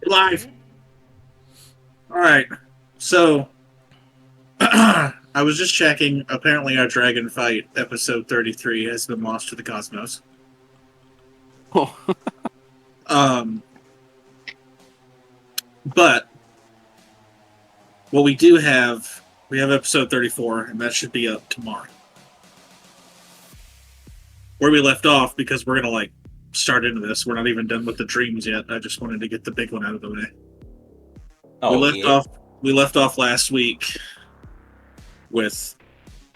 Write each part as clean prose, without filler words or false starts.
Live. All right. So I was just checking. Apparently, our Dragon Fight episode 33 has been lost to the cosmos. Oh. But what we do have, we have episode 34, and that should be up tomorrow. Where we left off, because we're gonna start into this. We're not even done with the dreams yet. I just wanted to get the big one out of the way. Oh, We left off last week with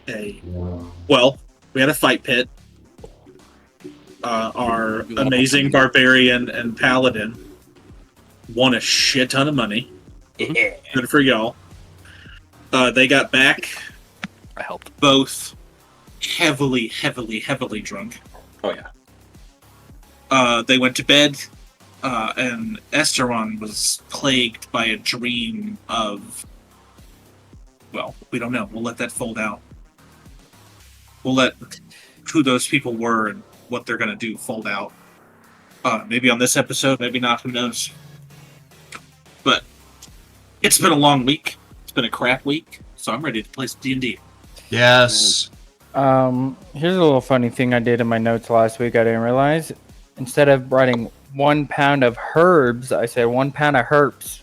we had a fight pit. Our amazing barbarian and paladin won a shit ton of money. Yeah. Good for y'all. They got back. I helped. Both heavily drunk. Oh yeah. They went to bed, and Esteron was plagued by a dream of... Well, we don't know. We'll let that fold out. We'll let who those people were and what they're going to do fold out. Maybe on this episode, maybe not, who knows. But it's been a long week. It's been a crap week, so I'm ready to play some D&D. Yes. Here's a little funny thing I did in my notes last week. I didn't realize. Instead of writing 1 pound of herbs, I said 1 pound of herps.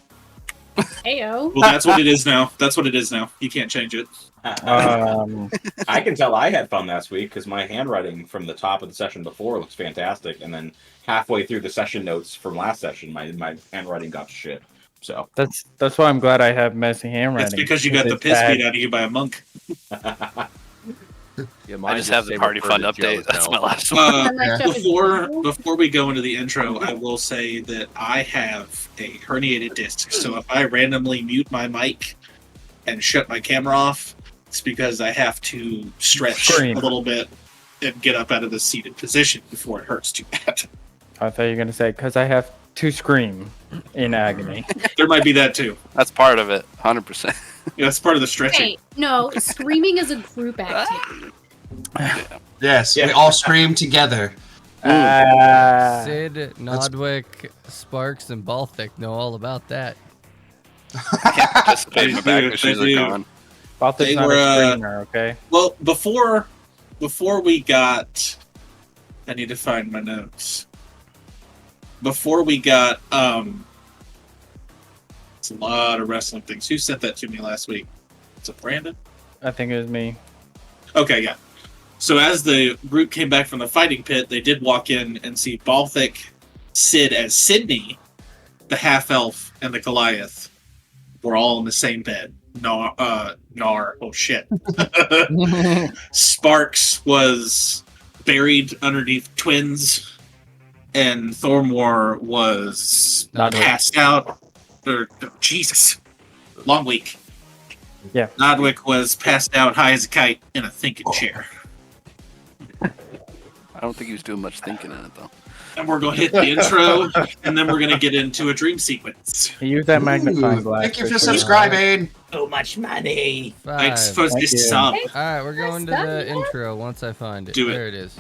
Heyo. Well, that's what it is now. That's what it is now. You can't change it. I can tell I had fun last week because my handwriting from the top of the session before looks fantastic, and then halfway through the session notes from last session, my handwriting got to shit. So that's why I'm glad I have messy handwriting. That's because you got the piss beat out of you by a monk. Yeah, I just have the party fund update. That's my last one. Before we go into the intro, I will say that I have a herniated disc. So if I randomly mute my mic and shut my camera off, it's because I have to stretch a little bit and get up out of the seated position before it hurts too bad. I thought you were going to say, because I have to scream in agony. There might be that too. That's part of it, 100%. Yeah, that's part of the stretching. Hey, no, screaming is a group activity. Yes, Yeah. we all scream together. Sid, Nodwick, Sparks, and Balthic know all about that. I can't participate. My back issues are gone. Balthic's not a screamer, okay? Well, before we got... I need to find my notes. Before we got... It's a lot of wrestling things. Who sent that to me last week? Was it Brandon? I think it was me. Okay, yeah. So as the group came back from the fighting pit, they did walk in and see Balthic, Sid as Sydney, the half-elf, and the Goliath were all in the same bed. Oh shit. Sparks was buried underneath twins, and Thormor was passed out. Jesus. Long week. Yeah. Nodwick was passed out high as a kite in a thinking chair. I don't think he was doing much thinking in it, though. And we're going to hit the intro, and then we're going to get into a dream sequence. Use that magnifying glass. Thank you for subscribing. so much money. I'm 5. supposed to Thank you. sub. All right, we're going to Nice the done, man. intro once I find it. Do it. There it is.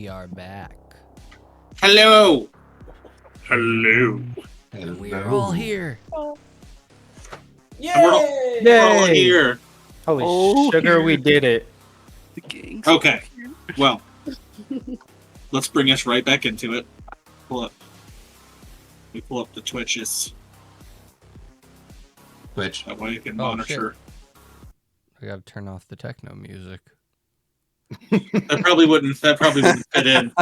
We are back. Hello. Hello. We are all here. We're all Yay! here. Holy Oh, sugar, we here. did it. The gang's Okay. Well, let's bring us right back into it. Pull up. We pull up the Twitches. Which That way you can Oh, monitor. I gotta turn off the techno music. That probably wouldn't fit in.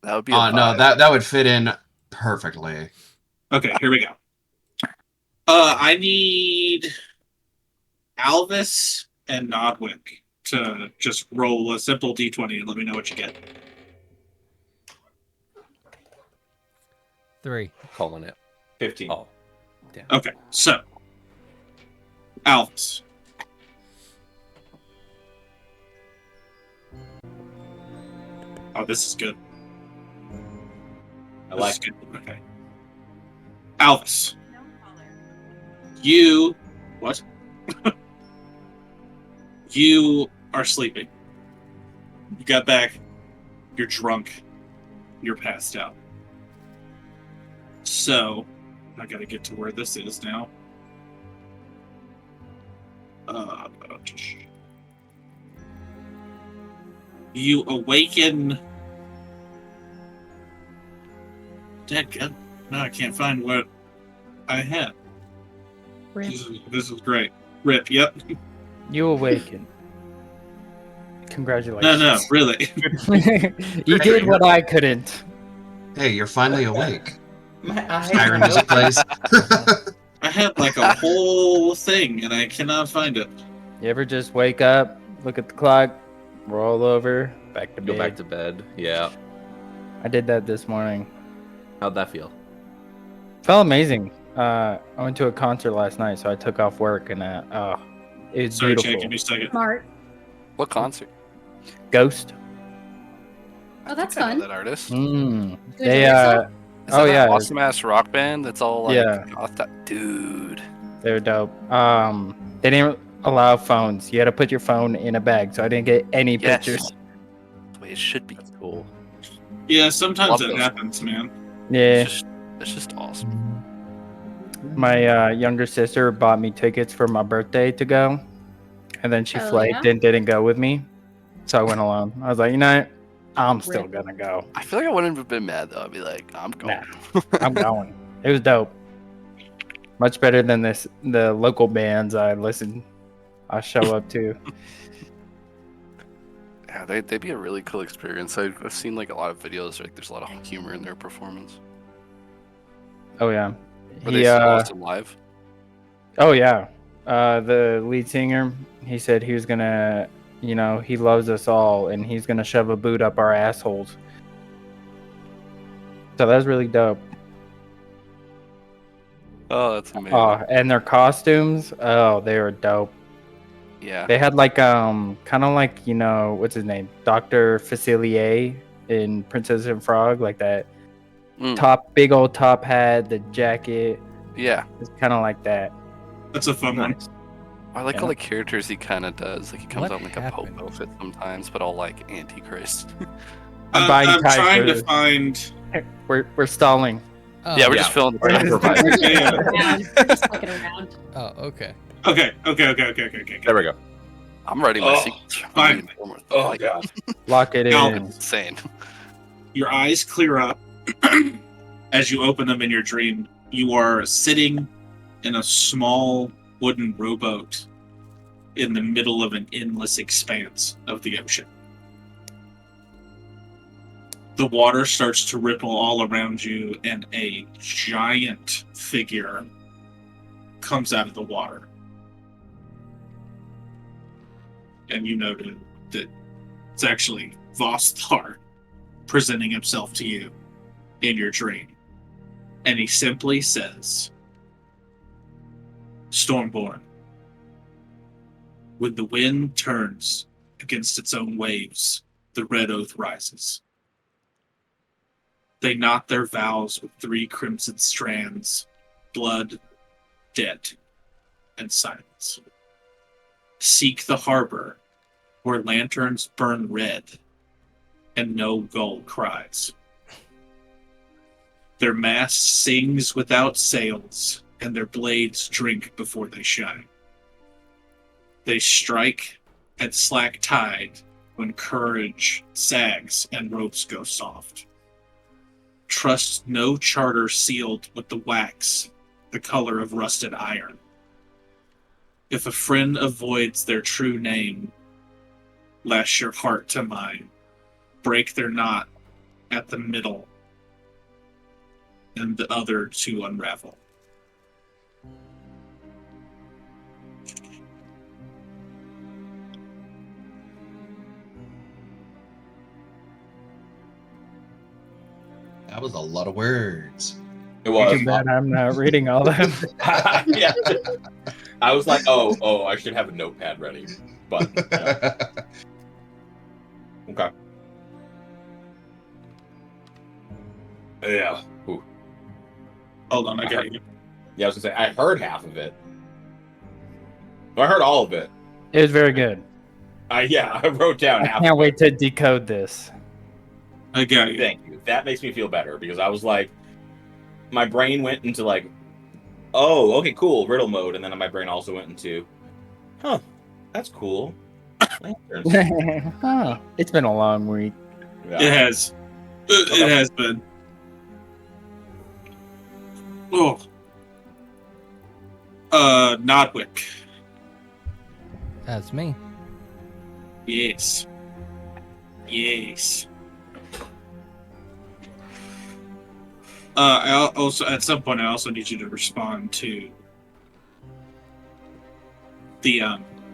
That would be a no, vibe. that would fit in perfectly. Okay, here we go. I need Alvis and Nodwick to just roll a simple d20 and let me know what you get. 3. Calling it. 15. Oh. Okay, so Alvis. Oh, this is good. I This like is good. Okay. Alvis. You what? You are sleeping. You got back. You're drunk. You're passed out. So, I gotta get to where this is now. You awaken. Dadgum. No, I can't find what I had. Rip. This is great. Rip, yep. You awaken. No, Congratulations. really. You did what I couldn't. Hey, you're finally awake. My eyes. Skyrim music plays. I had like a whole thing and I cannot find it. You ever just wake up, look at the clock, roll over, back to Go bed? back to bed. Yeah. I did that this morning. How'd that feel? Felt amazing. I went to a concert last night, so I took off work and it was Sorry, beautiful. Jake, give me a second. Smart. What concert? Ghost. Oh, that's I know fun. that artist. Mm. You They enjoy yourself? Is oh that yeah, that awesome ass rock band that's all like Yeah. dude. they were dope. They didn't allow phones. You had to put your phone in a bag, so I didn't get any Yes. pictures. The way it should be. That's cool. Yeah, sometimes Love it those. happens, man. Yeah. It's just awesome. My younger sister bought me tickets for my birthday to go, and then she Oh, flaked yeah? and didn't go with me, so I went alone. I was like, you know, what? I'm still Rip. gonna go. I feel like I wouldn't have been mad though. I'd be like, I'm going. I'm going. It was dope. Much better than the local bands I show up to. Yeah, they'd be a really cool experience. I've seen like a lot of videos. Like, there's a lot of humor in their performance. Oh yeah. Were they so awesome live? Oh yeah. The lead singer, he said he was gonna, he loves us all, and he's gonna shove a boot up our assholes. So that's really dope. Oh, that's amazing. Oh, and their costumes, oh, they were dope. Yeah. They had like kind of like what's his name, Dr. Facilier in Princess and Frog, like that Mm. big old top hat, the jacket. Yeah. It's kind of like that. That's a fun one. Nice. I like Yeah. all the characters he kind of does. Like, he comes What out in like a happened? Pope outfit sometimes, but all like Antichrist. I'm buying I'm trying to tigers. find. We're stalling. Oh, Yeah, we're Yeah. just filling We're the just Improvise. fucking Yeah. around. We're just fucking around. Oh, okay. Okay. There we go. I'm writing my Oh, secrets. fine. Oh, God. Lock it No. in. Insane. Your eyes clear up as you open them in your dream. You are sitting in a small wooden rowboat in the middle of an endless expanse of the ocean. The water starts to ripple all around you, and a giant figure comes out of the water. And you noted that it's actually Vostar presenting himself to you in your dream. And he simply says, Stormborn, when the wind turns against its own waves, the Red Oath rises. They knot their vows with 3 crimson strands, blood, debt, and silence. Seek the harbor where lanterns burn red and no gull cries. Their mast sings without sails, and their blades drink before they shine. They strike at slack tide when courage sags and ropes go soft. Trust no charter sealed with the wax, the color of rusted iron. If a friend avoids their true name, lash your heart to mine. Break their knot at the middle, and the other to unravel. That was a lot of words. It was. Too bad I'm not reading all them. Yeah. I was like, oh, I should have a notepad ready. But yeah. Okay. Yeah. Ooh. Hold on, I got you. Yeah, I was gonna say I heard half of it. I heard all of it. It was very good. Yeah, I wrote down I half. can't of wait to decode this. I got it. you. Thank you. That makes me feel better because I was like, my brain went into like, oh, okay, cool, riddle mode, and then my brain also went into, huh, that's cool. Lanterns. Oh, it's been a long week. Yeah. It has. It has been. Oh. Nodwick. That's me. Yes. Yes. I also, at some point, I also need you to respond to the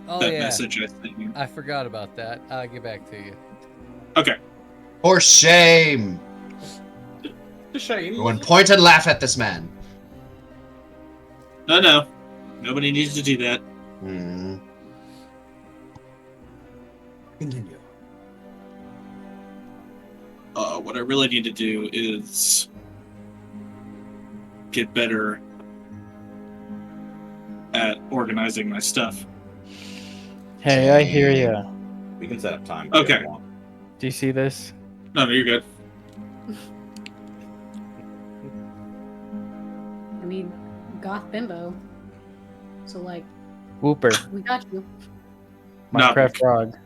Oh that yeah, message I sent you. I forgot about that. I'll get back to you. Okay. For shame! It's a shame. Everyone point and laugh at this man. No. Nobody needs to do that. Hmm. Continue. What I really need to do is get better at organizing my stuff. Hey, I hear ya. We can set up time. Okay. if you want. Do you see this? No, you're good. I mean, goth bimbo. So like, Whooper, we got you. Minecraft frog.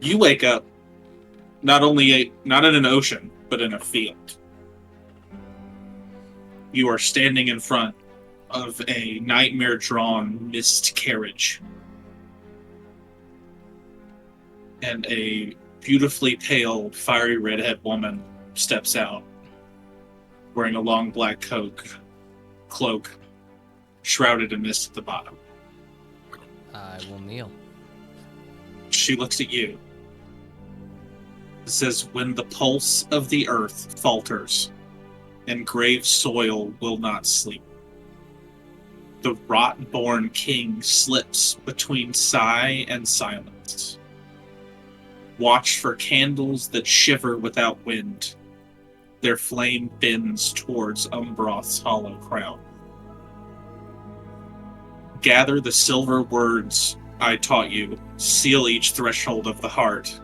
You wake up not in an ocean, but in a field. You are standing in front of a nightmare-drawn mist carriage. And a beautifully pale, fiery redhead woman steps out, wearing a long black cloak, shrouded in mist at the bottom. I will kneel. She looks at you. It says, when the pulse of the earth falters, and grave soil will not sleep, the rot-born king slips between sigh and silence. Watch for candles that shiver without wind. Their flame bends towards Umbroth's hollow crown. Gather the silver words I taught you. Seal each threshold of the heart.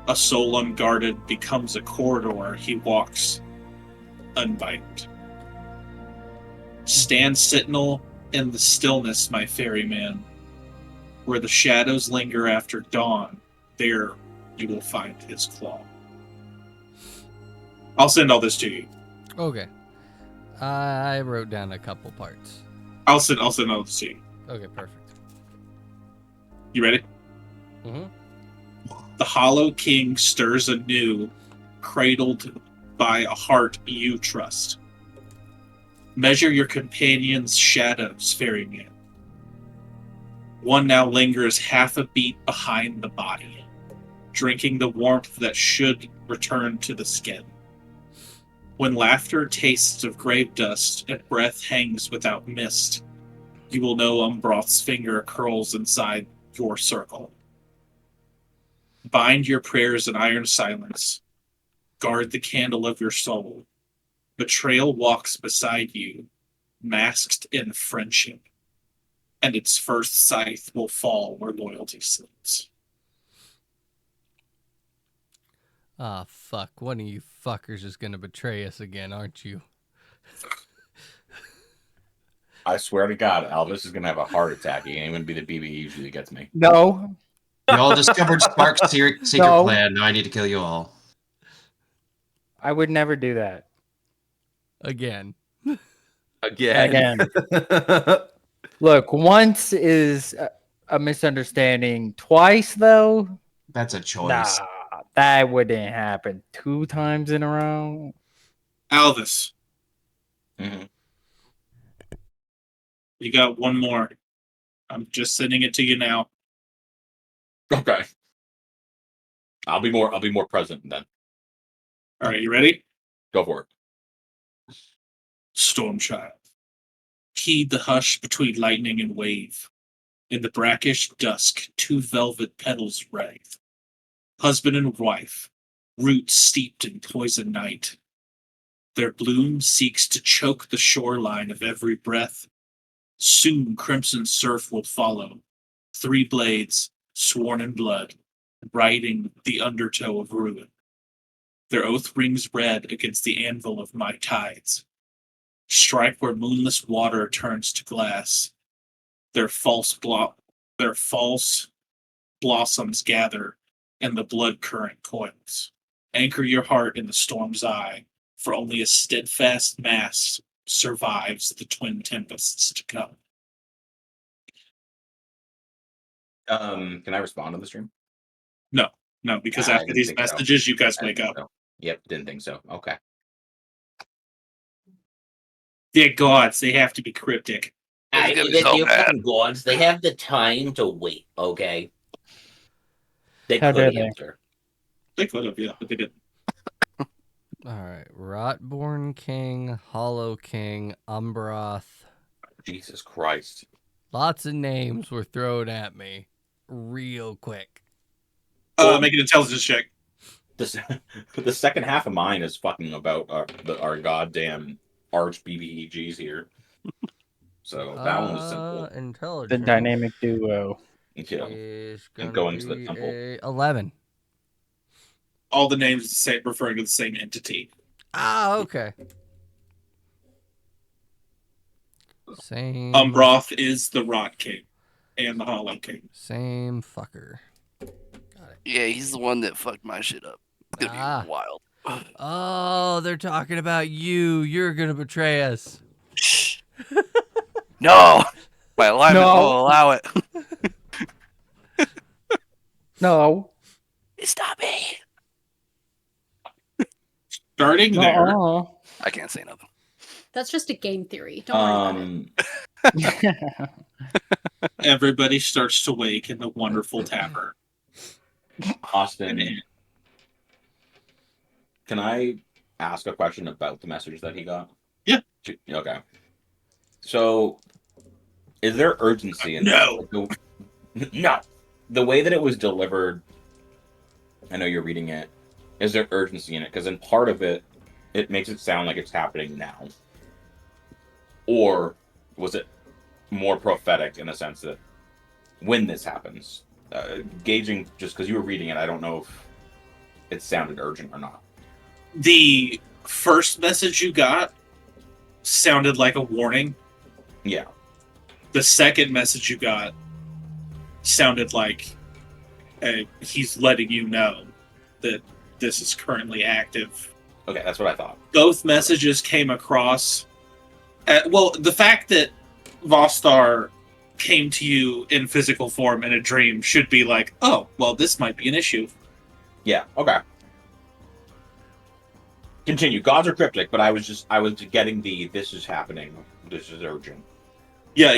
A soul unguarded becomes a corridor he walks unbiked. Stand sentinel in the stillness, my ferryman. Where the shadows linger after dawn, there you will find his claw. I'll send all this to you. Okay. I wrote down a couple parts. I'll send all this to you. Okay, perfect. You ready? Mm-hmm. The Hollow King stirs anew, cradled by a heart you trust. Measure your companion's shadows, ferryman. One now lingers half a beat behind the body, drinking the warmth that should return to the skin. When laughter tastes of grave dust and breath hangs without mist, you will know Umbroth's finger curls inside your circle. Bind your prayers in iron silence. Guard the candle of your soul. Betrayal walks beside you, masked in friendship, and its first scythe will fall where loyalty sleeps. Ah, fuck. One of you fuckers is gonna betray us again, aren't you? I swear to God, Elvis is gonna have a heart attack. He ain't even be the BB usually gets me. No. We all discovered Spark's secret No. plan. Now I need to kill you all. I would never do that. Again. Again. Look, once is a misunderstanding. Twice, though, That's a choice. nah, that wouldn't happen. 2 times in a row. Alvis, Mhm. you got one more. I'm just sending it to you now. Okay. I'll be more present then. All right, you ready? Go for it. Stormchild. Heed the hush between lightning and wave. In the brackish dusk, 2 velvet petals writhe. Husband and wife, roots steeped in poison night. Their bloom seeks to choke the shoreline of every breath. Soon crimson surf will follow. 3 blades, sworn in blood, writing the undertow of ruin. Their oath rings red against the anvil of my tides. Strike where moonless water turns to glass. Their false blossoms gather, and the blood current coils. Anchor your heart in the storm's eye, for only a steadfast mast survives the twin tempests to come. Can I respond to the stream? No, because I after didn't these think so. messages, you guys I wake didn't up. think so. Yep, didn't think so. Okay. Dear gods, they have to be cryptic. It's gonna be so They're bad. fucking gods. They have the time to wait, okay? They How could dare they? answer. They could have, yeah, but they didn't. Alright. Rotborn King, Hollow King, Umbroth. Jesus Christ. Lots of names were thrown at me real quick. Make an intelligence check. The second half of mine is fucking about our goddamn arch BBEGs here. So that one was simple. The Intelligence. dynamic duo. Yeah. Is And gonna going to the be temple. a 11. All the names the same, referring to the same entity. Ah, okay. Same. Umbroth is the Rot King and the Hollow King. Same fucker. Yeah, he's the one that fucked my shit up. It's gonna Ah. be wild. Oh, they're talking about you. You're gonna betray us. No! My alignment No. will allow it. No. Stop me! Starting there, Uh-uh. I can't say nothing. That's just a game theory. Don't worry about it. everybody starts to wake in the wonderful tavern. Austin, can I ask a question about the message that he got? Yeah. Okay. So, is there urgency in No. No. The way that it was delivered, I know you're reading it. Is there urgency in it? Because in part of it, it makes it sound like it's happening now. Or was it more prophetic in a sense that when this happens, gauging just because you were reading it, I don't know if it sounded urgent or not. The first message you got sounded like a warning. Yeah. The second message you got sounded like he's letting you know that this is currently active. Okay, that's what I thought. Both messages came across. Well, the fact that Vostar came to you in physical form in a dream should be like, oh, well, this might be an issue. Yeah. Okay. Continue. Gods are cryptic, but I was getting this is happening. This is urgent. Yeah.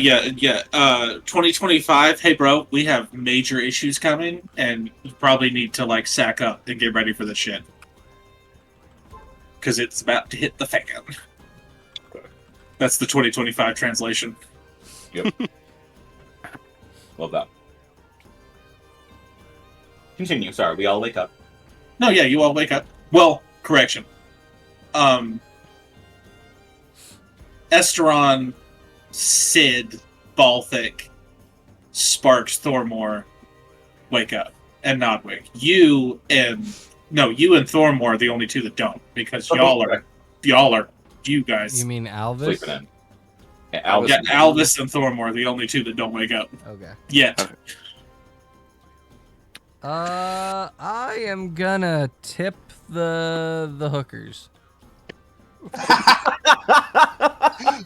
2025. Hey, bro, we have major issues coming, and you probably need to like sack up and get ready for the shit because it's about to hit the fan. Okay. That's the 2025 translation. Yep. Love that. Continue. Sorry, we all wake up. No, yeah, you all wake up. Well, correction. Esteron, Sid, Balthic, Sparks, Thormore wake up, and Nodwick. You and No, you and Thormore are the only two that don't, because you guys. You mean Alvis? Sleeping in. Yeah, Alvis. Yeah, Alvis and Thormore are the only two that don't wake up Okay. yet. I am gonna tip the hookers.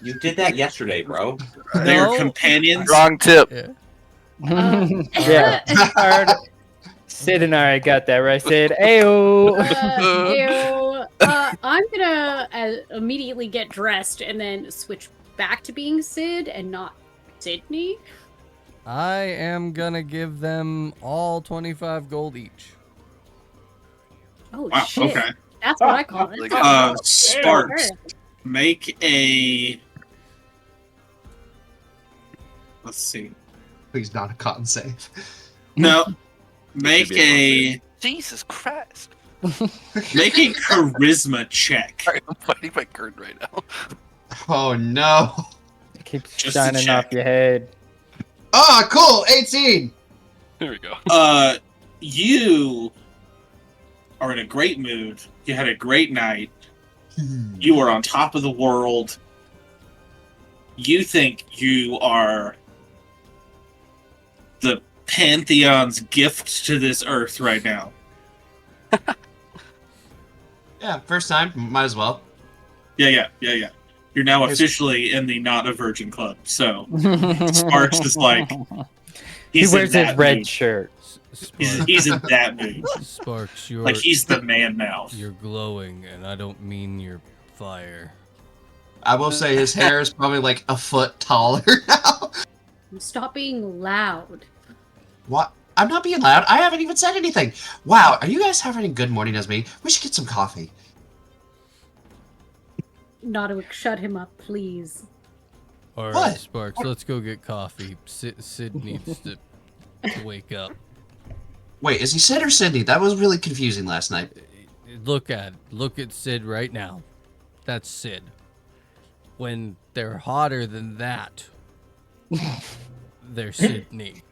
You did that yesterday, bro. They're No. companions. Wrong tip. Yeah. Yeah. Alright. Sid and I got that right, Sid. Ayo. I'm gonna immediately get dressed and then switch back to being Sid and not Sydney. I am gonna give them all 25 gold each. Oh Wow, shit! okay. That's what I call it. Sparks, make a. Let's see. Please not a cotton save. No, make a Jesus Christ. make a charisma check. Sorry, I'm fighting my curtain right now. Oh no. It keeps Just a shining check. off your head. Oh, cool. 18. Here we go. You are in a great mood. You had a great night. You are on top of the world. You think you are the Pantheon's gift to this earth right now. Yeah, first time. Might as well. Yeah. You're now Here's- officially in the Not a Virgin Club. So Sparks is like, He he's wears in his that red mood. shirt. He's in that mood. Sparks, you're Like he's the man now. you're glowing, and I don't mean you're fire. I will say his hair is probably like a foot taller now. Stop being loud. What? I'm not being loud. I haven't even said anything. Wow, are you guys having a good morning as me? We should get some coffee. Nodwick, shut him up, please. All right, What? Sparks, let's go get coffee. Sid needs to wake up. Wait, is he Sid or Sydney? That was really confusing last night. Look at Sid right now. That's Sid. When they're hotter than that, they're Sydney.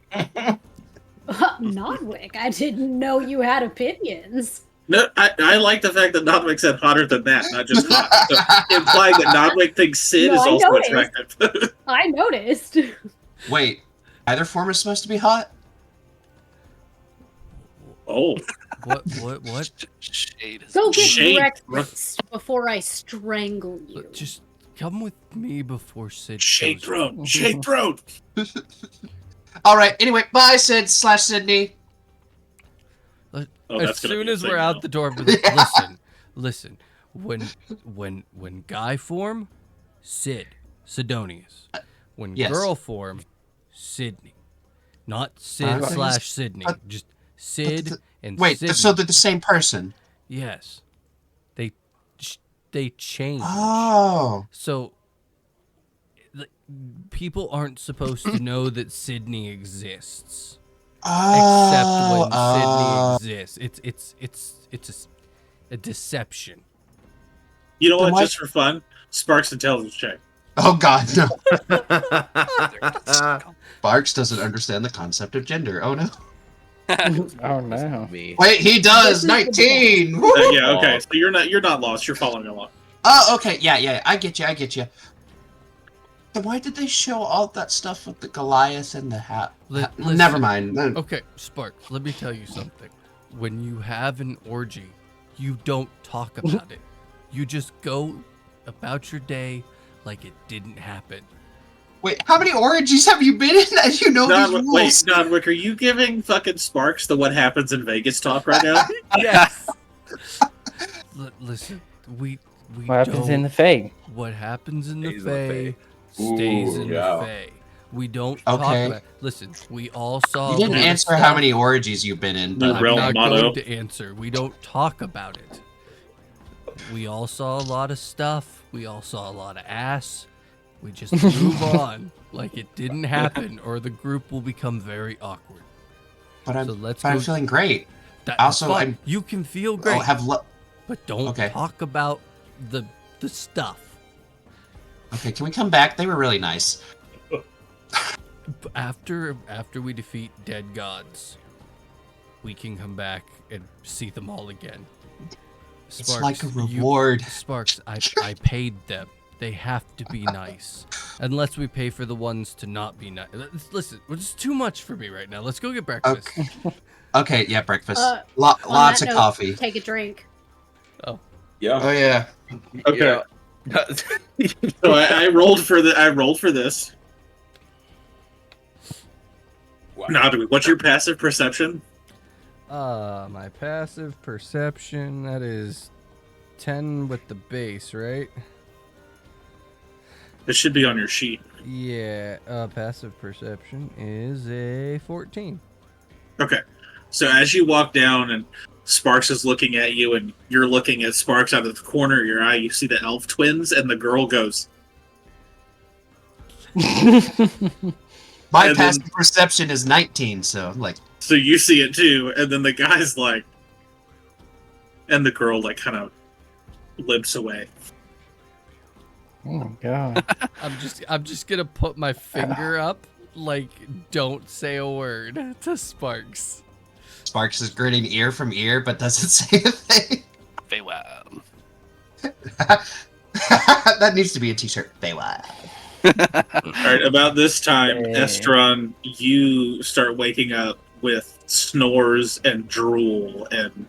Nodwick, I didn't know you had opinions. No, I like the fact that Nodwick said hotter than that, not just hot. So, implying that Nodwick thinks Sid No, is I also noticed. attractive. I noticed. Wait, either form is supposed to be hot? Oh, What? Shade is Go get Shade. breakfast before I strangle you. Just come with me before Sid. shade kills throat, you. shade throat. All right. Anyway, bye, Sid / Sydney. Oh, As that's gonna soon be a as thing we're now. out the door, listen. When guy form, Sid, Sidonius. When Yes. girl form, Sydney. Not Sid But- / Sydney. but- Just Sid but- and Wait, Sydney. so they're the same person? Yes. They change. Oh. So people aren't supposed to know that Sydney exists. Except when Sydney exists. It's a deception. You know Then what? why- Just for fun, Sparks intelligence check. Oh God, no. there. Barks doesn't understand the concept of gender. Oh no. Oh no. Me. Wait, he does. This is 19. Woo! Yeah, okay. So you're not lost. You're following along. Oh, okay. Yeah. I get you. Then why did they show all that stuff with the Goliath and the hat? Listen. Never mind. Okay, Sparks, let me tell you something. When you have an orgy, you don't talk about it. You just go about your day like it didn't happen. Wait, how many orgies have you been in that you know these rules? Wait, Nodwick, are you giving fucking Sparks the what happens in Vegas talk right now? Yes. Listen, we What happens don't, in the Fae? what happens in the Stays in the Fae stays Ooh, in yeah. the Fae. We don't talk Okay. about. Listen, we all saw. You didn't a lot of answer how stuff. many orgies you've been in, The but realm I'm not motto. going to answer. We don't talk about it. We all saw a lot of stuff. We all saw a lot of ass. We just move on like it didn't happen, or the group will become very awkward. but I'm, So let's but I'm go- feeling great. That's Also, fine. I'm- You can feel Oh, great, but don't Okay. talk about the stuff. Okay, can we come back? They were really nice. After we defeat dead gods, we can come back and see them all again. It's like a reward. Sparks, I paid them. They have to be nice. Unless we pay for the ones to not be nice. Listen, it's too much for me right now. Let's go get breakfast. Okay, yeah, breakfast. On Lots that of note, coffee. Take a drink. Yeah. Oh yeah. Okay. So I rolled for this. Wow. Now, what's your passive perception? My passive perception, that is 10 with the base, right? It should be on your sheet. Yeah, passive perception is a 14. Okay. So as you walk down and Sparks is looking at you and you're looking at Sparks out of the corner of your eye, you see the elf twins and the girl goes, My And passive then- perception is 19, so like so you see it too, and then the guy's like, and the girl like kind of limps away. Oh my god. I'm just gonna put my finger up, like, don't say a word to Sparks. Sparks is grinning ear from ear, but doesn't say a thing. Farewell. That needs to be a t-shirt. Farewell. All right, about this time, Hey. Estron, you start waking up with snores and drool, and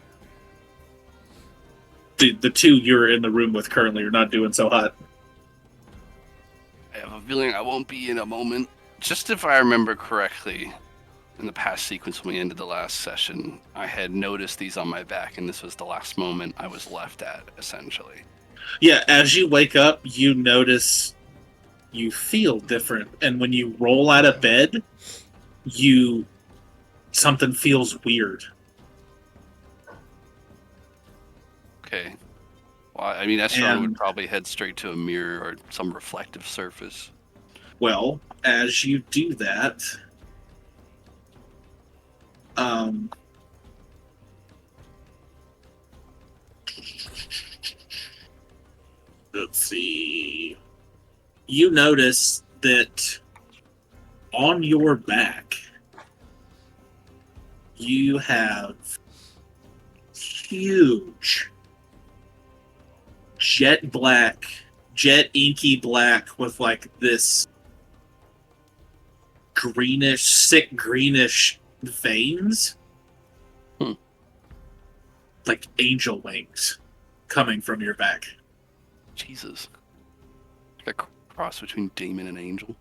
the two you're in the room with currently are not doing so hot. I have a feeling I won't be in a moment. Just if I remember correctly, in the past sequence when we ended the last session, I had noticed these on my back, and this was the last moment I was left at, essentially. Yeah, as you wake up, you notice you feel different, and when you roll out of bed, something feels weird. Okay. Well, I mean, Estron And- would probably head straight to a mirror or some reflective surface. Well, as you do that, let's see. You notice that on your back, you have huge jet inky black with like this sick greenish veins. Like angel wings coming from your back. Jesus. Like a cross between demon and angel.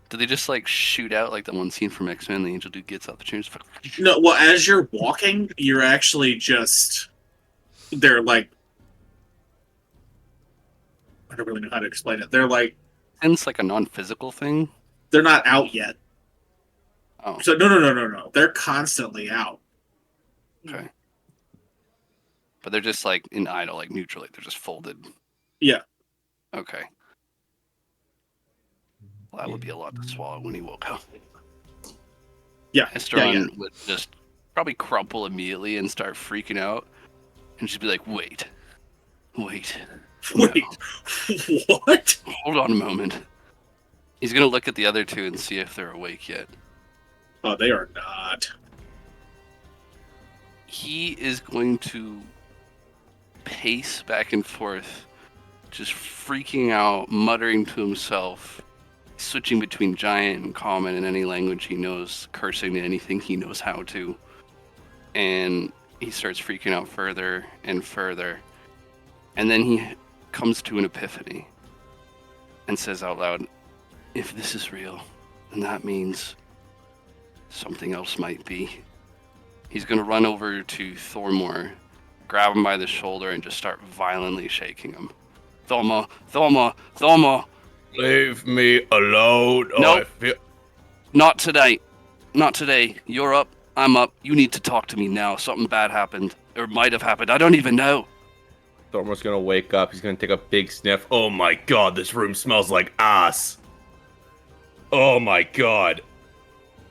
Did they just like shoot out like the one scene from X-Men? The angel dude gets out the chair and just No, well, as you're walking, you're actually just. They're like. I don't really know how to explain it. They're like. It's like a non-physical thing. They're not out yet. Oh, So, no. They're constantly out. okay. But they're just like in idle, like neutral, like they're just folded. Yeah. Okay. Well, that would be a lot to swallow when he woke up. Yeah. Estron would just probably crumple immediately and start freaking out. And she'd be like, wait. Wait. No. What? Hold on a moment. He's going to look at the other two and see if they're awake yet. Oh, they are not. He is going to pace back and forth, just freaking out, muttering to himself, switching between giant and common in any language he knows, cursing to anything he knows how to. And he starts freaking out further and further. And then he comes to an epiphany and says out loud, if this is real, then that means something else might be. He's going to run over to Thormor, grab him by the shoulder, and just start violently shaking him. Thormor! Leave me alone. or Nope. I feel- Not today. Not today. You're up. I'm up. You need to talk to me now. Something bad happened. Or might have happened. I don't even know. Thormor's gonna wake up. He's gonna take a big sniff. Oh my god, this room smells like ass. Oh my god.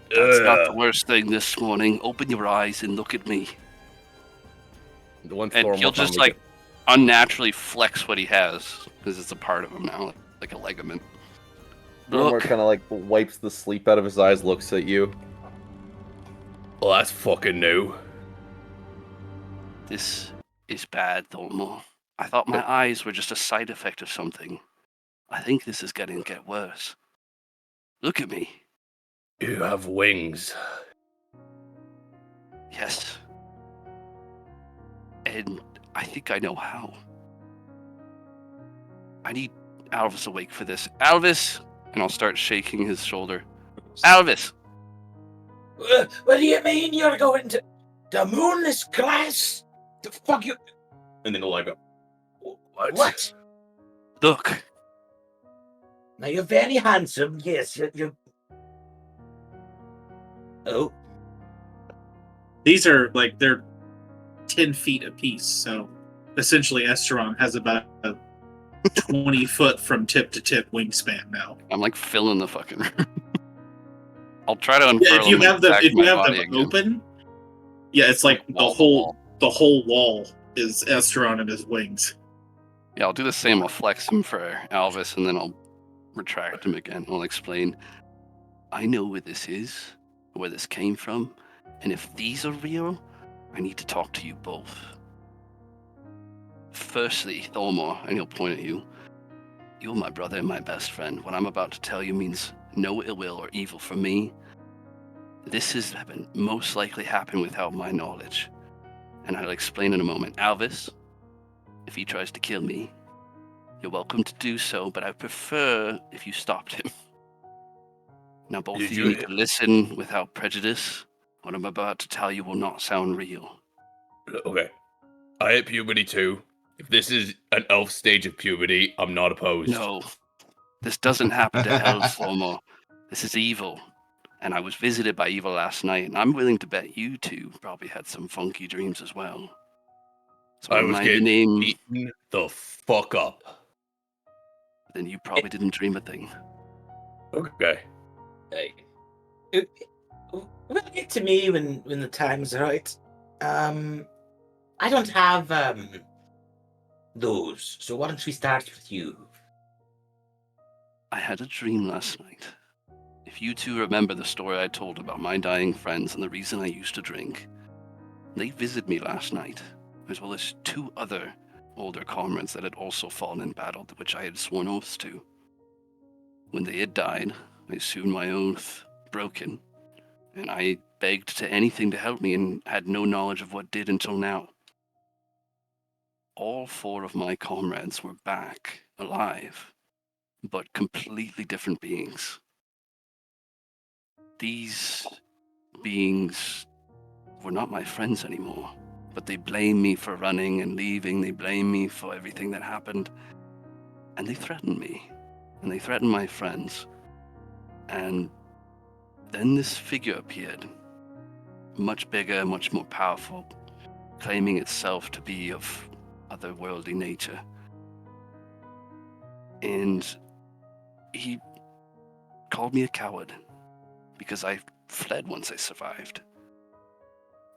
That's not the Ugh. worst thing this morning. Open your eyes and look at me. The one And Thormor he'll just finally like unnaturally flex what he has because it's a part of him now, like a ligament. Thormor Look, kind of like wipes the sleep out of his eyes, looks at you. Well, that's fucking new. This is bad, Thormor. I thought my eyes were just a side effect of something. I think this is getting to get worse. Look at me. You have wings. Yes. And I think I know how. I need Alvis awake for this. Alvis! And I'll start shaking his shoulder. Alvis! What do you mean you're going to the moonless glass? The fuck you? And then he'll like, What? Look. Now you're very handsome. Yes, you're. Oh, These are like they're 10 feet apiece, so essentially Esteron has about a 20-foot from tip to tip wingspan now. I'm like filling the fucking room. I'll try to unfurl Yeah, if you them have them, back if my you have body them again. open, yeah, it's like Wall to wall. the whole wall is Esteron and his wings. Yeah, I'll do the same. I'll flex him for Alvis, and then I'll retract him again. I'll explain. I know where this is, where this came from, and if these are real, I need to talk to you both. Firstly, Thormor, and he'll point at you. You're my brother and my best friend. What I'm about to tell you means no ill will or evil from me. This has most likely happened without my knowledge, and I'll explain in a moment. Alvis, if he tries to kill me, you're welcome to do so, but I prefer if you stopped him. Now, both of you need to listen without prejudice. What I'm about to tell you will not sound real. Okay. I hit puberty too. If this is an elf stage of puberty, I'm not opposed. No, this doesn't happen to elves, Thormor. This is evil. And I was visited by evil last night, and I'm willing to bet you two probably had some funky dreams as well. So I was getting name, eaten the fuck up. then you probably didn't dream a thing. Okay. We'll get to me when the time's right. I don't have those, so why don't we start with you? I had a dream last night. If you two remember the story I told about my dying friends and the reason I used to drink, they visited me last night, as well as two other older comrades that had also fallen in battle, which I had sworn oaths to. When they had died, I assumed my oath broken, and I begged to anything to help me and had no knowledge of what did until now. All four of my comrades were back, alive, but completely different beings. These beings were not my friends anymore, but they blame me for running and leaving. They blame me for everything that happened, and they threatened me, and they threatened my friends. And then this figure appeared, much bigger, much more powerful, claiming itself to be of otherworldly nature. And he called me a coward because I fled once I survived.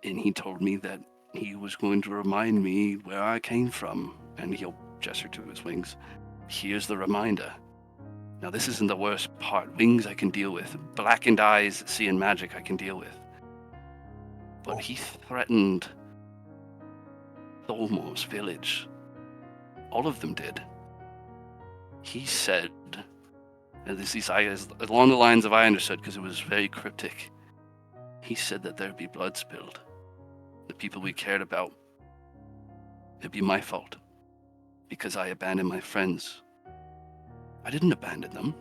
And he told me that he was going to remind me where I came from, and he'll gesture to his wings. Here's the reminder. Now, this isn't the worst part. Wings I can deal with. Blackened eyes, seeing magic I can deal with. But he threatened Thormor's village. All of them did. He said, and these eyes, along the lines of I understood, because it was very cryptic. He said that there'd be blood spilled. The people we cared about. It'd be my fault. Because I abandoned my friends. I didn't abandon them.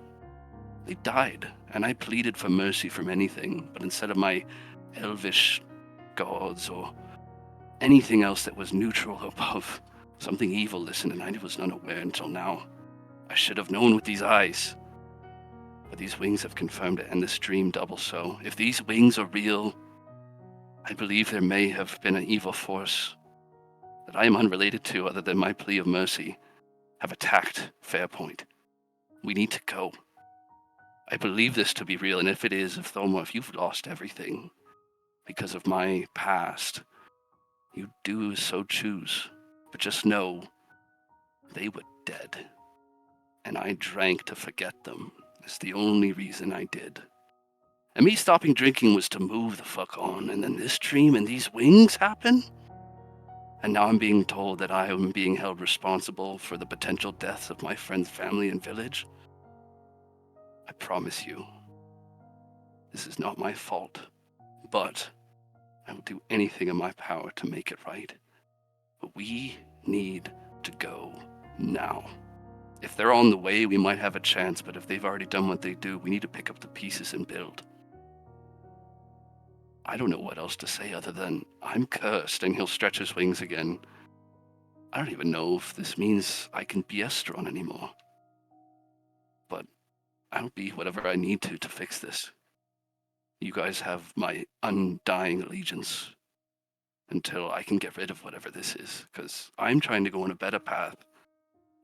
They died, and I pleaded for mercy from anything, but instead of my elvish gods or anything else that was neutral above, something evil listened, and I was unaware until now. I should have known with these eyes. But these wings have confirmed it, and this dream double so. If these wings are real, I believe there may have been an evil force that I am unrelated to other than my plea of mercy have attacked Fairpoint. We need to go. I believe this to be real, and if it is, if Thormor, if you've lost everything because of my past, you do so choose. But just know, they were dead. And I drank to forget them. It's the only reason I did. And me stopping drinking was to move the fuck on, and then this dream and these wings happen? And now I'm being told that I am being held responsible for the potential deaths of my friend's family and village? I promise you, this is not my fault, but I will do anything in my power to make it right. But we need to go now. If they're on the way, we might have a chance, but if they've already done what they do, we need to pick up the pieces and build. I don't know what else to say other than I'm cursed, and he'll stretch his wings again. I don't even know if this means I can be Estron anymore. But I'll be whatever I need to fix this. You guys have my undying allegiance until I can get rid of whatever this is, because I'm trying to go on a better path,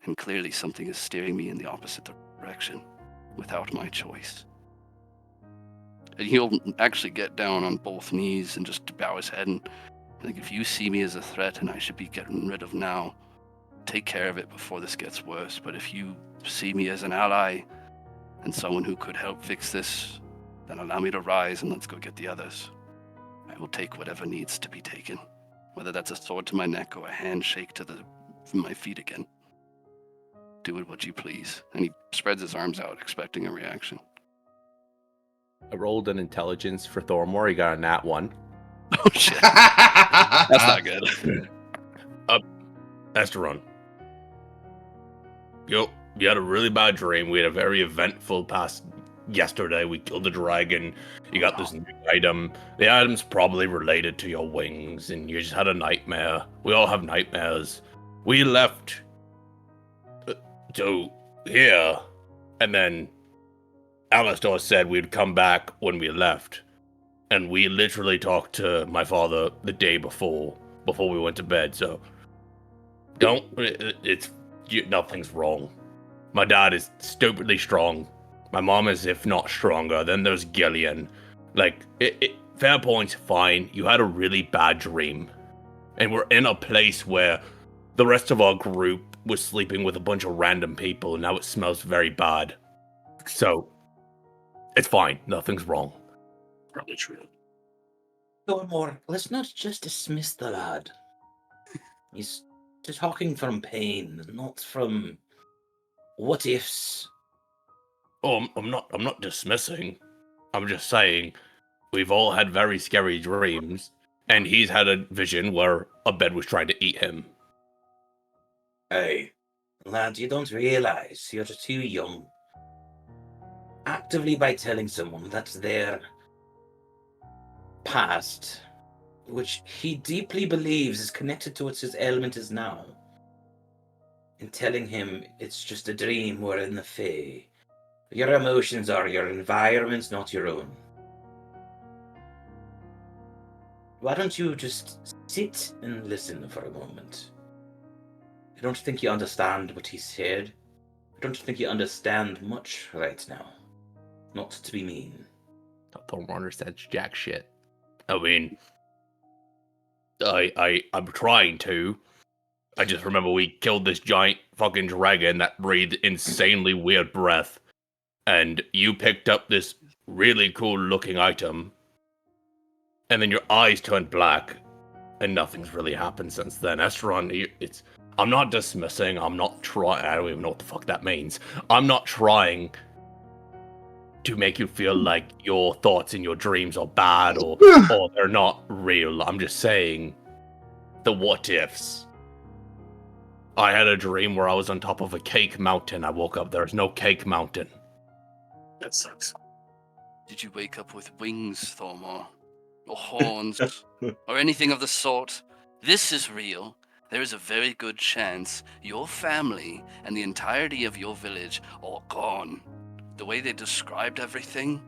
and clearly something is steering me in the opposite direction without my choice. And he'll actually get down on both knees and just bow his head, and I think if you see me as a threat and I should be getting rid of now, take care of it before this gets worse. But if you see me as an ally and someone who could help fix this, then allow me to rise and let's go get the others. I will take whatever needs to be taken, whether that's a sword to my neck or a handshake to my feet again. Do it what you please. And he spreads his arms out, expecting a reaction. I rolled an intelligence for Thormor. He got a nat 1. Oh shit. That's not good. Esteron. Yo, we had a really bad dream. We had a very eventful past yesterday. We killed a dragon. You got this new item. The item's probably related to your wings, and you just had a nightmare. We all have nightmares. We left to here, and then Alistar said we'd come back when we left. And we literally talked to my father the day before we went to bed, so nothing's wrong. My dad is stupidly strong. My mom is, if not stronger. Then there's Gillian. Like, fair points, fine. You had a really bad dream. And we're in a place where the rest of our group was sleeping with a bunch of random people, and now it smells very bad. So, it's fine. Nothing's wrong. Probably true. Thormor, let's not just dismiss the lad. He's talking from pain, not from what ifs. Oh, I'm not dismissing. I'm just saying we've all had very scary dreams, and he's had a vision where a bed was trying to eat him. Hey, lad, you don't realize you're too young. Actively by telling someone that's their past, which he deeply believes is connected to what his ailment is now, and telling him it's just a dream or in the Fae. Your emotions are your environment, not your own. Why don't you just sit and listen for a moment? I don't think you understand what he said. I don't think you understand much right now. Not to be mean. Thormor said jack shit. I mean, I'm trying to. I just remember we killed this giant fucking dragon that breathed insanely weird breath, and you picked up this really cool looking item, and then your eyes turned black, and nothing's really happened since then. Esteron, I'm not dismissing, I'm not trying, I don't even know what the fuck that means. I'm not trying to make you feel like your thoughts and your dreams are bad or they're not real. I'm just saying the what ifs. I had a dream where I was on top of a cake mountain. I woke up, there's no cake mountain. That sucks. Did you wake up with wings, Thormor? Or horns? Or anything of the sort? This is real. There is a very good chance your family and the entirety of your village are gone. The way they described everything,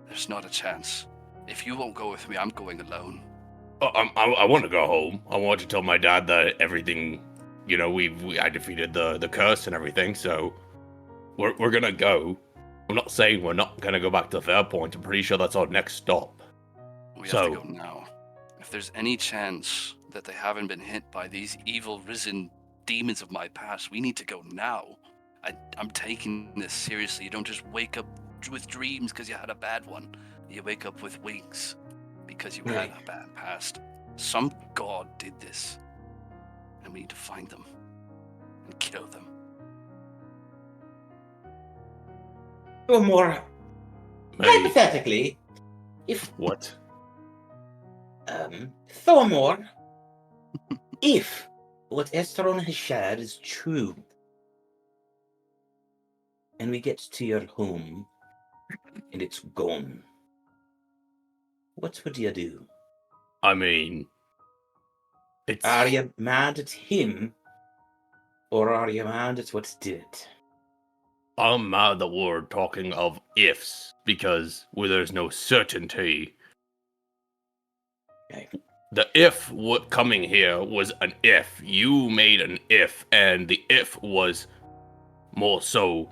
there's not a chance. If you won't go with me, I'm going alone. I want to go home. I want to tell my dad that everything, I defeated the curse and everything, so we're gonna go. I'm not saying we're not gonna go back to Fairpoint. I'm pretty sure that's our next stop. We have to go now. If there's any chance that they haven't been hit by these evil risen demons of my past, we need to go now. I'm taking this seriously. You don't just wake up with dreams because you had a bad one. You wake up with wings because you had a bad past. Some god did this, and we need to find them and kill them. Or more hypothetically, if What? Thormore, if what Esteron has shared is true, and we get to your home, and it's gone, what would you do? I mean, it's. Are you mad at him, or are you mad at what did it? I'm mad that we're talking of ifs because where there's no certainty. Okay. The if coming here was an if. You made an if, and the if was more so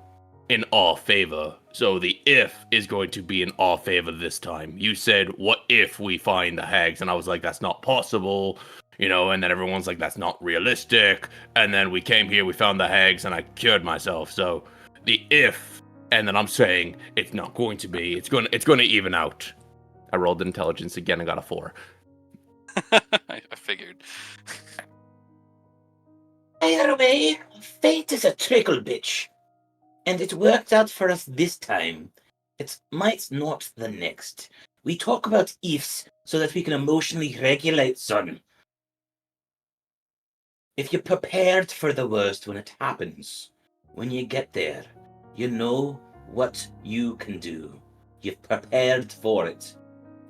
in our favor. So the if is going to be in our favor this time. You said, what if we find the hags? And I was like, that's not possible. You know, and then everyone's like, that's not realistic. And then we came here, we found the hags, and I cured myself. So the if, and then I'm saying it's not going to be. It's going to even out. I rolled intelligence again and got a 4. I figured. Either way, fate is a trickle bitch. And it worked out for us this time. It might not the next. We talk about ifs so that we can emotionally regulate, son. If you're prepared for the worst when it happens, when you get there, you know what you can do. You've prepared for it.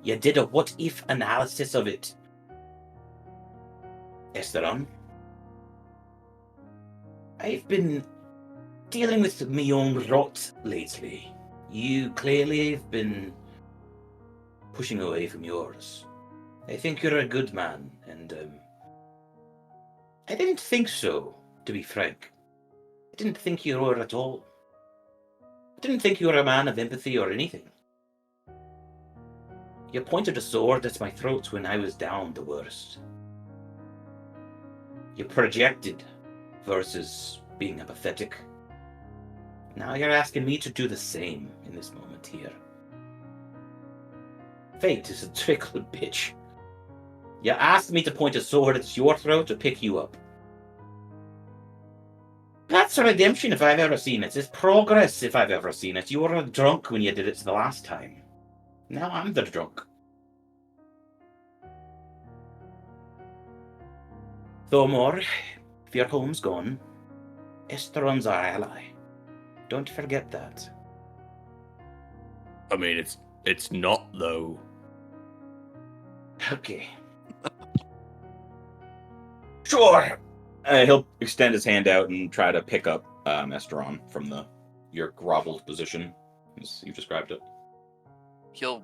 You did a what-if analysis of it. Esteron, I've been dealing with my own rot lately. You clearly have been pushing away from yours. I think you're a good man, and I didn't think so, to be frank. I didn't think you were at all. I didn't think you were a man of empathy or anything. You pointed a sword at my throat when I was down the worst. You projected versus being apathetic. Now you're asking me to do the same in this moment here. Fate is a trickle bitch. You asked me to point a sword at your throat to pick you up. That's redemption if I've ever seen it. It's progress if I've ever seen it. You were a drunk when you did it the last time. Now I'm the drunk. Thomor, if your home's gone, Esteron's our ally. Don't forget that. I mean, it's not though. Okay. Sure. He'll extend his hand out and try to pick up Esteron from your groveled position, as you described it. He'll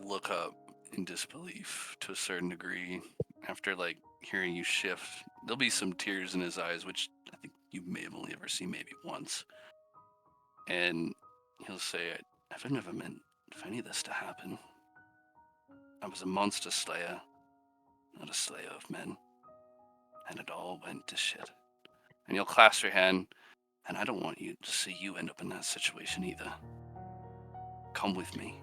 look up in disbelief to a certain degree after like hearing you shift. There'll be some tears in his eyes, which I think you may have only ever seen maybe once. And he'll say, I've never meant for any of this to happen. I was a monster slayer, not a slayer of men. And it all went to shit. And you'll clasp your hand, and I don't want you to see you end up in that situation either. Come with me.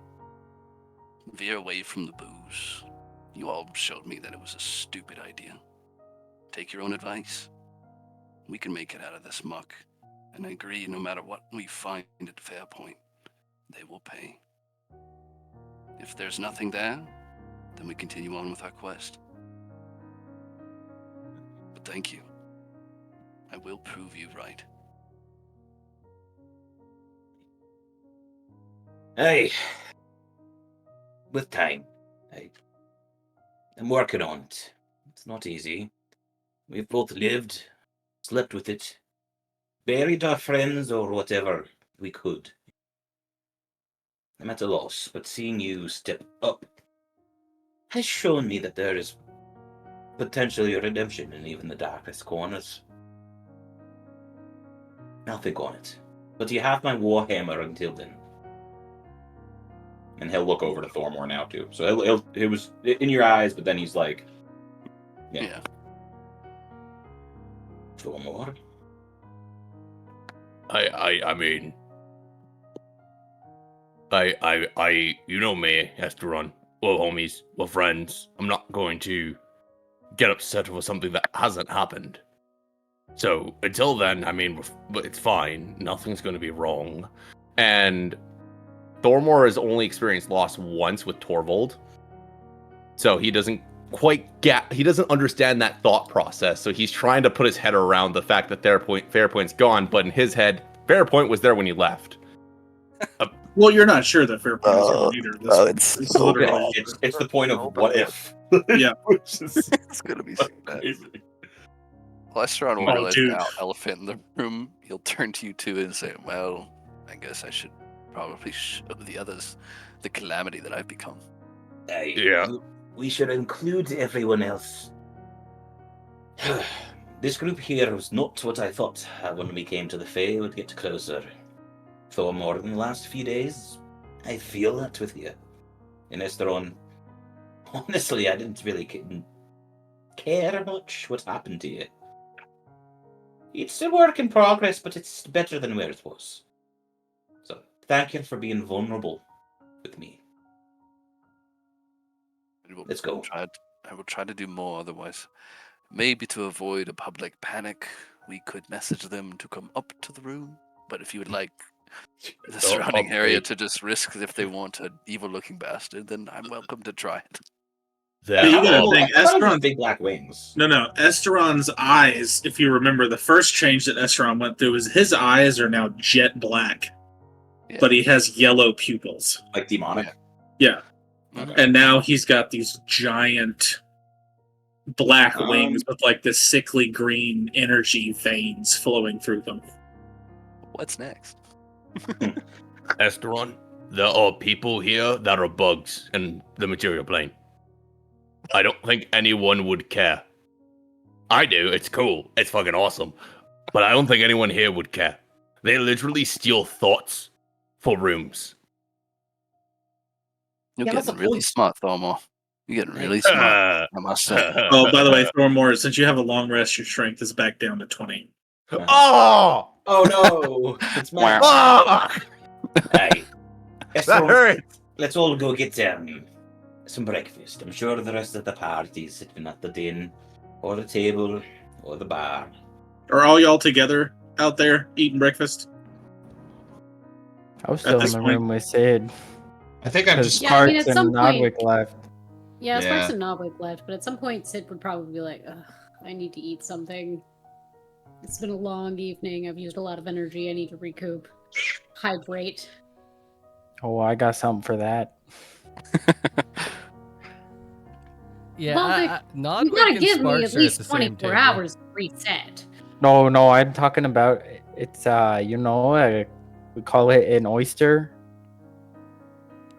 Veer away from the booze. You all showed me that it was a stupid idea. Take your own advice. We can make it out of this muck. And I agree, no matter what we find at Fairpoint, they will pay. If there's nothing there, then we continue on with our quest. But thank you. I will prove you right. Hey. With time. I'm working on it. It's not easy. We've both lived, slept with it, buried our friends or whatever we could. I'm at a loss, but seeing you step up has shown me that there is potentially a redemption in even the darkest corners. I'll think on it. But you have my warhammer until then. And he'll look over to Thormor now too. So it was in your eyes, but then he's like, Yeah. Thormor? I mean, you know me, Esteron. We're homies, we're friends. I'm not going to get upset over something that hasn't happened. So until then, I mean, it's fine. Nothing's going to be wrong. And Thormor has only experienced loss once with Torvald, so he doesn't he doesn't understand that thought process. So he's trying to put his head around the fact that Fairpoint's gone, but in his head, Fairpoint was there when you left. Well, you're not sure that Fairpoint is your leader. This it's literally- It's the point of what if. Yeah. Which is It's gonna be so bad. crazy. Lestron will Oh, realize dude. the elephant in the room. He'll turn to you two and say, "Well, I guess I should probably show the others the calamity that I've become." Yeah. We should include everyone else. This group here was not what I thought when we came to the Fae would get closer. For more than the last few days, I feel that with you. And Esteron, honestly, I didn't really care much what happened to you. It's a work in progress, but it's better than where it was. So, thank you for being vulnerable with me. Let's go. I will try to do more otherwise. Maybe to avoid a public panic, we could message them to come up to the room. But if you would like the surrounding area to just risk if they want an evil-looking bastard, then I'm welcome to try it. But you gotta think, I thought it was Esteron. big black wings. No. Esteron's eyes, if you remember, the first change that Esteron went through is his eyes are now jet black, Yeah. but he has yellow pupils. Like demonic. Yeah. Mhm. And now he's got these giant black wings with like this sickly green energy veins flowing through them. What's next? Esteron, there are people here that are bugs in the material plane. I don't think anyone would care. I do, it's cool, it's fucking awesome. But I don't think anyone here would care. They literally steal thoughts for rooms. You're Yeah, that's getting the really point. smart, Thormor. You're getting really smart, I must say. Oh, by the way, Thormor, since you have a long rest, your strength is back down to 20. Oh! Oh no! It's Wow. Matt. Fuck! Hey, That Esteron, hurts! let's all go get some breakfast. I'm sure the rest of the party is sitting at the din, or the table, or the bar. Are all y'all together out there eating breakfast? I was still in this the point- room with Sid. I think I'm Because just. Yeah, I mean, Sparks at and some point- Nodwick left. Yeah, Yeah. Sparks and Nobwick left, but at some point Sid would probably be like, ugh, I need to eat something. It's been a long evening. I've used a lot of energy. I need to recoup. Hydrate. Oh, I got something for that. Yeah, Well, Vic, Nodwick You gotta and give me Sparks at are least the same 24 table. hours to reset. No, I'm talking about it's we call it an oyster.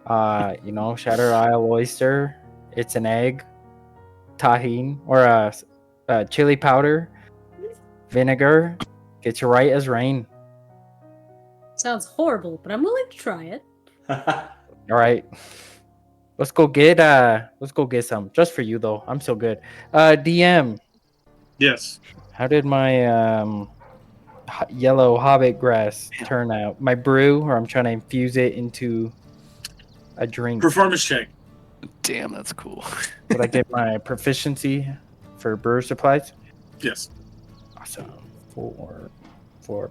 Shatter Isle oyster. It's an egg, tahine, or chili powder, vinegar. Gets you right as rain. Sounds horrible, but I'm willing to try it. All right, let's go get some just for you though. I'm so good. DM, Yes. how did my yellow hobbit grass turn out? My brew, or I'm trying to infuse it into a drink. Performance check. Damn, that's cool. Did I get my proficiency for brewer supplies? Yes. Awesome. 4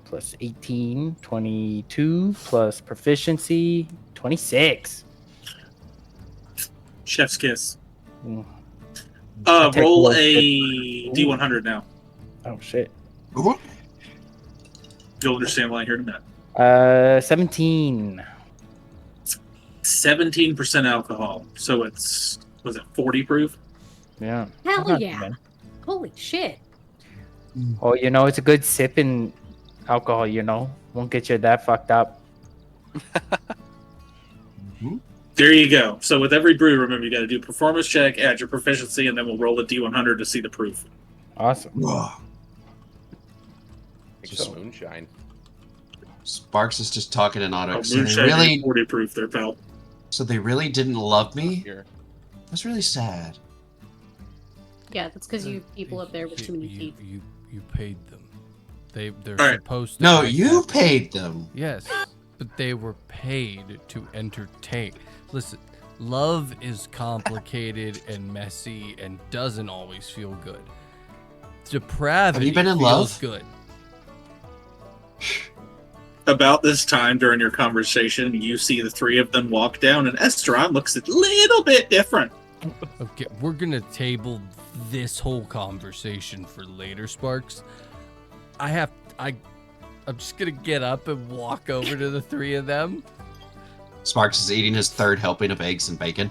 plus 18, 22 plus proficiency, 26. Chef's kiss. Mm. I take Roll one a D100 now. Oh shit. You'll understand why here in a minute. 17. 17% alcohol. So was it 40 proof? Yeah. Hell Not too yeah. bad. Holy shit. Oh, it's a good sipping alcohol, Won't get you that fucked up. There you go. So with every brew, remember you got to do a performance check, add your proficiency, and then we'll roll a D100 to see the proof. Awesome. Just moonshine. Sparks is just talking to Oh, Nodwick. So they moonshine really, is 40 proof there, pal. didn't love me. Here. That's really sad. Yeah, that's because you people up there with too many teeth. You paid them. They're All right. supposed to. No, act you happy. paid them. Yes, but they were paid to entertain. Listen, love is complicated and messy and doesn't always feel good. Depravity Have you been in feels love? good. About this time during your conversation, you see the three of them walk down, and Esteron looks a little bit different. Okay, we're gonna table this whole conversation for later, Sparks. I'm just gonna get up and walk over to the three of them. Sparks is eating his third helping of eggs and bacon.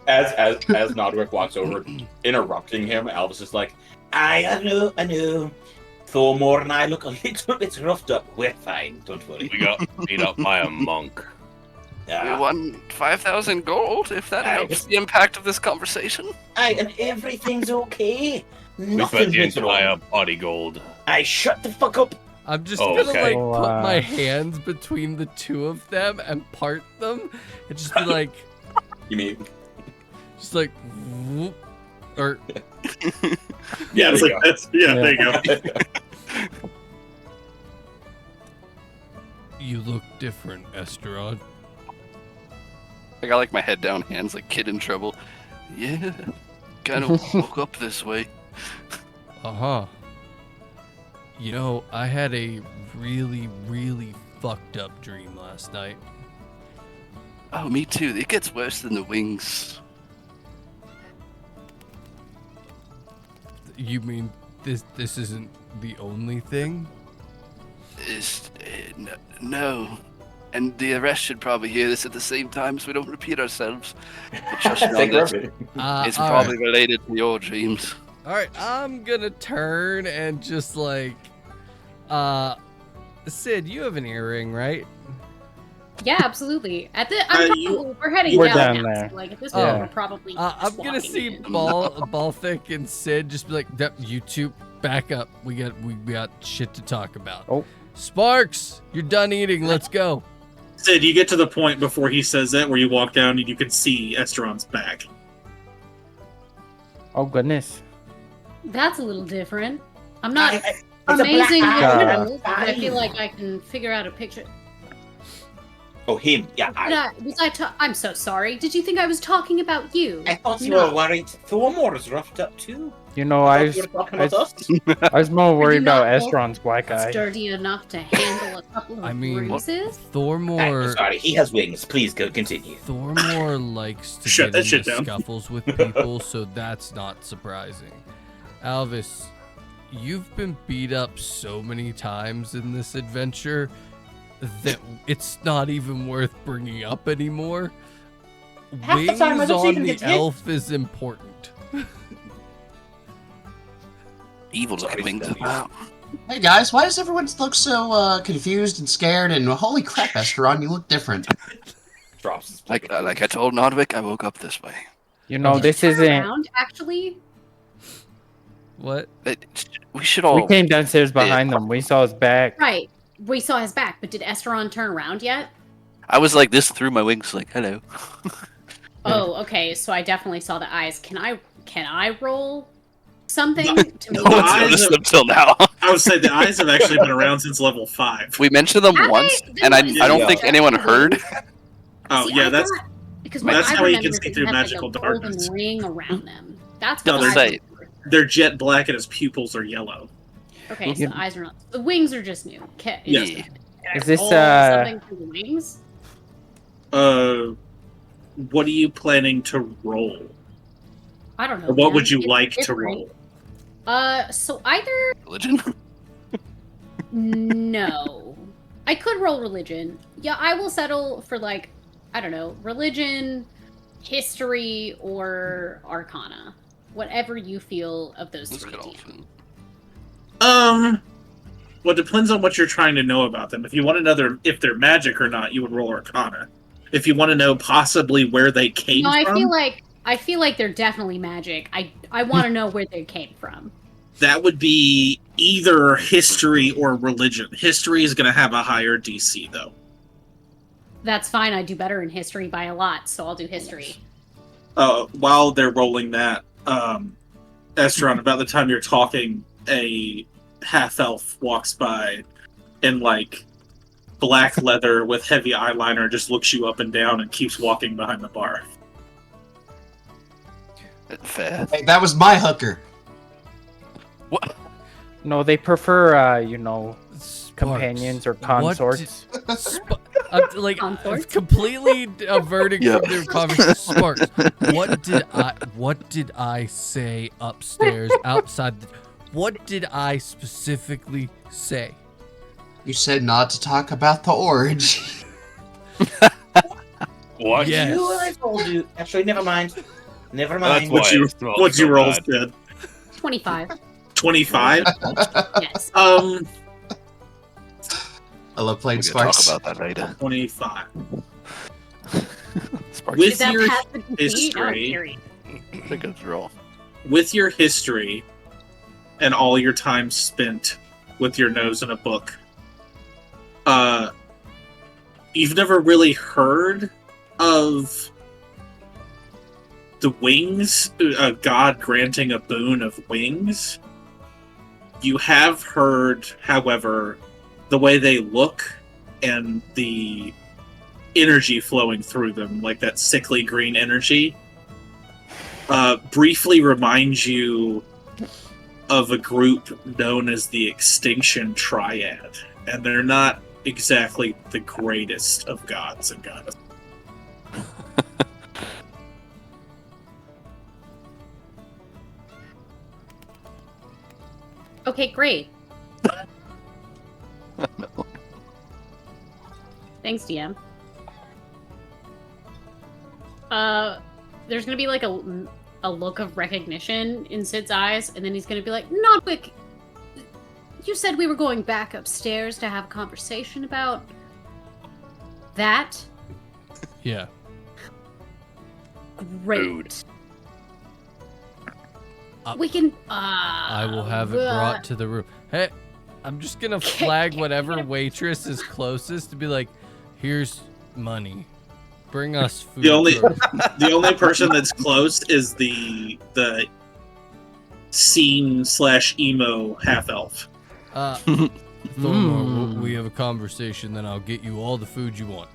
As Nodwick walks over, interrupting him, Albus is like, I know. Thormore and I look a little bit roughed up. We're fine, don't worry. We got beat up by a monk. We Ah, won 5,000 gold, if that Aye. helps the impact of this conversation. aye, and everything's okay. We Nothing spent the went entire wrong. body gold. I shut the fuck up. I'm just Oh, gonna okay. like put my hands between the two of them and part them, and just be like, you mean? just like, whoop, or Yeah, it's There like you that's there you go. you look different, Esteron. I got like my head down, hands like kid in trouble. Yeah, kind of woke up this way. Uh-huh. You know, I had a really, really fucked up dream last night. Oh, me too. It gets worse than the wings. You mean this isn't the only thing? No. And the rest should probably hear this at the same time so we don't repeat ourselves. But just know Take that Ruby. it's all probably right. related to your dreams. All right, I'm gonna turn and just like, Sid, you have an earring, right? Yeah, absolutely. We're heading We're down down now. there. So, like at this Yeah. point, we're probably. I'm just gonna walking see in. Balthic and Sid just be like, "Yep, you two, back up. We got shit to talk about." Oh. Sparks, you're done eating. Let's go. Sid, you get to the point before he says that where you walk down and you can see Esteron's back. Oh goodness. That's a little different. I'm not It's a black amazing with eye. riddles, but I feel like I can figure out a picture. Oh, him. Yeah, I'm so sorry. Did you think I was talking about you? I thought you No. were worried. Thormore is roughed up too. You know, I I thought you was, were talking I about was, us. I was more worried not about both Esteron's black eye. Sturdy enough to handle a couple of I mean, bruises? I'm Thormore. sorry, he has wings. Please go continue. Thormore likes to Shut that get shit into down. scuffles with people, so that's not surprising. Alvis, you've been beat up so many times in this adventure that it's not even worth bringing up anymore. Half the time I Wings don't on even the get hit. elf is important. Evil looking wings. Wow. Hey guys, why does everyone look so confused and scared? And holy crap, Esteron, you look different. Drops his Like I told Nodwick, I woke up this way. You know, this Turn isn't. around, actually. What? We should all. We came downstairs behind them. We saw his back. Right. We saw his back, but did Esteron turn around yet? I was like this through my wings, like hello. Oh, okay. So I definitely saw the eyes. Can I roll something to No make one's eyes noticed of- them till now. I would say the eyes have actually been around since level 5. We mentioned them Have once, they? and I Then don't yeah. think anyone heard. Oh, See, yeah, I that's thought- because what that's I how you remember can is see it through had, magical like a golden darkness. ring around them. That's No, what they're I saying- remember. they're jet black and his pupils are yellow. Okay, so Yeah. the eyes are not. The wings are just new. Okay. Yes. Yeah. Can I Is this, roll something through the wings? What are you planning to roll? I don't know. Or what man. would you It's like to different. roll? So either Religion. no. I could roll religion. Yeah, I will settle for like, I don't know, religion, history, or arcana. Whatever you feel of those Let's three. get all DM. food. Well, it depends on what you're trying to know about them. If you want to know if they're magic or not, you would roll Arcana. If you want to know possibly where they came No, from, I feel like they're definitely magic. I want to know where they came from. that would be either history or religion. History is going to have a higher DC, though. That's fine. I do better in history by a lot, so I'll do history. While they're rolling that, Esteron, about the time you're talking, a half-elf walks by and, like, black leather with heavy eyeliner, just looks you up and down and keeps walking behind the bar. Fair. Hey, that was my hooker. What? No, they prefer, Sparks, companions or what consorts. I'm, like, Consorts? completely averting Yeah. from their conversation. Sparks, what did I say upstairs, outside? What did I specifically say? You said not to talk about the orange. What? Yes. You, I told you. Actually, never mind. Never That's mind. why What'd you it smells so roll, bad. Sid? 25. 25? Yes. I love playing We can talk Sparks. about that later. 25. Sparks, With Did that your pass the defeat? history- I'm curious. I think it's roll. With your history and all your time spent with your nose in a book, you've never really heard of the wings, a god granting a boon of wings. You have heard, however, the way they look and the energy flowing through them, like that sickly green energy, briefly reminds you of a group known as the Extinction Triad. And they're not exactly the greatest of gods and goddesses. Okay, great. Thanks, DM. There's gonna be like a look of recognition in Sid's eyes, and then he's gonna be like, Nodwick, you said we were going back upstairs to have a conversation about that? Yeah. Great. Food. We can, I will have it brought to the room. Hey, I'm just gonna flag whatever waitress is closest to be like, here's money. Bring us food. The only first." the only person that's close is the scene/emo half elf. Thormor, we have a conversation, then I'll get you all the food you want.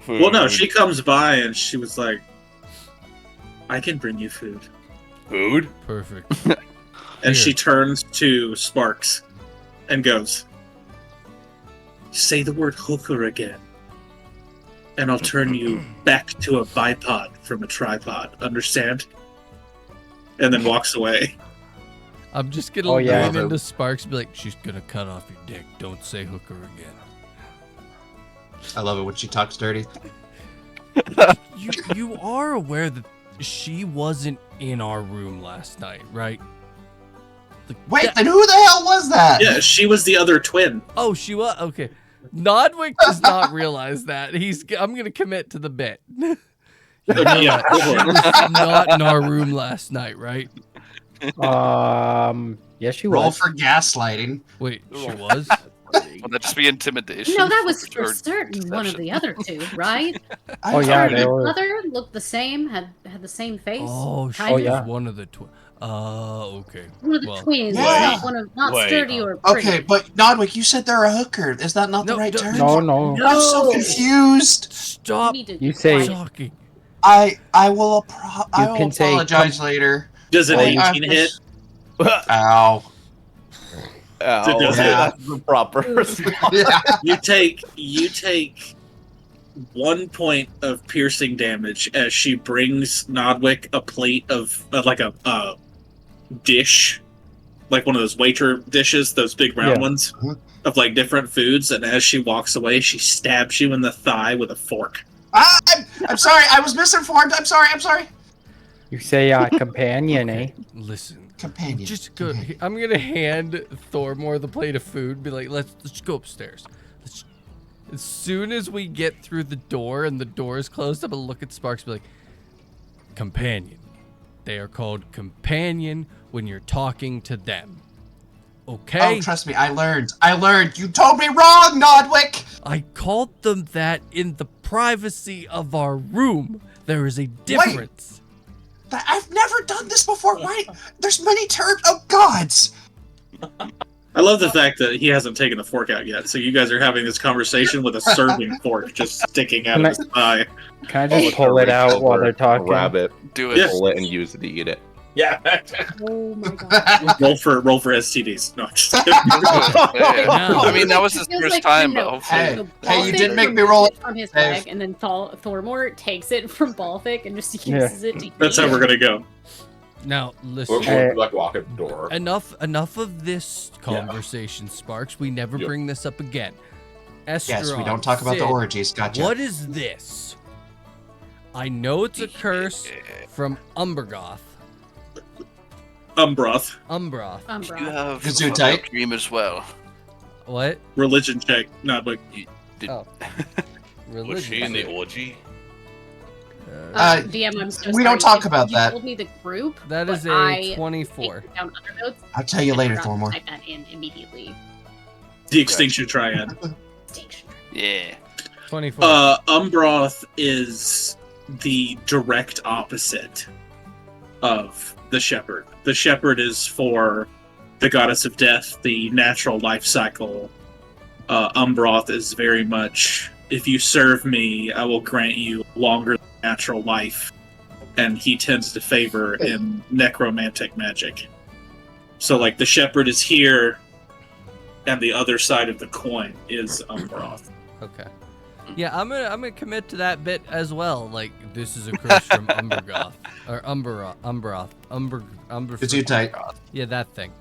Well, no, she comes by and she was like, "I can bring you food." Food? Perfect. And she Here. turns to Sparks and goes, "Say the word hooker again, and I'll turn you back to a bipod from a tripod. Understand?" And then walks away. I'm just gonna Oh, yeah. lean into Sparks and be like, she's gonna cut off your dick. Don't say hooker again. I love it when she talks dirty. You are aware that she wasn't in our room last night, right? Wait, then who the hell was that? Yeah, she was the other twin. Oh, she was okay. Nodwick does not realize that. I'm gonna commit to the bit. You know Yeah, that go for it. she was not in our room last night, right? Yes, she Roll was. for gaslighting. Wait, she was? Would that just be intimidation? No, that was or for certain one of deception? the other two, right? I Oh, yeah, told they you. were. Other looked the same, had the same face. Oh, she kind was of. yeah. one of the twins. Okay. One of the Well, twins, Yeah. not Wait. sturdy or pretty. Okay, but Nodwick, you said they're a hooker. Is that not No, the right don't- term? No. I'm so confused. Stop You need to You be say- quiet. talking. I will can say apologize later. Does an Oh, 18 yeah. hit? Ow. Ow, Does it- that's the proper response. Yeah. You take 1 point of piercing damage as she brings Nodwick a plate of like a dish, like one of those waiter dishes, those big round Yeah. ones Mhm. of like different foods. And as she walks away, she stabs you in the thigh with a fork. I'm sorry. I was misinformed. I'm sorry. You say companion, eh? Listen. Companion. Just go. Okay. I'm gonna hand Thormor the plate of food. Be like, let's go upstairs. As soon as we get through the door and the door is closed, I'm gonna look at Sparks. And be like, companion. They are called companion when you're talking to them. Okay. Oh, trust me. I learned. You told me wrong, Nodwick. I called them that in the privacy of our room. There is a difference. I've never done this before, right? There's many terms. Oh, gods. I love the fact that he hasn't taken the fork out yet. So you guys are having this conversation with a serving fork just sticking out of his thigh. Can I just pull it out while they're talking? Grab it, Do it. Yeah. pull it, and use it to eat it. Yeah. Oh my god. Roll for STDs. No, I'm just kidding. I mean, that was his Feels first like, time, no. but hopefully. Hey, So hey, you Balthic did make me roll it. from his Hey. leg, and then Thormor takes it from Balthic and just uses it to That's eat how it. we're gonna go. Now We're, listen. we're like walking the door. Enough of this conversation, Sparks. We never Yep. bring this up again. Yes, we Esteron, don't talk about the Sid, orgies. Gotcha. What is this? I know it's a curse from Umbergoth. Umbroth. Umbroth. You have Gesundheit. a fucked up dream as well. What? Religion check. Not like Oh. Was she in the Religion. orgy? DM, I'm so we sorry. don't talk about you that. told me the group. That but is a I 24. taken down other notes. I'll tell you I later, forgot to Thormor. Type that in immediately. the Extinction Triad. Extinction. Yeah. 24. Umbroth is the direct opposite of the Shepherd. The Shepherd is for the goddess of death, the natural life cycle. Umbroth is very much, if you serve me, I will grant you longer than natural life. And he tends to favor in necromantic magic. So, like, the Shepherd is here, and the other side of the coin is Umbroth. Okay. Yeah, I'm gonna commit to that bit as well. Like, this is a curse from Umbergoth. Or Umbroth. Gesundheit. Yeah, that thing.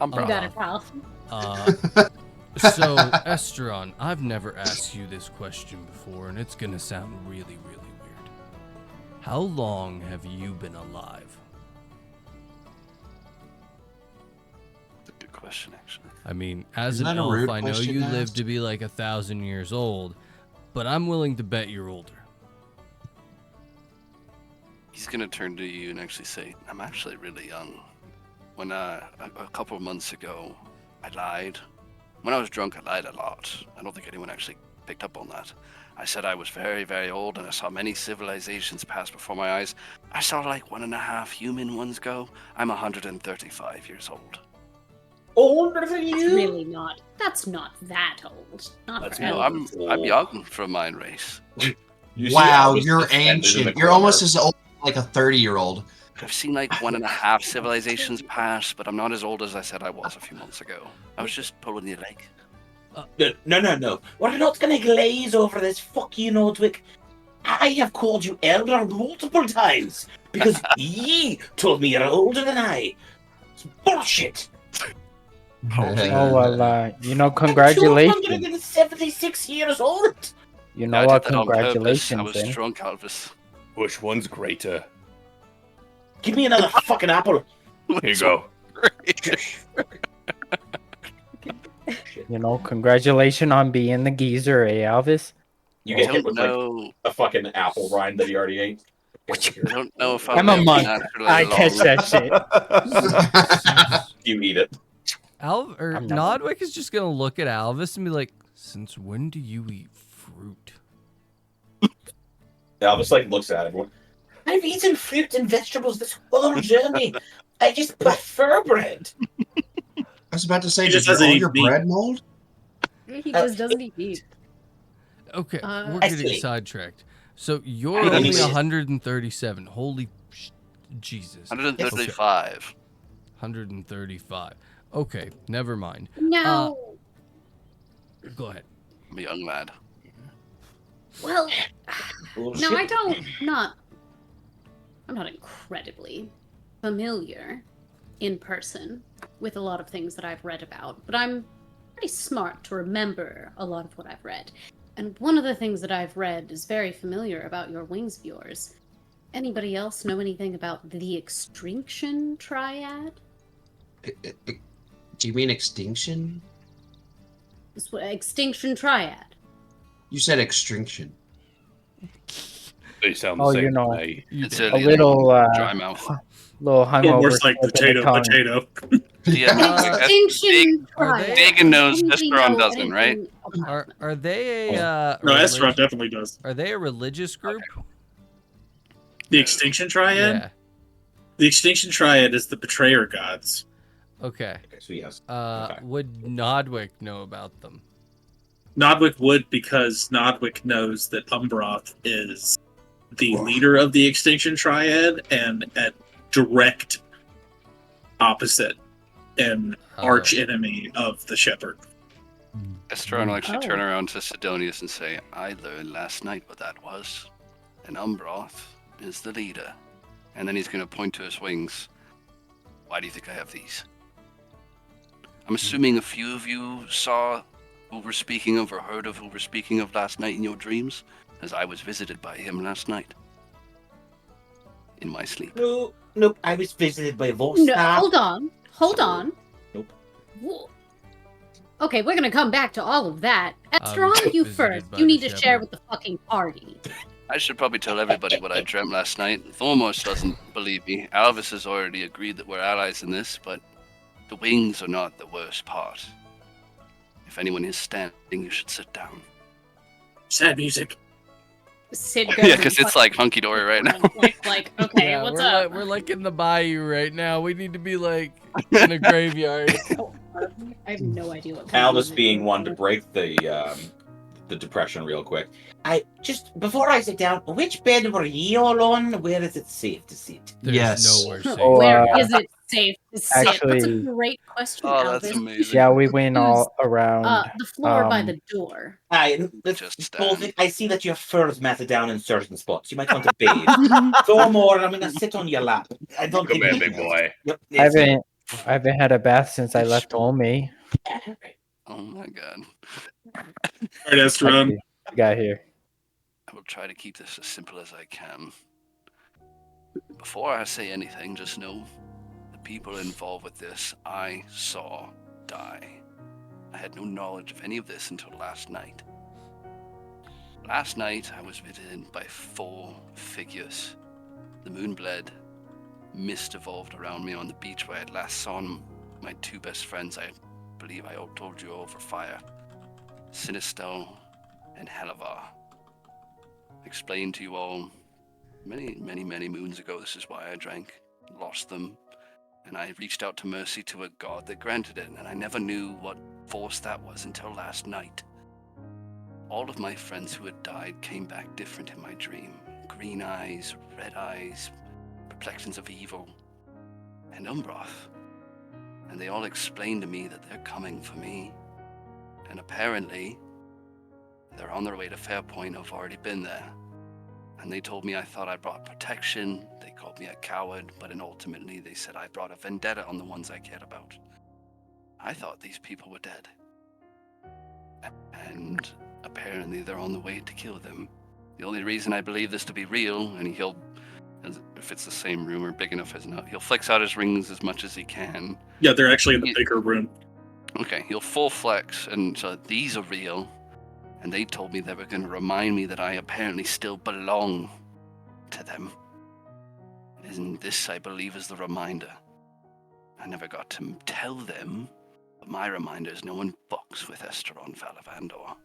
You got it, pal. So, Esteron, I've never asked you this question before, and it's gonna sound really, really weird. How long have you been alive? That's a good question, actually. I mean, as Isn't an that a elf, rude I know question you to live ask? to be like 1,000 years old, but I'm willing to bet you're older. He's gonna turn to you and actually say, "I'm actually really young." When a couple of months ago, I lied. When I was drunk, I lied a lot. I don't think anyone actually picked up on that. I said I was very, very old, and I saw many civilizations pass before my eyes. I saw like 1.5 human ones go. I'm 135 years old. Older than It's you? really not. That's not that old. Not That's for No, elves. I'm young for mine race. You see Wow, Elvis you're suspended in the ancient. You're corner. almost as old as like a 30-year-old. I've seen like 1.5 civilizations pass, but I'm not as old as I said I was a few months ago. I was just pulling your leg. No. We're not gonna glaze over this. Fuck you, Nordwick. I have called you elder multiple times because ye told me you're older than I. It's bullshit. Oh well, congratulations. 276 years old. You I know did what? that on purpose. I Congratulations, was then. drunk, Elvis. Which one's greater? Give me another fucking apple. Here you go. You know, congratulations on being the geezer, eh, Alvis? You I get hit don't with like know. a fucking apple rind that he already ate. I don't know if I'm a monk. naturally I long. catch that shit. You eat it. I'm not- Nodwick is just gonna look at Alvis and be like, "Since when do you eat fruit?" Elvis like looks at everyone. I've eaten fruit and vegetables this whole journey. I just prefer bread. I was about to say, He does just doesn't all eat your meat. bread mold? He just doesn't eat meat. Okay, we're I getting see. sidetracked. So you're I only see. 137. Holy Jesus. 135. 135. Okay, never mind. No. Go ahead. I'm a young lad. Well, Bullshit. no, I don't. I'm not incredibly familiar in person with a lot of things that I've read about, but I'm pretty smart to remember a lot of what I've read. And one of the things that I've read is very familiar about your wings of yours. Anybody else know anything about the Extinction Triad? Do you mean extinction? Extinction Triad. You said extinction. They sound the Oh, same you know, to me. It's a little, dry mouth. little hungover. Almost like slip of the potato. tongue. Yeah, Extinction are Triad. they- Dagon knows, Anybody Esperon know doesn't, right? anything about Are they a No, relig- Estra definitely does. Are they a religious group? The Extinction Triad? Yeah. The Extinction Triad is the Betrayer Gods. Okay. Okay, so yes. Would Nodwick know about them? Nodwick would, because Nodwick knows that Umbroth is the leader of the Extinction Triad and a direct opposite and arch enemy of the Shepherd. Estron will actually Oh. turn around to Sidonius and say, I learned last night what that was. And Umbroth is the leader. And then he's going to point to his wings. Why do you think I have these? I'm assuming a few of you saw who we're speaking of or heard of who we're speaking of last night in your dreams, as I was visited by him last night. In my sleep. No, nope. I was visited by No, Volstaff. hold on. Nope. Whoa. Okay, we're gonna come back to all of that. was Estron, you visited first. by You the need to share shepherd. with the fucking party. I should probably tell everybody what I dreamt last night. Thormos doesn't believe me. Alvis has already agreed that we're allies in this, but the wings are not the worst part. If anyone is standing, you should sit down. Sad music. Sid goes Yeah, and because it's fucking- like hunky dory right now. like, okay, Yeah, what's we're up? we're like in the bayou right now. We need to be like in a graveyard. I have no idea what kind of Albus music being you one to are. break the depression real quick. I just before I sit down, which bed were ye all on? Where is it safe to sit? There's Yes. nowhere safe. Oh, Where uh, is it safe to sit? That's a actually- great question, Oh, that's Albus. amazing. Yeah, we went all around. The floor by um, the door. Aye, Just Bolvic, I see that your fur's matted down in certain spots. You might want to bathe. Thormor, I'm gonna sit on your lap. I don't Come think here, we big can- boy. Yep, I yes. haven't had a bath since I left Olme. Oh my god. Alright, Estron. You got here. I will try to keep this as simple as I can. Before I say anything, just know the people involved with this I saw die. I had no knowledge of any of this until last night. Last night, I was visited by 4 figures. The moon bled. Mist evolved around me on the beach where I had last saw my 2 best friends. I believe I told you over fire. Sinistel and Helavar. Explained to you all many moons ago. This is why I drank, lost them, and I reached out to mercy to a god that granted it, and I never knew what force that was until last night. All of my friends who had died came back different in my dream. Green eyes, red eyes, complexions of evil, and Umbroth. And they all explained to me that they're coming for me. And apparently, they're on their way to Fairpoint. I've already been there. And they told me I thought I brought protection. They called me a coward, but ultimately they said I brought a vendetta on the ones I cared about. I thought these people were dead. And apparently they're on the way to kill them. The only reason I believe this to be real, and if it's the same room or big enough as not, he'll flex out his rings as much as he can. Yeah, they're actually in the bigger room. Okay, he'll full flex, and so these are real. And they told me they were going to remind me that I apparently still belong to them. And this, I believe, is the reminder. I never got to tell them, but my reminder is no one fucks with Esteron Falavandor.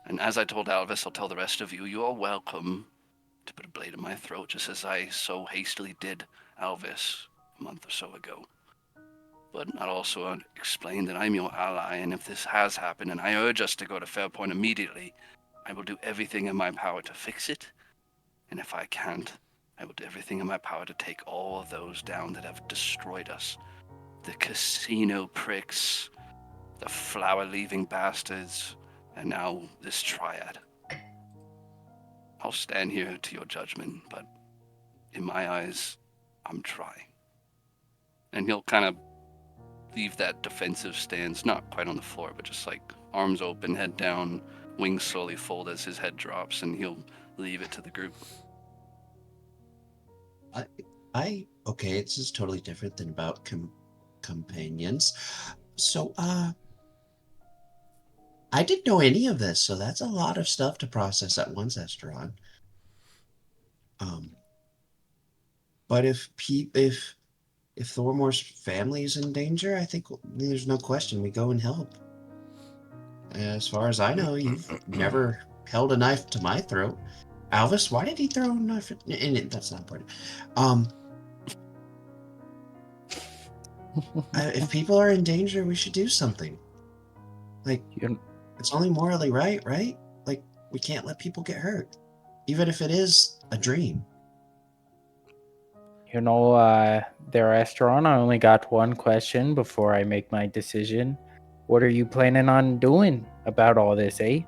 And as I told Alvis, I'll tell the rest of you, you are welcome to put a blade in my throat, just as I so hastily did Alvis a month or so ago. But I'll also explain that I'm your ally, and if this has happened, and I urge us to go to Fairpoint immediately, I will do everything in my power to fix it. And if I can't, I will do everything in my power to take all of those down that have destroyed us. The casino pricks, the flower-leaving bastards, and now this triad. I'll stand here to your judgment, but in my eyes, I'm trying. And he'll kind of leave that defensive stance, not quite on the floor, but just like arms open, head down, wings slowly fold as his head drops, and he'll leave it to the group. Okay, this is totally different than about companions. So, I didn't know any of this, so that's a lot of stuff to process at once, Esteron. But if Thormore's family is in danger, I think there's no question we go and help. As far as I know, you've never held a knife to my throat. Alvis, why did he throw a knife in it? That's not important. If people are in danger, we should do something. Like, You, it's only morally right? Like, we can't let people get hurt, even if it is a dream. there, Astron, I only got one question before I make my decision. What are you planning on doing about all this, eh?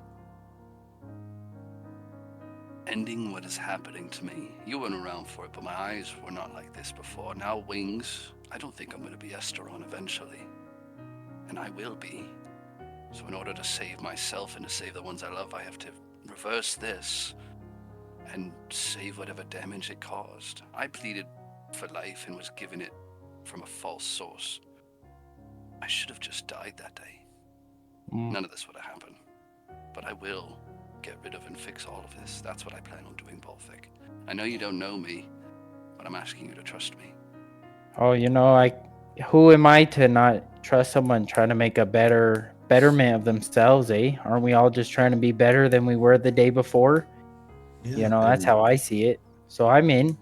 Ending what is happening to me. You weren't around for it, but my eyes were not like this before. Now wings, I don't think I'm going to be Esteron eventually. And I will be. So in order to save myself and to save the ones I love, I have to reverse this and save whatever damage it caused. I pleaded for life and was given it from a false source. I should have just died that day. None of this would have happened. But I will get rid of and fix all of this. That's what I plan on doing, Balfic. I know you don't know me, but I'm asking you to trust me. Oh, who am I to not trust someone trying to make a betterment of themselves, eh? Aren't we all just trying to be better than we were the day before? Yeah, That's how I see it. So I'm in.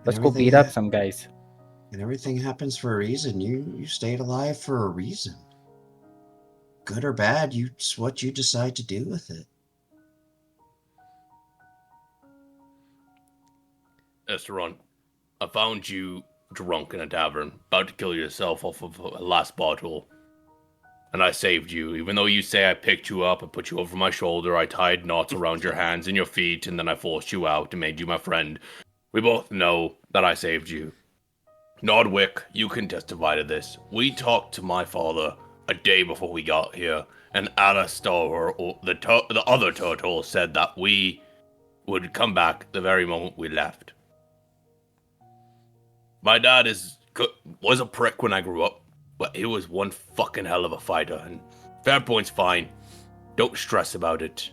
Let's go everything beat up some guys. And everything happens for a reason. You stayed alive for a reason. Good or bad, it's what you decide to do with it. Esteron, I found you drunk in a tavern, about to kill yourself off of a last bottle. And I saved you. Even though you say I picked you up, I put you over my shoulder, I tied knots around your hands and your feet, and then I forced you out and made you my friend. We both know that I saved you. Nodwick, you can testify to this. We talked to my father a day before we got here, and Alastor, or the other turtle, said that we would come back the very moment we left. My dad was a prick when I grew up, but he was one fucking hell of a fighter, and Fairpoint's fine. Don't stress about it.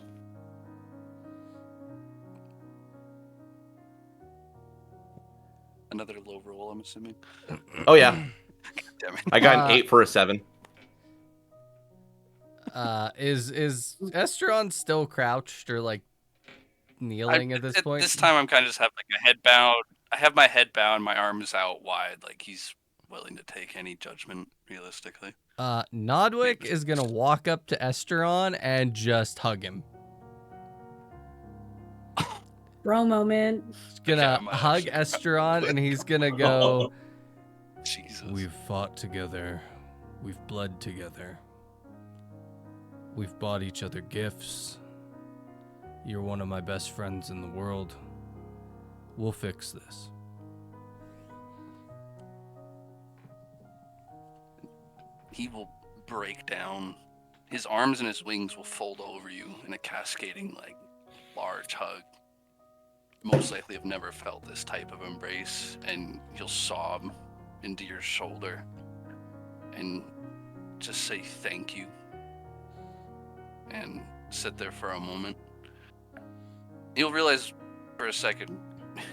Another low roll, I'm assuming. Oh yeah, Damn it. I got an 8 for a 7. Is Esteron still crouched or like kneeling at this point? This time I'm kind of just have like a head bowed. I have my head bowed, my arms out wide, like he's willing to take any judgment, realistically. Nodwick is gonna walk up to Esteron and just hug him. Bro moment. He's gonna hug Esteron and he's gonna go, Jesus. "We've fought together. We've bled together. We've bought each other gifts. You're one of my best friends in the world. We'll fix this." He will break down. His arms and his wings will fold over you in a cascading, like, large hug. Most likely have never felt this type of embrace, and he'll sob into your shoulder and just say thank you and sit there for a moment. You'll realize for a second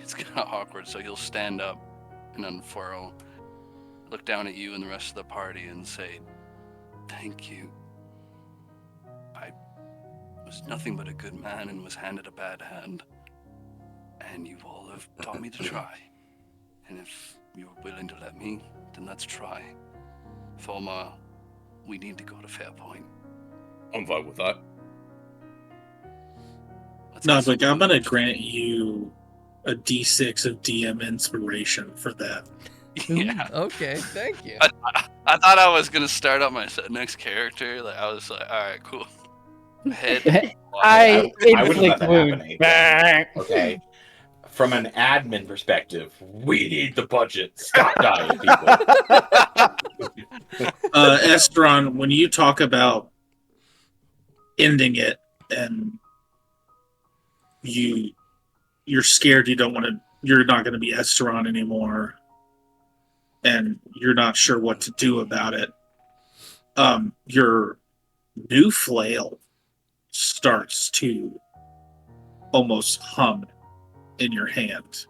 it's kind of awkward, so he'll stand up and unfurl, look down at you and the rest of the party and say, "Thank you. I was nothing but a good man and was handed a bad hand. And you all have taught me to try. And if you're willing to let me, then let's try. Thorma, we need to go to Fairpoint." I'm fine with that. No, but I'm gonna grant you a D6 of DM inspiration for that. Yeah. Okay, thank you. I thought I was gonna start up my next character. Like I was like, all right, cool. Head. I wouldn't let that wound. happen. Okay. From an admin perspective, we need the budget. Stop dying, people. Esteron, when you talk about ending it and you're scared you're not going to be Esteron anymore and you're not sure what to do about it, your new flail starts to almost hum in your hand.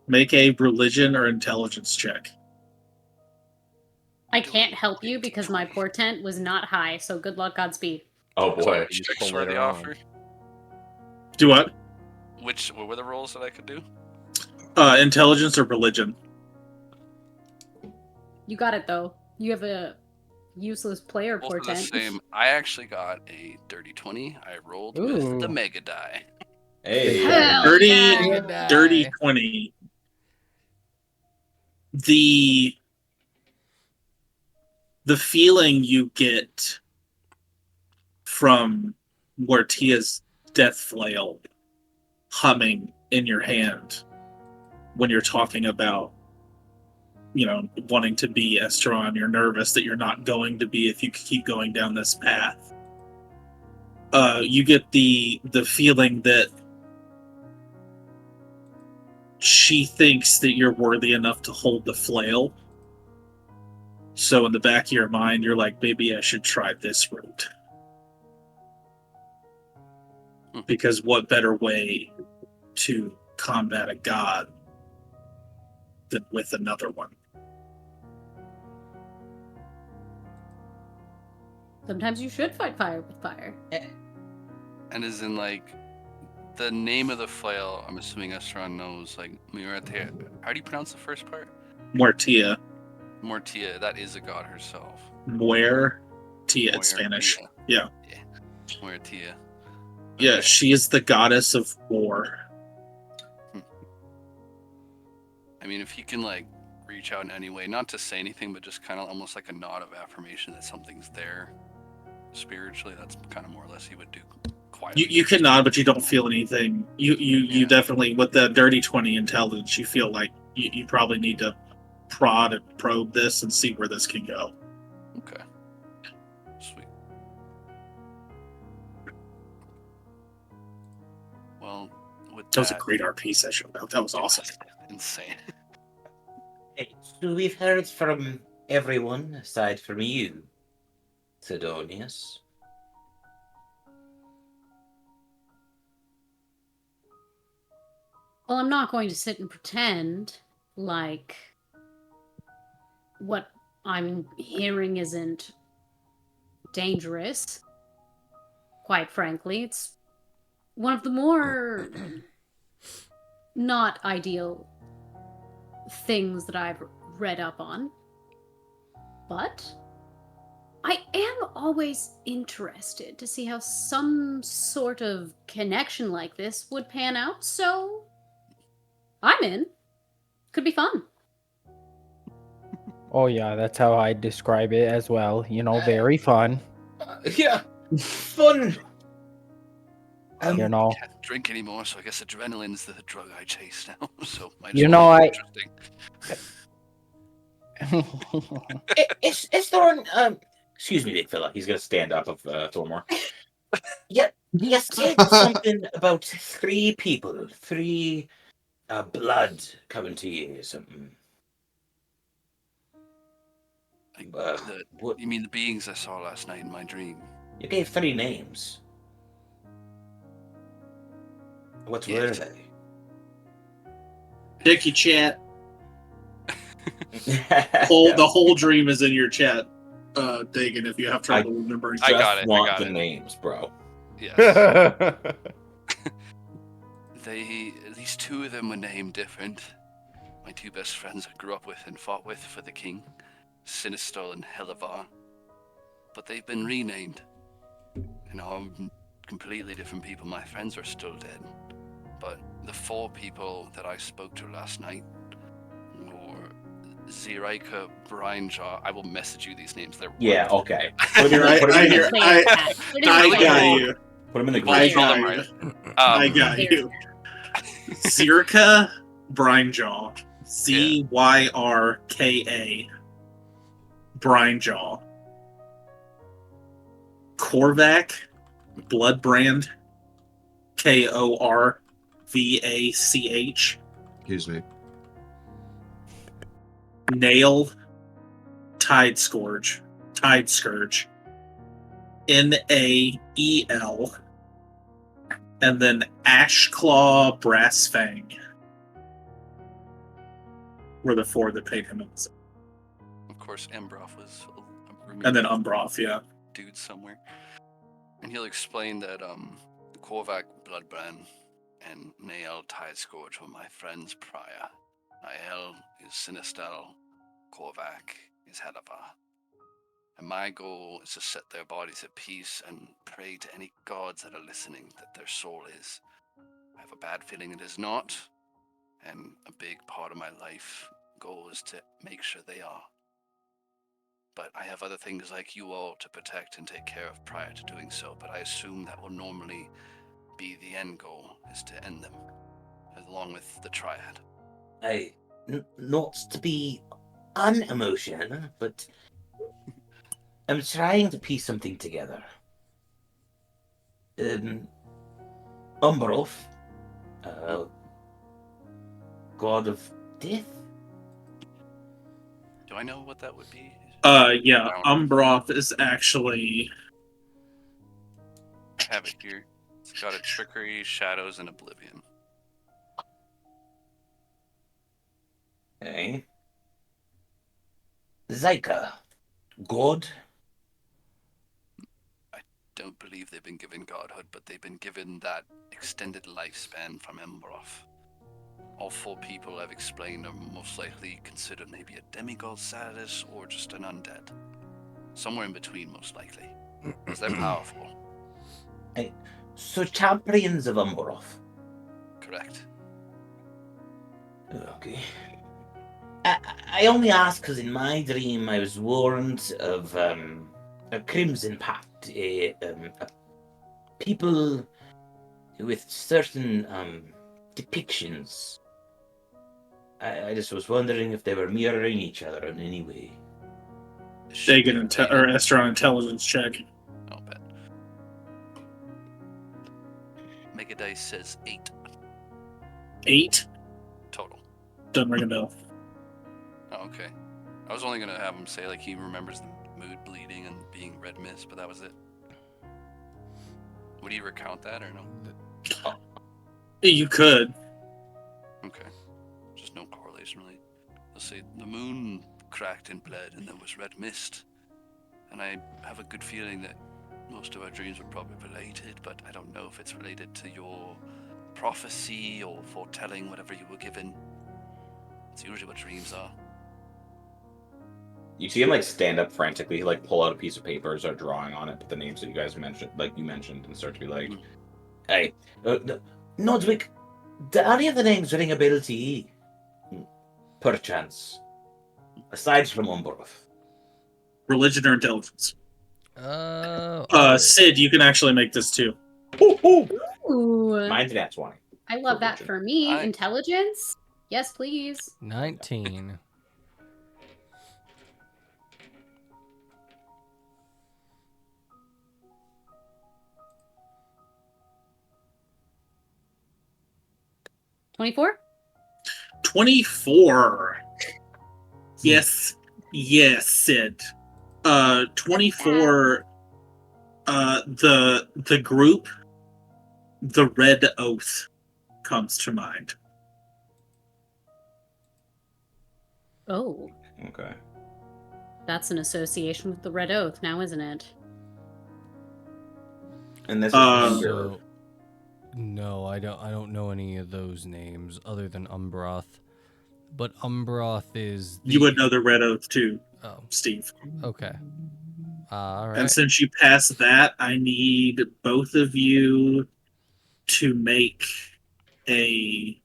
Make a religion or intelligence check. I can't help you because my portent was not high, so good luck, Godspeed. Oh boy. Checks were the offer. Do what? What were the rolls that I could do? Intelligence or religion? You got it though. You have a useless player Both are the portent. same. I actually got a dirty 20. I rolled with the Ooh. mega die. Hey. Hell Dirty, yeah. dirty 20. The feeling you get from Mortia's death flail humming in your hand when you're talking about, wanting to be Esteron, you're nervous that you're not going to be if you keep going down this path. You get the feeling that she thinks that you're worthy enough to hold the flail. So in the back of your mind, you're like, maybe I should try this route. Because what better way to combat a god than with another one? Sometimes you should fight fire with fire. And as in, like, the name of the flail, I'm assuming Esteron knows, like, Muertia. How do you pronounce the first part? Mortia. Mortia, that is a god herself. Muertia, it's Spanish. Yeah. Muertia. Yeah, she is the goddess of war. I mean, if you can, like, reach out in any way, not to say anything, but just kind of almost like a nod of affirmation that something's there spiritually, that's kind of more or less you would do quietly. You can nod, but you don't feel anything. You definitely, with the dirty 20 intelligence, you feel like you probably need to prod and probe this and see where this can go. Okay. Sweet. Well, with That was a great RP session. That was awesome. Insane. Hey, so we've heard from everyone aside from you, Sidonius. Well, I'm not going to sit and pretend like what I'm hearing isn't dangerous. Quite frankly, it's one of the more not ideal things that I've read up on. But I am always interested to see how some sort of connection like this would pan out, so I'm in. Could be fun. Oh yeah, that's how I describe it as well. Very fun. Yeah, fun. You Can't drink anymore, so I guess adrenaline's the drug I chase now. So might You as know, well be interesting. Is there an excuse me, big fella. He's gonna stand up of Thormore. Yeah, you said something about 3 people, 3 blood coming to you or something. You mean the beings I saw last night in my dream? You gave 3 names. What were they? Dicky chat. The whole dream is in your chat, Dagan, if you have trouble remembering. I got it. Want the names, bro. Yes. At least 2 of them were named different. My 2 best friends I grew up with and fought with for the king, Sinistal and Helivar. But they've been renamed. And are completely different people. My friends are still dead. But the 4 people that I spoke to last night were Ziraika, Brinejaw. I will message you these names. They're Yeah, okay. I got you. Put them in the group. I got you. Zirka, Brinejaw. Zyrka. Brinejaw. Korvac, Bloodbrand. Korvach. Excuse me. Nail, Tide Scourge, Nael, and then Ashclaw, Brassfang were the 4 that paid him. Of course, Ambroth was And then Umbroth, yeah. Dude somewhere. And he'll explain that Korvac, Bloodbrand, and Nael Tidescourge were my friends prior. Nael is Sinistel, Korvac is Helavar. And my goal is to set their bodies at peace and pray to any gods that are listening that their soul is. I have a bad feeling it is not, and a big part of my life goal is to make sure they are. But I have other things like you all to protect and take care of prior to doing so, but I assume that will normally be the end goal, is to end them, along with the Triad. Not to be unemotional, but I'm trying to piece something together. Umbroth, god of death? Do I know what that would be? Yeah, Umbroth is actually... I have it here. It's got a trickery, shadows, and oblivion. Okay. Zyka, god? I don't believe they've been given godhood, but they've been given that extended lifespan from Umbroth. All 4 people I've explained are most likely considered maybe a demigod status or just an undead. Somewhere in between, most likely. Because they're powerful. So champions of Umbroth? Correct. Okay. I only ask because in my dream I was warned of a Crimson Pact, a people with certain depictions. I just was wondering if they were mirroring each other in any way. Dagon or Estron intelligence check. I'll bet. Mega Dice says 8 8? total. Doesn't ring a bell. Oh, okay. I was only gonna have him say like he remembers the mood bleeding and being red mist, but that was it. Would he recount that or no? You could. Okay. Just no correlation really. Let's say the moon cracked and bled and there was red mist. And I have a good feeling that most of our dreams were probably related, but I don't know if it's related to your prophecy or foretelling whatever you were given. It's usually what dreams are. You see him like stand up frantically, like pull out a piece of paper, start drawing on it, put the names that you guys mentioned, like you mentioned, and start to be like, Hey, Nodwick, do any of the names ring a bell to ye? Perchance. Aside from Umbroth. Religion or intelligence? Okay. Sid, you can actually make this too. Ooh. Mine's an at 20. I love that Religion. for me. Intelligence? Yes, please. 19. $24? 24. Yes. Yes, Sid. 24. The group, the Red Oath, comes to mind. Oh. Okay. That's an association with the Red Oath now, isn't it? And this is So, no, I don't know any of those names other than Umbroth. But Umbroth is You would know the Red Oath too, Steve. Okay. All right. And since you passed that, I need both of you to make another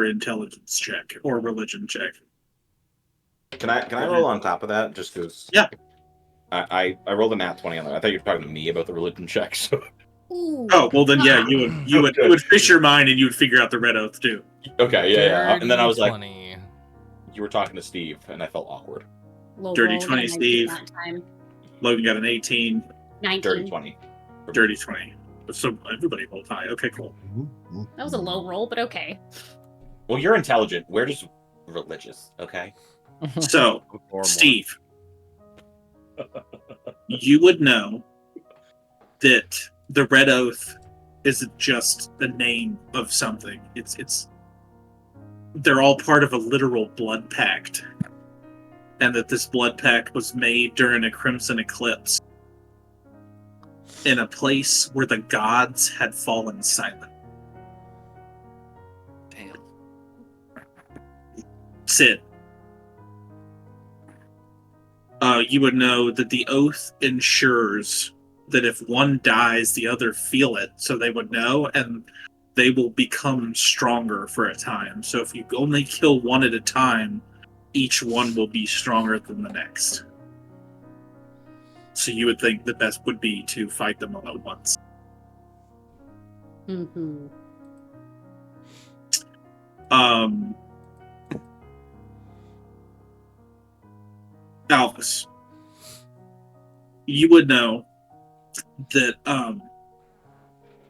intelligence check or religion check. Can I roll on top of that? Just because. Yeah. I rolled a nat 20 on that. I thought you were talking to me about the religion check. So. Ooh. Oh well, then yeah, you would fish your mind and you would figure out the Red Oath too. Okay, yeah. And then I was like, 20. you were talking to Steve, and I felt awkward. Low Dirty roll, 20, 19 Steve. that time. Logan got an 18. 19. Dirty 20. Dirty 20. So everybody rolled high. Okay, cool. That was a low roll, but okay. Well, you're intelligent. We're just religious, okay? So, Steve, you would know that the Red Oath isn't just a name of something. It's they're all part of a literal blood pact. And that this blood pact was made during a crimson eclipse in a place where the gods had fallen silent. Sid, you would know that the oath ensures that if one dies, the other feel it, so they would know, and they will become stronger for a time. So if you only kill one at a time, each one will be stronger than the next. So you would think the best would be to fight them all at once. Mm-hmm. Alvis, you would know that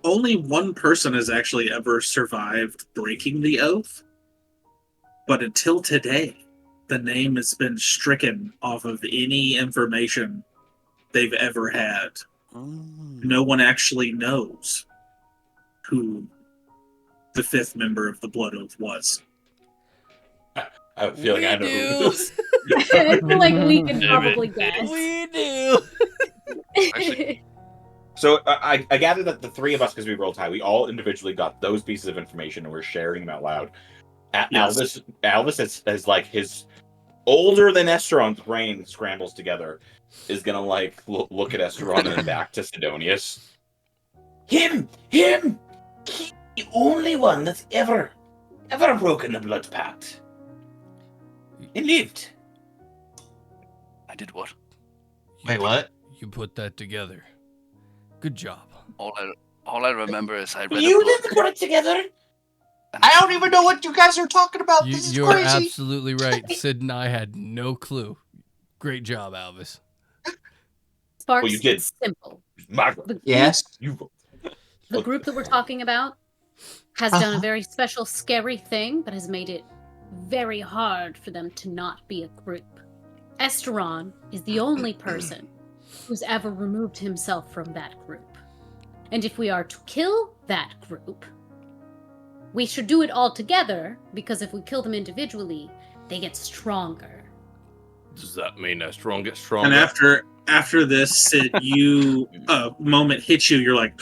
only one person has actually ever survived breaking the oath, but until today, the name has been stricken off of any information they've ever had. No one actually knows who the fifth member of the Blood Oath was. I feel like I know who it is. I feel like we can Damn it. probably guess. We do. So I gather that the three of us, because we rolled high, we all individually got those pieces of information and we're sharing them out loud. Yes. Alvis is like his older than Esteron's brain scrambles together, is gonna like look at Esteron and then back to Sidonius. Him! He's the only one that's ever broken the blood pact. He lived. I did what? Wait, what? You put that together. Good job. All I remember is I read You a book. didn't put it together. I don't even know what you guys are talking about. This is You're crazy. absolutely right. Sid and I had no clue. Great job, Alvis. Sparks, Well, you did. it's simple. Margaret, Yes. The group that we're talking about has done Uh-huh. a very special, scary thing, but has made it very hard for them to not be a group. Esteron is the only person who's ever removed himself from that group. And if we are to kill that group, we should do it all together, because if we kill them individually, they get stronger. Does that mean that strong gets stronger? And after this, Sid, you a moment hits you. You're like,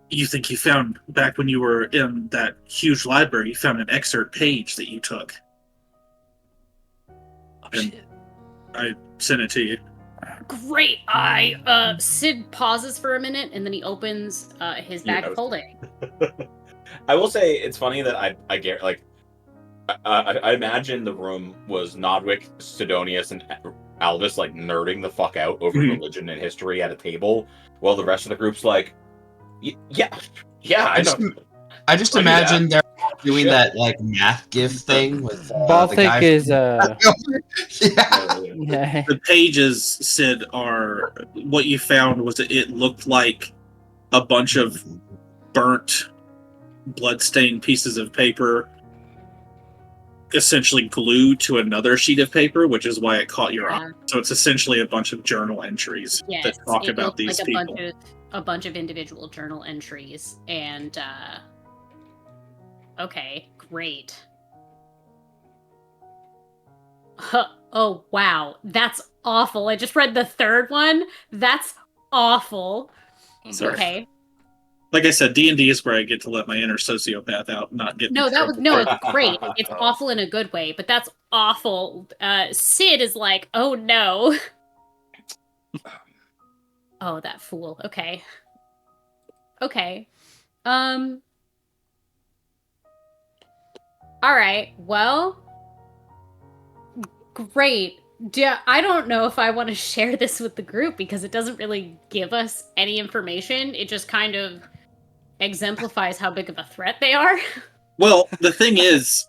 you think you found back when you were in that huge library? You found an excerpt page that you took. Oh, And- shit. I sent it to you. Great! Sid pauses for a minute, and then he opens his Yeah, bag I of was- holding. I will say it's funny that I get like I imagine the room was Nodwick, Sidonius, and Alvis like nerding the fuck out over Mhm. religion and history at a table, while the rest of the group's like, yeah, I know. I just I knew imagine they're doing Shit. that like math gift thing with the Baltic guy is yeah. yeah. The pages, Sid, are what you found was it looked like a bunch of burnt, blood-stained pieces of paper, essentially glued to another sheet of paper, which is why it caught your eye. So it's essentially a bunch of journal entries Yes, that talk it about looked these like people. a bunch of individual journal entries, and okay, great. Oh wow, that's awful. I just read the third one. That's awful. Sorry. Okay. Like I said, D&D is where I get to let my inner sociopath out, not get in No, that was trouble. it's great. It's awful in a good way, but that's awful. Sid is like, oh no. Oh, that fool. Okay. Okay. All right. Well, great. I don't know if I want to share this with the group because it doesn't really give us any information. It just kind of exemplifies how big of a threat they are. Well, the thing is,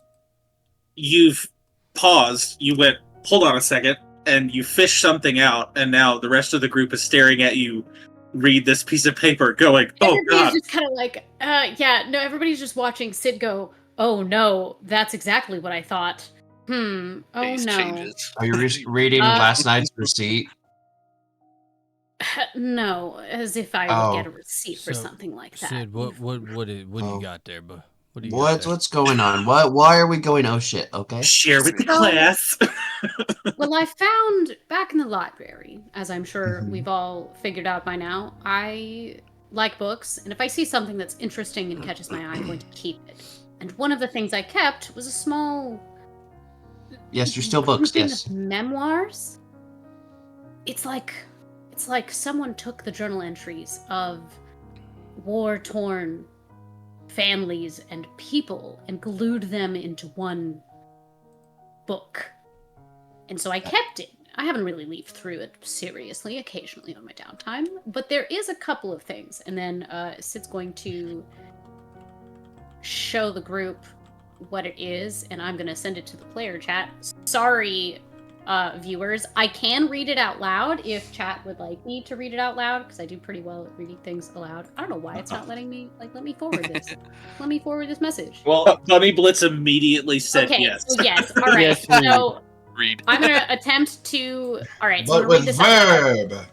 you've paused, you went, hold on a second, and you fished something out, and now the rest of the group is staring at you read this piece of paper, going, oh Everybody's god. just kind of like, yeah, no, everybody's just watching Sid go, oh no, that's exactly what I thought. Oh Face no. changes. Are you reading last night's receipt? No, as if I would get a receipt for So, something like that. Sid, what do Oh. you got there, bud? What do you got What's there? what's going on? Why are we going? Oh shit! Okay. Share with the So- class. Well, I found back in the library, as I'm sure Mhm. we've all figured out by now, I like books, and if I see something that's interesting and catches my eye, I'm going to keep it. And one of the things I kept was a small Yes, you're still books. Grouping Yes. of memoirs. It's like someone took the journal entries of war-torn families and people and glued them into one book. And so I kept it. I haven't really leafed through it seriously, occasionally on my downtime, but there is a couple of things. And then Sid's going to show the group what it is, and I'm going to send it to the player chat. Sorry, viewers. I can read it out loud if chat would like me to read it out loud, because I do pretty well at reading things aloud. I don't know why it's not letting me, let me forward this. Let me forward this message. Well, Bunny Blitz immediately said Okay, yes. so yes. All right, Yes, so Read. I'm going to attempt to... All right, so But I'm going to read with this out loud. verb.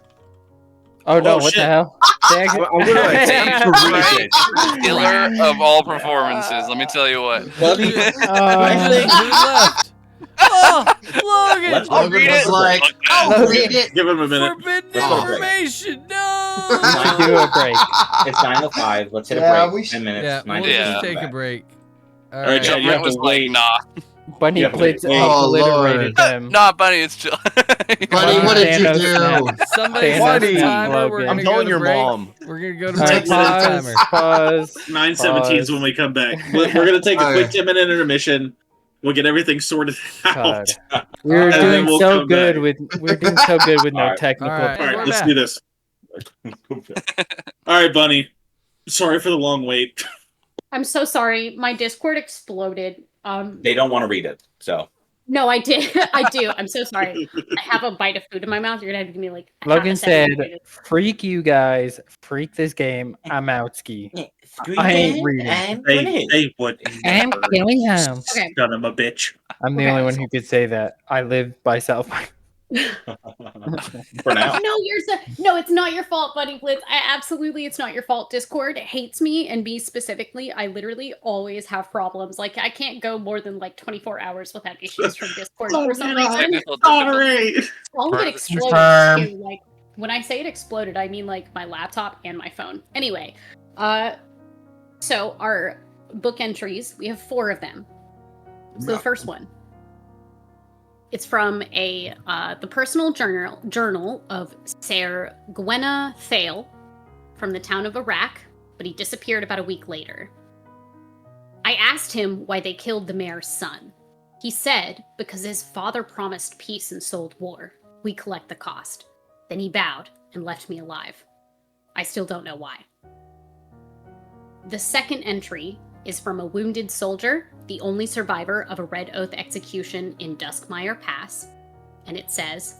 Oh no! Oh, What shit. the hell? Dag- I'm gonna attempt to read it. Killer of all performances. Let me tell you what. Bunny, Uh, Who left? Oh, Logan! Let's Logan read was it. like, I'll Logan. read it. give him a minute. Forbidden Let's go break. information! No! do a break. It's 9:05. Let's hit a Yeah, break. we 10 minutes. Yeah, 9 we'll Yeah. just minutes, take a back. break. All right, right. Chad, you Brent have was to like, wait. nah. Bunny Yeah, Blitz wait. Oh, obliterated them. Nah, Bunny, it's chill. Buddy, what did you Thanos do? Somebody Thanos set a and timer. We're Logan. gonna I'm go telling to your break. mom. We're gonna go to All right, break. Set a timer. pause. 9:17 when we come back. We're going to take a Okay. quick 10-minute intermission. We'll get everything sorted out. God. We're And then doing we'll so come good back. with no All right. technical. All right. All right, We're let's back. do this. All right, Bunny. Sorry for the long wait. I'm so sorry. My Discord exploded. They don't want to read it, so. No, I did. I do. I'm so sorry. I have a bite of food in my mouth. You're gonna have to give me like. half a Logan second said, to do this. "Freak you guys, freak this game. I'm out ski. I ain't reading. They would I'm never. killing him. Okay. Son of a bitch. I'm the Okay. only one who could say that. I live by South Park. For now. No, no, it's not your fault, Buddy Blitz. It's not your fault. Discord hates me, and me specifically. I literally always have problems. Like I can't go more than like 24 hours without issues from Discord for some reason. Sorry. I'll get exploded Confirm. too. Like when I say it exploded, I mean like my laptop and my phone. Anyway, so our book entries, we have 4 of them. So the first one, it's from the personal journal of Ser Gwena Thale from the town of Iraq, but he disappeared about a week later. I asked him why they killed the mayor's son. He said because his father promised peace and sold war. We collect the cost. Then he bowed and left me alive. I still don't know why. The second entry is from a wounded soldier, the only survivor of a Red Oath execution in Duskmire Pass, and it says,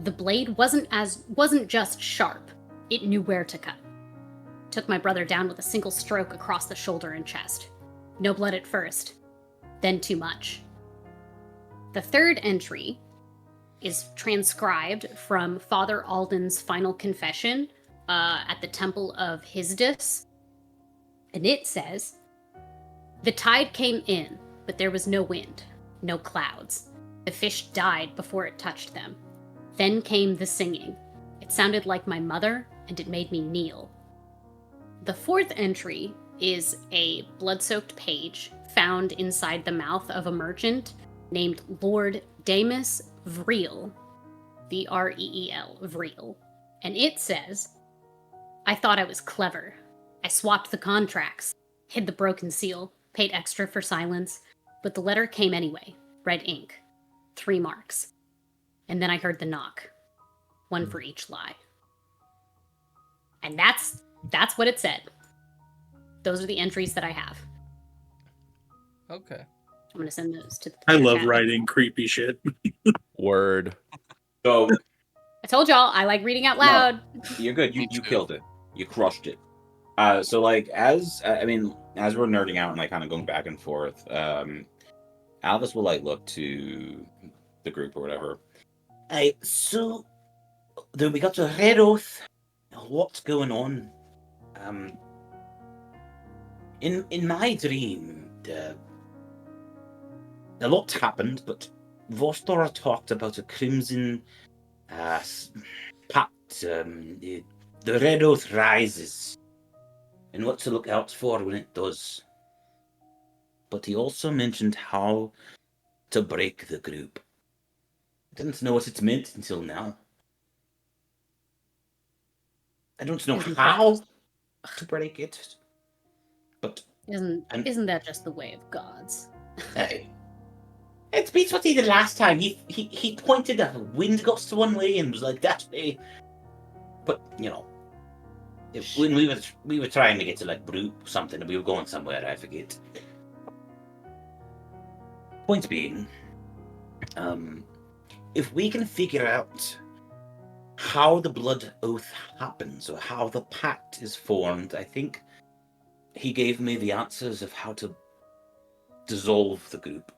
"The blade wasn't just sharp, it knew where to cut. Took my brother down with a single stroke across the shoulder and chest. No blood at first, then too much." The third entry is transcribed from Father Alden's final confession at the Temple of Hisdus, and it says, "The tide came in, but there was no wind, no clouds. The fish died before it touched them. Then came the singing. It sounded like my mother, and it made me kneel." The fourth entry is a blood-soaked page found inside the mouth of a merchant named Lord Damus Vreel, Vreel, Vreel, and it says, "I thought I was clever. I swapped the contracts, hid the broken seal, paid extra for silence, but the letter came anyway, red ink, 3 marks. And then I heard the knock, 1 for each lie." And that's what it said. Those are the entries that I have. Okay. I'm gonna send those to the I love chat. writing creepy shit. Word. So I told y'all I like reading out loud. you're good. You Me too. killed it. You crushed it. So like as we're nerding out and like kind of going back and forth, Albus will like look to the group or whatever. So then we got a Red Oath. What's going on? In my dream, a lot happened, but Vostora talked about a crimson pact. The Red Oath rises, and what to look out for when it does. But he also mentioned how to break the group. I didn't know what it meant until now. I don't know how to break it, but Isn't that just the way of gods? It beats what he did last time. He pointed a wind gust one way and was like, that way. But, you know, when we were trying to get to, like, Brute or something, and we were going somewhere, I forget. Point being, if we can figure out how the blood oath happens, or how the pact is formed, I think he gave me the answers of how to dissolve the group.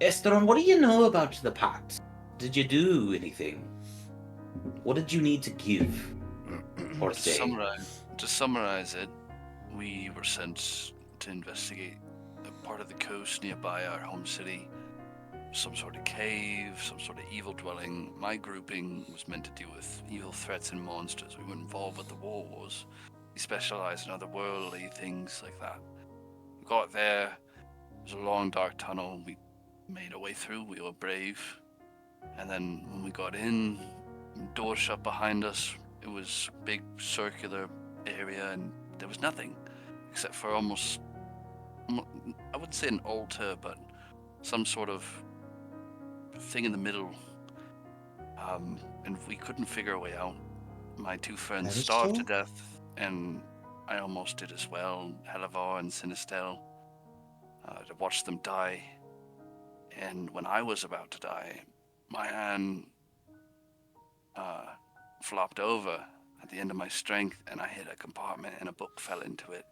Esteron, what do you know about the pact? Did you do anything? What did you need to give or say? To summarize it, we were sent to investigate a part of the coast nearby our home city. Some sort of cave, some sort of evil dwelling. My grouping was meant to deal with evil threats and monsters. We were involved with the wars. We specialized in otherworldly things like that. We got there. It was a long, dark tunnel. We made our way through. We were brave. And then when we got in, door shut behind us. It was a big circular area, and there was nothing except for almost, I wouldn't say an altar, but some sort of thing in the middle. And we couldn't figure a way out. My two friends starved to death, and I almost did as well. Helavar and Sinistel. To watch them die. And when I was about to die, my hand flopped over at the end of my strength, and I hit a compartment and a book fell into it.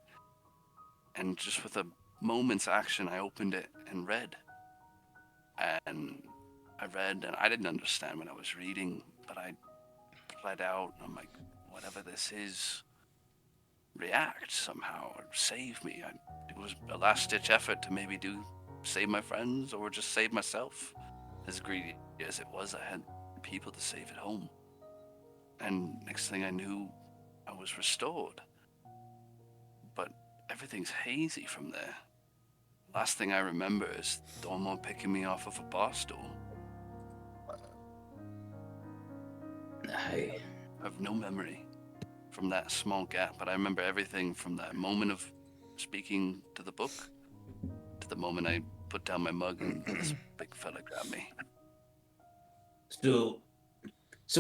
And just with a moment's action, I opened it and read. And I read, and I didn't understand what I was reading, but I bled out, and I'm like, whatever this is, react somehow, or save me. It was a last-ditch effort to maybe save my friends, or just save myself. As greedy as it was, I had people to save at home. And next thing I knew, I was restored. But everything's hazy from there. Last thing I remember is Dormo picking me off of a bar stool. I have no memory from that small gap, but I remember everything from that moment of speaking to the book to the moment I put down my mug and this big fella grabbed me. So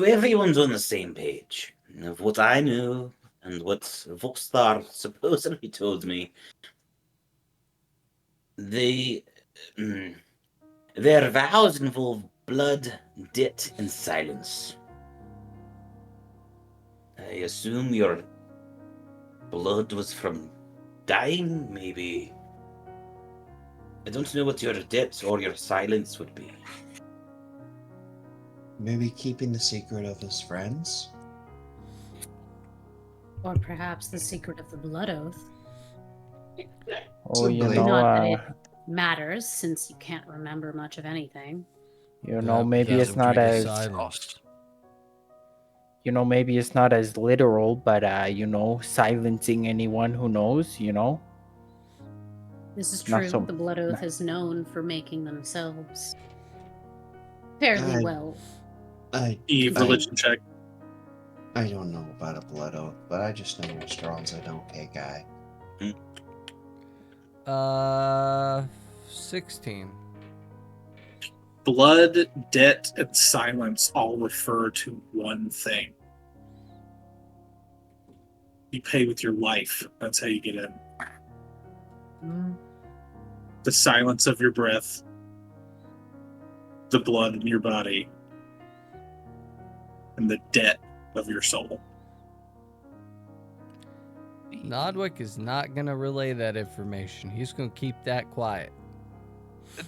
everyone's on the same page of what I knew and what Voxstar supposedly told me. Their vows involve blood, debt, and silence. I assume your blood was from dying, maybe. I don't know what your debt or your silence would be. Maybe keeping the secret of his friends? Or perhaps the secret of the blood oath. Oh, you know, not that it matters, since you can't remember much of anything. You know, maybe it's not as... You know, maybe it's not as literal, but, you know, silencing anyone who knows, you know? This is true. The Blood Oath is known for making themselves fairly well. Religion check. I don't know about a Blood Oath, but I just know Strawn's an okay guy. 16. Blood, debt, and silence all refer to one thing. You pay with your life. That's how you get in. The silence of your breath, the blood in your body, and the debt of your soul. Nodwick is not going to relay that information. He's going to keep that quiet. I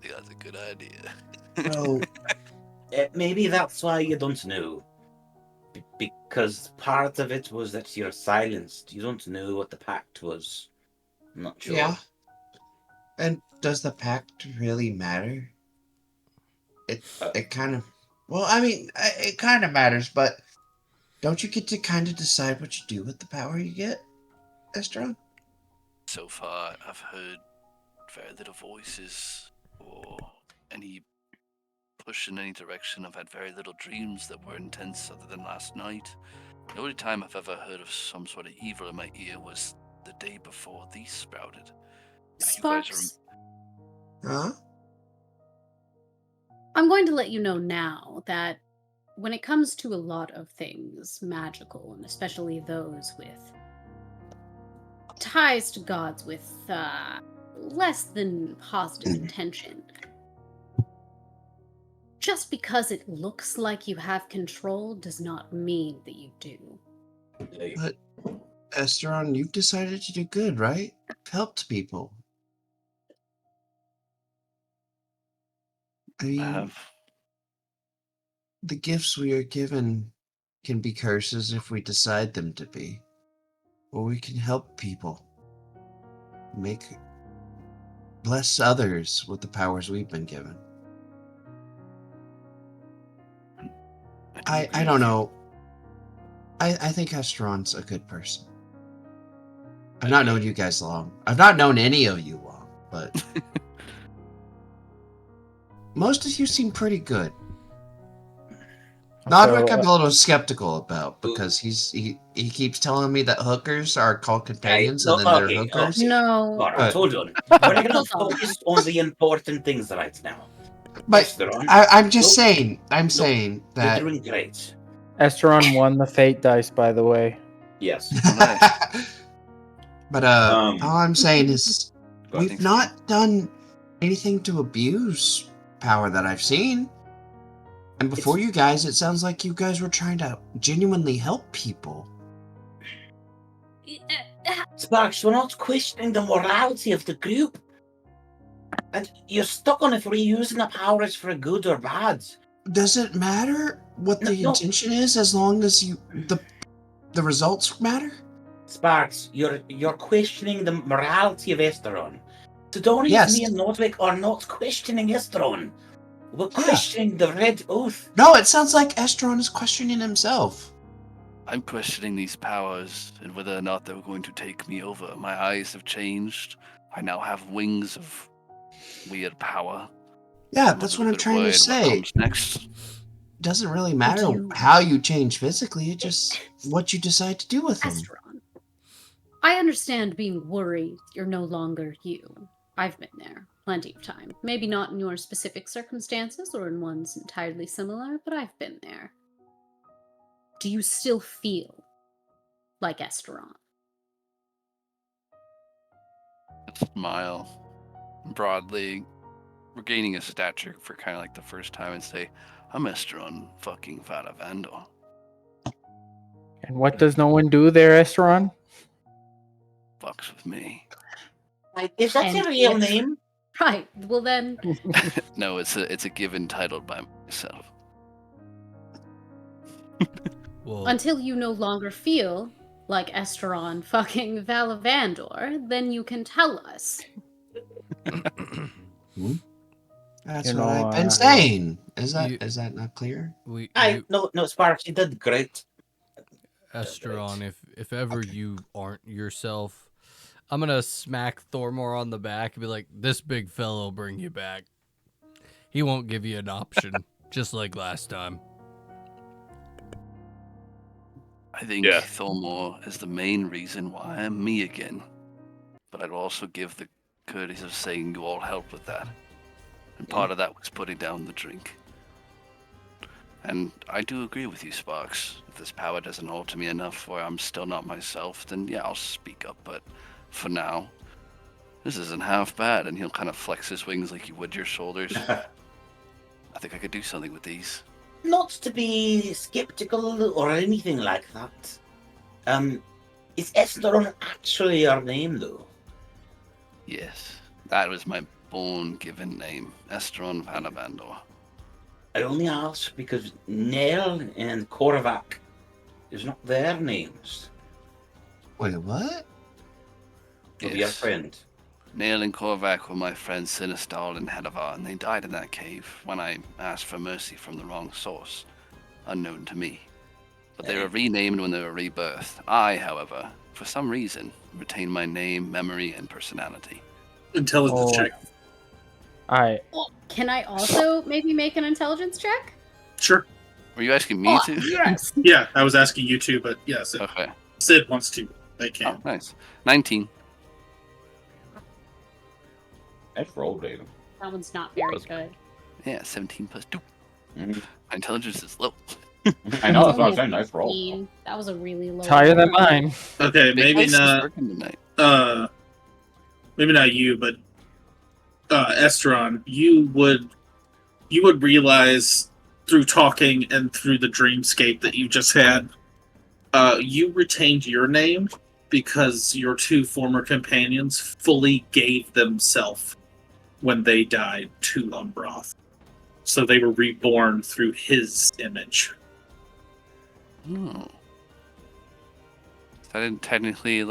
think that's a good idea. Well, maybe that's why you don't know. Because part of it was that you're silenced. You don't know what the pact was. I'm not sure. Yeah. And does the pact really matter? It kind of... Well, I mean, it kind of matters, but don't you get to kind of decide what you do with the power you get, Estron? So far, I've heard very little voices or any push in any direction. I've had very little dreams that were intense other than last night. The only time I've ever heard of some sort of evil in my ear was the day before these sprouted. Sparks, Huh? I'm going to let you know now that when it comes to a lot of things magical, and especially those with ties to gods with less than positive intention, just because it looks like you have control does not mean that you do. But Esteron, you've decided to do good, right? Helped people. I mean, the gifts we are given can be curses if we decide them to be. Or we can help people. Bless others with the powers we've been given. I don't know. I think Esteron's a good person. I've not known you guys long. I've not known any of you long, but most of you seem pretty good. Nodrick, I'm a little skeptical about because he keeps telling me that hookers are called companions and then they're hookers. No. Alright, hold on. We're gonna focus on the important things right now. But Esteron, I'm just saying. I'm saying that you're doing great. Esteron won the fate dice, by the way. Yes. But all I'm saying is we've not done anything to abuse power that I've seen. And before you guys, it sounds like you guys were trying to genuinely help people. Sparks, we're not questioning the morality of the group. And you're stuck on if we're using the powers for good or bad. Does it matter what the intention is as long as the results matter? Sparks, you're questioning the morality of Esteron. Sidonius, Yes. me and Nodrick are not questioning Esteron. We're questioning the Red Oath. No, it sounds like Esteron is questioning himself. I'm questioning these powers and whether or not they're going to take me over. My eyes have changed. I now have wings of weird power. Yeah, that's what I'm trying to say. What comes next? Doesn't really matter how you change physically, it's just what you decide to do with them. Esteron, I understand being worried you're no longer you. I've been there plenty of time. Maybe not in your specific circumstances or in ones entirely similar, but I've been there. Do you still feel like Esteron? Smile broadly, regaining a stature for kind of like the first time, and say, I'm Esteron fucking Varavandor. And what does no one do there, Esteron? Fucks with me. Is that your real name? Right. Well then. No, it's a given titled by myself. Until you no longer feel like Esteron fucking Valavandor, then you can tell us. That's what I've been saying. Is that not clear? No, Sparks, you did great. Esteron, if ever you aren't yourself, I'm gonna smack Thormor on the back and be like, this big fellow will bring you back. He won't give you an option, just like last time. I think Thormor is the main reason why I'm me again. But I'd also give the courtesy of saying you all helped with that. And part of that was putting down the drink. And I do agree with you, Sparks. If this power doesn't alter me enough where I'm still not myself, then yeah, I'll speak up. But for now, this isn't half bad. And he'll kind of flex his wings like you would your shoulders. I think I could do something with these. Not to be skeptical or anything like that. Is Esteron actually your name, though? Yes, that was my born-given name, Esteron Varavandor. I only ask because Nell and Korvac is not their names. Wait, what? Of your friend. Nail and Korvac were my friends Sinistal and Hedavar, and they died in that cave when I asked for mercy from the wrong source, unknown to me. But they were renamed when they were rebirthed. I, however, for some reason, retain my name, memory, and personality. Intelligence Oh. check. Alright. Well, can I also maybe make an intelligence check? Sure. Were you asking me to? Yes. Yeah, I was asking you too, but yes, if Okay. Sid wants to. They Oh, can. nice. 19. Nice roll, David. That one's not very That's- good. Yeah, 17 plus 2. Mhm. My intelligence is low. I know, that's what I was Only saying. Nice roll. 15. That was a really low. It's higher than roll. mine. Okay, Big maybe Dice is not. working tonight. Maybe not you, but Esteron, you would realize through talking and through the dreamscape that you just had, you retained your name because your two former companions fully gave themselves when they died to Umbroth. So they were reborn through his image. Oh. I didn't technically,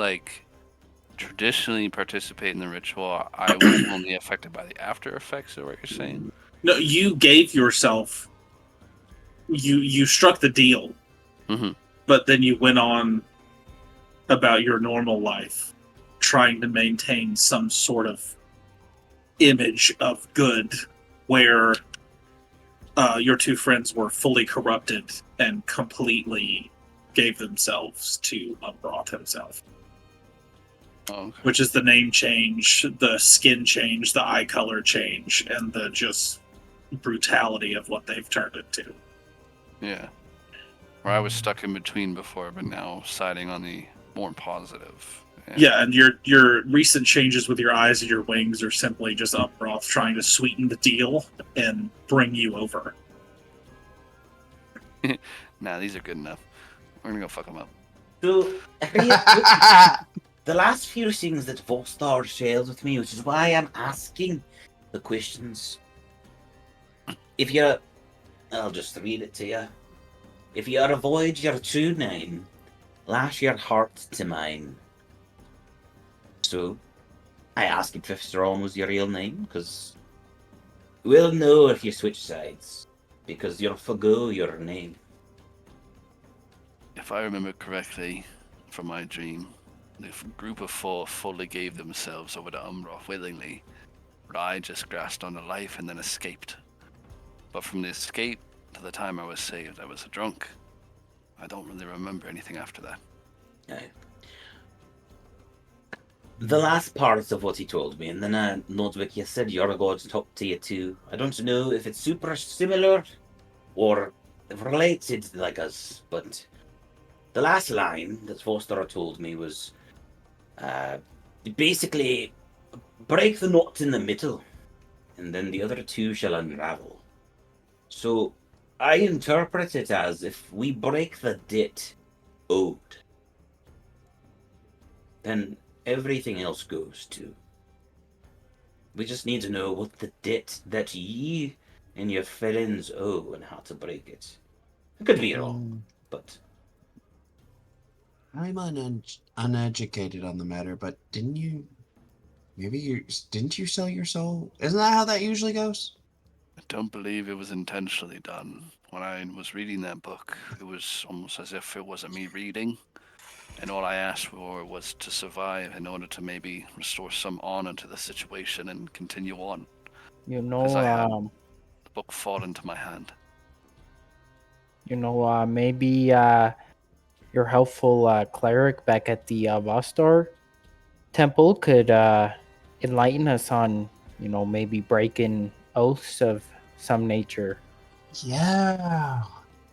traditionally participate in the ritual. I was only affected by the after effects of what you're saying. No, you gave yourself. You struck the deal, Mhm. but then you went on about your normal life, trying to maintain some sort of image of good, where your two friends were fully corrupted and completely gave themselves to Umbroth himself. Oh, okay. Which is the name change, the skin change, the eye color change, and the just brutality of what they've turned into. Yeah. Where I was stuck in between before, but now siding on the more positive. Yeah, and your recent changes with your eyes and your wings are simply just Umbroth trying to sweeten the deal and bring you over. Nah, these are good enough. We're gonna go fuck them up. So, the last few things that Vostar shares with me, which is why I'm asking the questions. I'll just read it to you. If you avoid your true name, lash your heart to mine. So, I asked if Thrawn was your real name, because we'll know if you switch sides, because you'll forgo your name. If I remember correctly from my dream, the group of four fully gave themselves over to Umbroth willingly, but I just grasped onto life and then escaped. But from the escape to the time I was saved, I was a drunk. I don't really remember anything after that. No. The last part of what he told me, and then Nodwick, you said your gods talked to you too. I don't know if it's super similar or related like us, but the last line that Foster told me was basically break the knot in the middle, and then the other two shall unravel. So I interpret it as if we break the debt owed, then everything else goes too. We just need to know what the debt that ye and your friends owe and how to break it. I could be wrong, but I'm uneducated on the matter, but didn't you sell your soul? Isn't that how that usually goes? I don't believe it was intentionally done. When I was reading that book, it was almost as if it wasn't me reading, and all I asked for was to survive in order to maybe restore some honor to the situation and continue on. You Because I had know, the book fall into my hand. Maybe your helpful cleric back at the Vostar temple could enlighten us on, maybe breaking oaths of some nature. Yeah.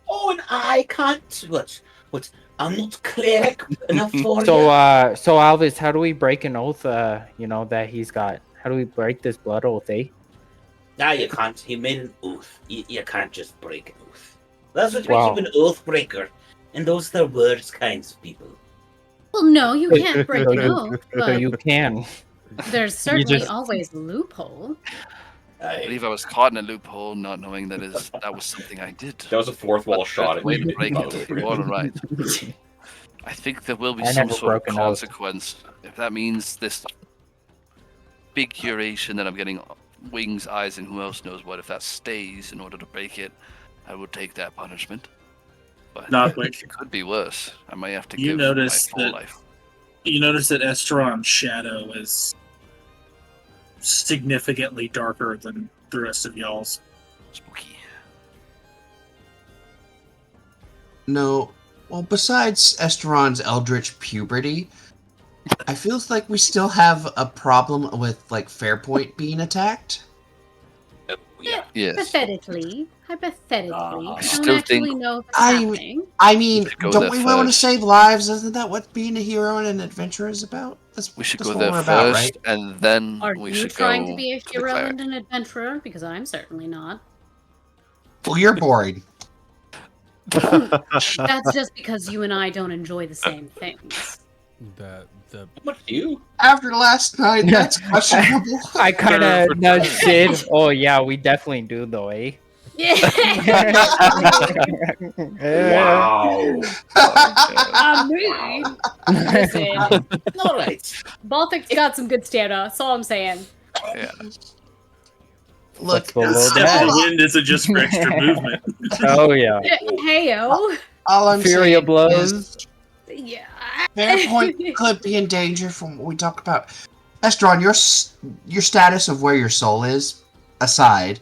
oh, and I can't. What? I'm not cleric enough for So, you. so Alvis, how do we break an oath? That he's got. How do we break this blood oath, eh? Nah, you can't. He made an oath. You can't just break an oath. That's what Wow. makes you an oath breaker. And those are the worst kinds of people. Well, no, you can't break an oath, So but you can. there's certainly just- always a loophole. I believe I was caught in a loophole, not knowing that was something I did. That was a fourth wall But shot there's at a way you. to break by it. the way. You're all right. I think there will be I some never sort of broke an oath. consequence. If that means this big curation that I'm getting wings, eyes, and who else knows what, if that stays in order to break it, I will take that punishment. But Nodwick, it could be worse. I might have to You give notice my full that- life. you notice that Esteron's shadow is significantly darker than the rest of y'all's. Spooky. No. Well, besides Esteron's eldritch puberty, I feel like we still have a problem with like Fairpoint being attacked. Yeah. Yes. Hypothetically, I don't still actually think- know if it's I happening. mean, should go don't there we want to first. save lives? Isn't that what being a hero and an adventurer is about? We should that's go what there we're first, about, right? and then Are we you should trying go to be a to the hero cleric. and an adventurer? Because I'm certainly not. Well, you're boring. That's just because you and I don't enjoy the same things. The What do you? After last night, that's questionable. I kind of nudged Sid. Oh yeah, we definitely do though, eh? Yeah. Wow. Me. Listen, All right. Baltic's got some good stamina. That's all I'm saying. Yeah. Look, Let's go load Step that. in the wind isn't just for extra movement. Oh yeah. Heyo. all I'm Fury of saying blows. is Yeah. Fairpoint could be in danger from what we talked about. Estron, your status of where your soul is aside,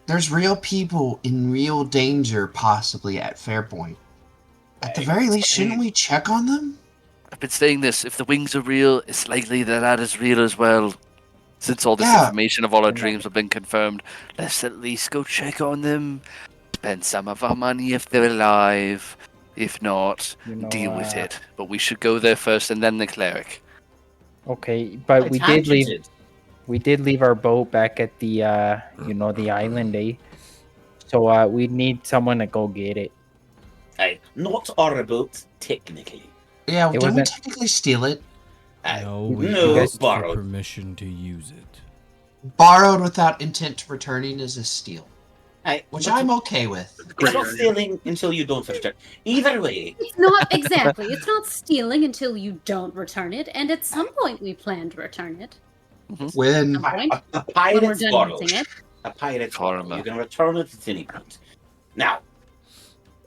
there's real people in real danger possibly at Fairpoint. At the very least, shouldn't we check on them? I've been saying this. If the wings are real, it's likely that is real as well. Since all this Yeah. information of all our dreams have been confirmed, let's at least go check on them. Spend some of our money if they're alive. If not, You know, deal with it. But we should go there first and then the cleric. Okay, but I we did leave. tangented. We did leave our boat back at the the island, eh? So we need someone to go get it. Aye, not our boat, technically. Yeah, It didn't we wasn't- technically steal it? Aye. no, we No, asked for borrowed. permission to use it. Borrowed without intent to returning is a steal, Aye, which but I'm okay with. It's not stealing until you don't return. Either way, It's not exactly. It's not stealing until you don't return it, and at some point we plan to return it. When At some point, a when we're pirate's done borrow. using it. A pirate's Karma. borrow. You can return it at any point. Now,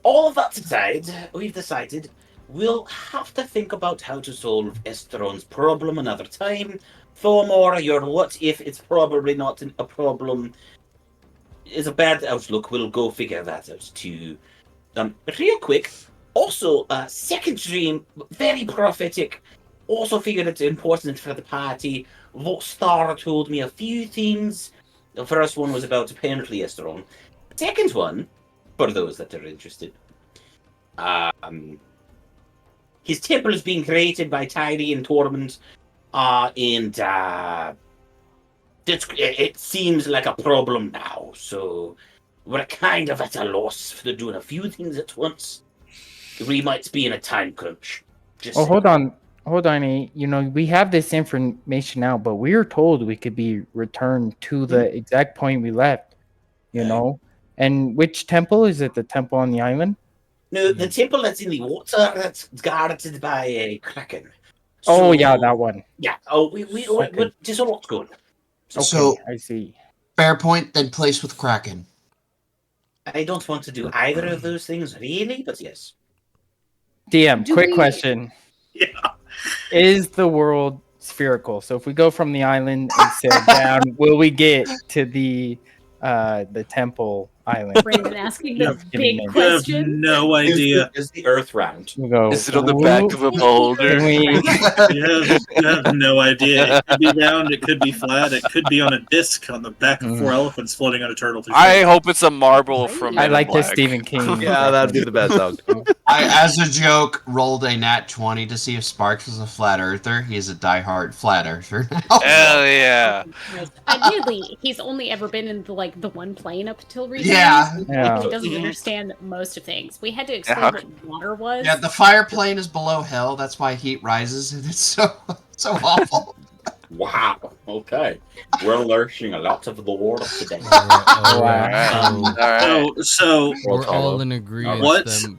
all of that aside, we've decided we'll have to think about how to solve Esteron's problem another time. Thormore, your what if it's probably not a problem is a bad outlook. We'll go figure that out too. Real quick, also, second dream, very prophetic. Also figured it's important for the party. Volstar told me a few things. The first one was about apparently Esteron. The second one, for those that are interested, his temple is being created by Tyree and Tormund, and it seems like a problem now. So we're kind of at a loss for doing a few things at once. We might be in a time crunch. Just Oh, saying. hold on, eh? You know, we have this information now, but we were told we could be returned to the exact point we left. You know, and which temple is it? The temple on the island? No, the temple that's in the water that's guarded by a kraken. Oh yeah, So- that one. Yeah. Oh, we're just a lot going. Okay, So- I see. Fairpoint, then place with Kraken. I don't want to do either of those things really, but yes. DM, Do quick we- question. Yeah. Is the world spherical? So if we go from the island and sail down, will we get to the temple island? Brandon asking Yeah, the big you have You have question. no idea. Is the Earth round? We go. Is it on the back of a "Ooh, boulder? can we-" You have no idea. It could be round, it could be flat, it could be on a disc on the back of four elephants floating on a turtle. through I space. hope it's a marble from I Men in like this Black. Stephen King. Yeah, that'd be the best outcome. I, as a joke, rolled a nat 20 to see if Sparks was a flat earther. He is a diehard flat earther now. Hell yeah. Admittedly, he's only ever been in the one plane up until recently. Yeah. Yeah. He doesn't understand most of things. We had to explain how- what water was. Yeah, the fire plane is below hell. That's why heat rises, and it's so awful. Wow. Okay. We're learning a lot of the lore today. Wow. All right. So We're all in agreement. What? Then,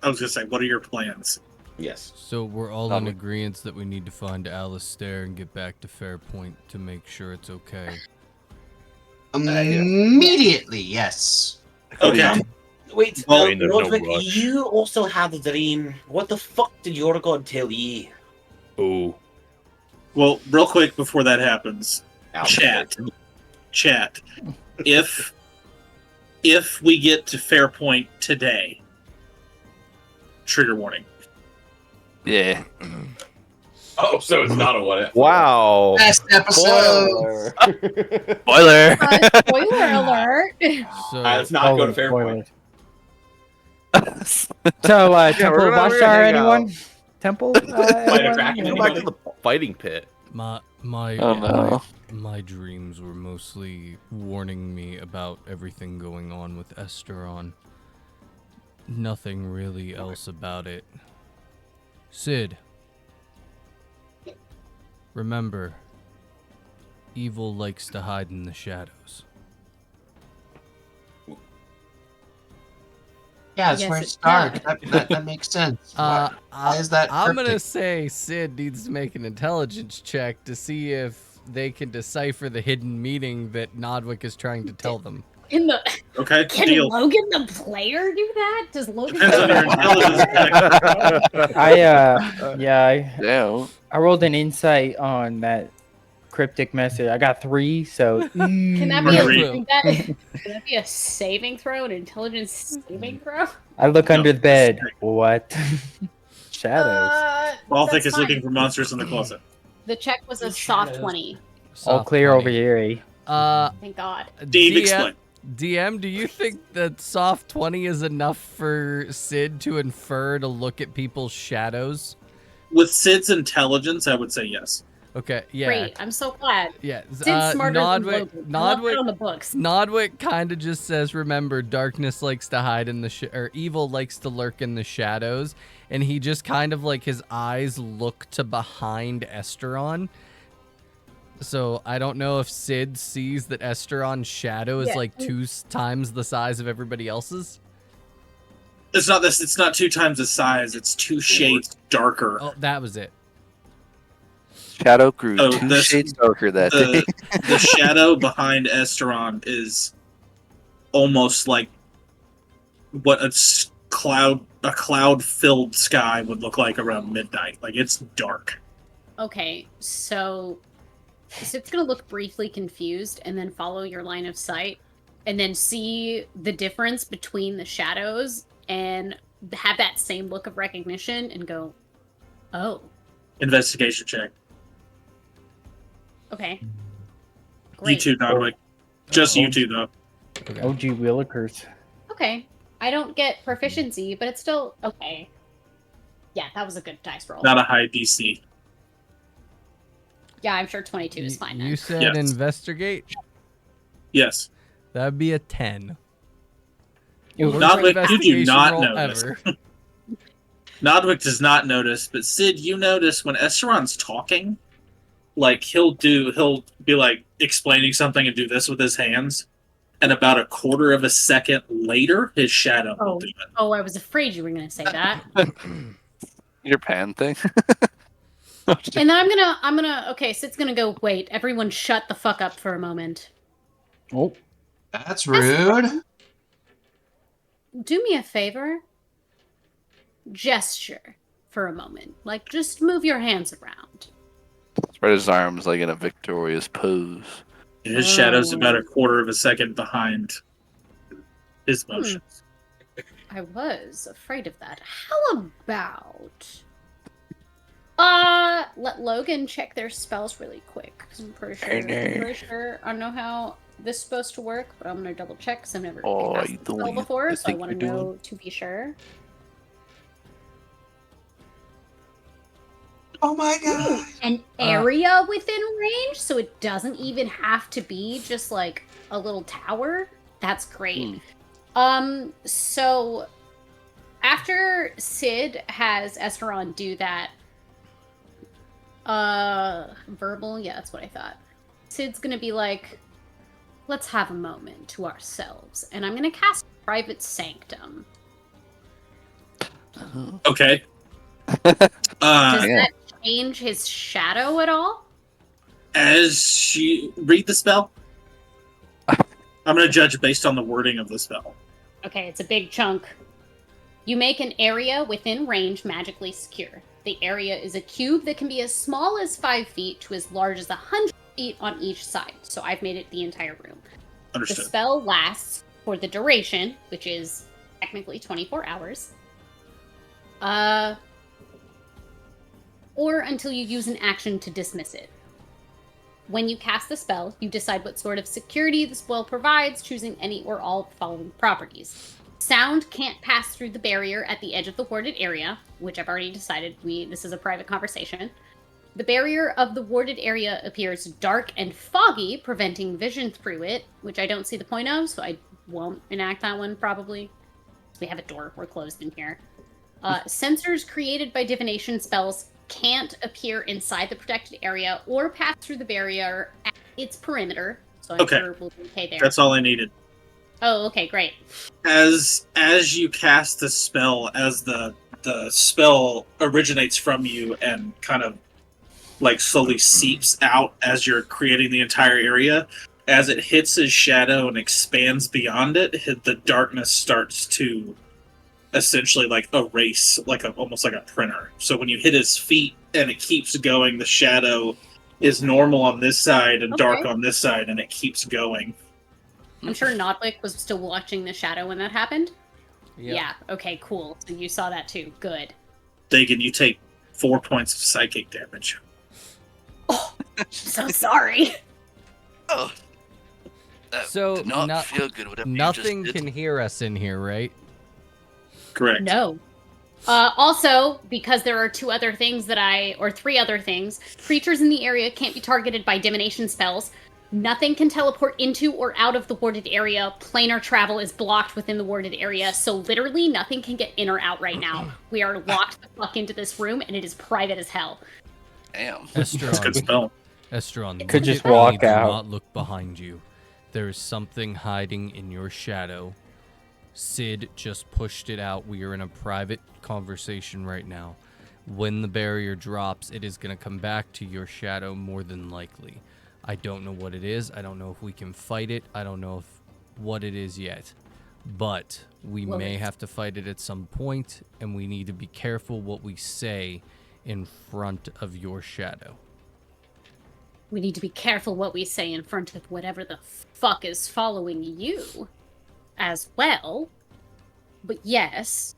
I was gonna say, what are your plans? Yes. so we're all in agreement that we need to find Alistair and get back to Fairpoint to make sure it's okay. Immediately, yes. Okay. Wait, Well, I mean, there's no Roderick, rush. you also had a dream. What the fuck did your god tell ye? Ooh. Well, real quick before that happens, Alpha. chat. If we get to Fairpoint today, trigger warning. Yeah. Oh, so it's not a what if. Wow. Best episode. Spoiler. Spoiler alert! So Let's not go to spoilers. Fairpoint. So, we're Temple gonna Bashar, hang anyone? Temple? Fight a anyone? Kraken. Go back to the fighting pit. my Oh, no. my dreams were mostly warning me about everything going on with Esteron. Nothing really else about it. Sid, remember, evil likes to hide in the shadows. Yeah, it's Yes, where it it's dark. does. That makes sense. Why is that I'm gonna cryptic? say Sid needs to make an intelligence check to see if they can decipher the hidden meaning that Nodwick is trying to tell them. In the Okay, Can deal. Logan the player do that? Does Logan? Depends on your intelligence check. I rolled an insight on that cryptic message. I got 3, so Can that be Three. can that be a saving throw, an intelligence saving throw? I look No, under the bed. it's- What? Shadows. Baltic That's is fine. looking for monsters in the closet. The check was a soft 20. All Soft clear 20. over here. Thank God. Dave, explain. DM, do you think that soft 20 is enough for Sid to infer to look at people's shadows? With Sid's intelligence, I would say yes. Okay, yeah. Great. I'm so glad. Yeah. Sid's smarter than Logan. I love that on the Nodwick, books. Nodwick kind of just says, remember, darkness likes to hide in the or evil likes to lurk in the shadows, and he just kind of like his eyes look to behind Esteron. So I don't know if Sid sees that Esteron's shadow is Yeah. like 2 times the size of everybody else's. It's not this. It's not 2 times the size. It's 2 shades darker. Oh, that was it. Shadow grew Oh, 2 this- shades darker that day. The shadow behind Esteron is almost like what a cloud-filled sky would look like around midnight. Like it's dark. Okay, so Sid's gonna look briefly confused and then follow your line of sight and then see the difference between the shadows and have that same look of recognition and go, oh, Investigation check. okay. You Great. two, Nodwick. Just you two, though. Okay. OG Willikers. Okay. I don't get proficiency, but it's still okay. Yeah, that was a good dice roll. Not a high DC. Yeah, I'm sure 22 is fine. You Then. said Yes. investigate? Yes. That'd be a 10. It was- Nodwick, you do Investigation not roll notice. ever. Nodwick does not notice, but Sid, you notice when Esteron's talking, like he'll be like explaining something and do this with his hands, and about a quarter of a second later, his shadow will do it. Oh, I was afraid you were going to say that. Your pan thing. And then I'm gonna. Okay, Sid's gonna go. Wait, everyone, shut the fuck up for a moment. Oh, That's rude. Do me a favor. Gesture for a moment. Like, just move your hands around. Spread his arms like in a victorious pose. His shadow's about a quarter of a second behind his motions. I was afraid of that. How about let Logan check their spells really quick because I'm pretty sure I know how this is supposed to work, but I'm gonna double check because I've never Oh, cast you the the spell way you before, so I think want to you're know doing. to be sure. Oh my god. An area within range, so it doesn't even have to be just like a little tower. That's great. So after Sid has Esteron do that, verbal, yeah, that's what I thought. Sid's gonna be like, let's have a moment to ourselves, and I'm gonna cast Private Sanctum. Okay. Does that change his shadow at all? As you read the spell, I'm going to judge based on the wording of the spell. Okay, it's a big chunk. You make an area within range magically secure. The area is a cube that can be as small as 5 feet to as large as 100 feet on each side. So I've made it the entire room. Understood. The spell lasts for the duration, which is technically 24 hours. Or until you use an action to dismiss it. When you cast the spell, you decide what sort of security the spell provides, choosing any or all of the following properties. Sound can't pass through the barrier at the edge of the warded area, which I've already decided this is a private conversation. The barrier of the warded area appears dark and foggy, preventing vision through it, which I don't see the point of, so I won't enact that one, probably. We have a door. We're closed in here. Sensors created by divination spells can't appear inside the protected area or pass through the barrier at its perimeter, so I'm sure we'll be okay there. That's all I needed. Oh, okay, great. As you cast the spell, as the spell originates from you and kind of like slowly seeps out as you're creating the entire area, as it hits his shadow and expands beyond it, the darkness starts to essentially like erase, like almost like a printer. So when you hit his feet and it keeps going, the shadow is normal on this side and dark on this side, and it keeps going. I'm sure Nodwick was still watching the shadow when that happened. Yep. Yeah, okay, cool. So you saw that too. Good. Dagan, you take 4 points of psychic damage. Oh, so sorry. Oh. So did not feel good. Whatever nothing you just did. can hear us in here, right? Correct. No. Also, because there are three other things, creatures in the area can't be targeted by divination spells. Nothing can teleport into or out of the warded area. Planar travel is blocked within the warded area, so literally nothing can get in or out right now. We are locked the fuck into this room, and it is private as hell. Damn. That's a good spell. Estron, Could look just at me, walk do out. not look behind you. There is something hiding in your shadow. Sid just pushed it out. We are in a private conversation right now. When the barrier drops, it is going to come back to your shadow more than likely. I don't know what it is. I don't know if we can fight it. I don't know what it is yet. But we may have to fight it at some point, and we need to be careful what we say in front of your shadow. We need to be careful what we say in front of whatever the fuck is following you as well. But yes,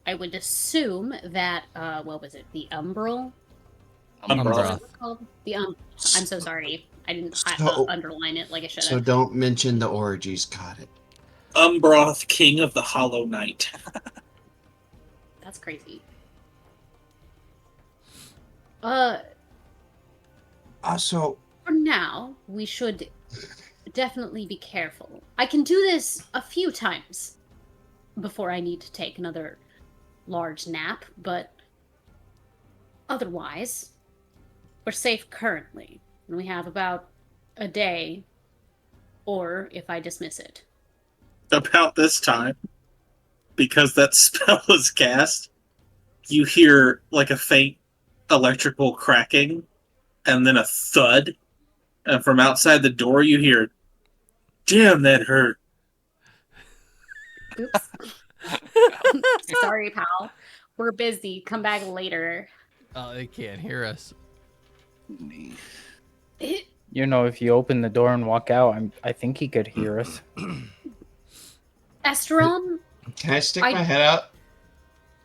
I would assume that, what was it? The Umbral? Umbroth. Called? I'm so sorry. I didn't underline it like I should have. So don't mention the orgies. Got it. Umbroth, King of the Hollow Knight. That's crazy. Also, for now, we should definitely be careful. I can do this a few times before I need to take another large nap, but otherwise, we're safe currently. And we have about a day, or if I dismiss it. About this time, because that spell is cast, you hear like a faint electrical cracking and then a thud. And from outside the door, you hear, "Damn, that hurt." Oops. Sorry, pal. We're busy. Come back later. Oh, they can't hear us. You know, if you open the door and walk out, I think he could hear us. Esteron, can I stick my head out?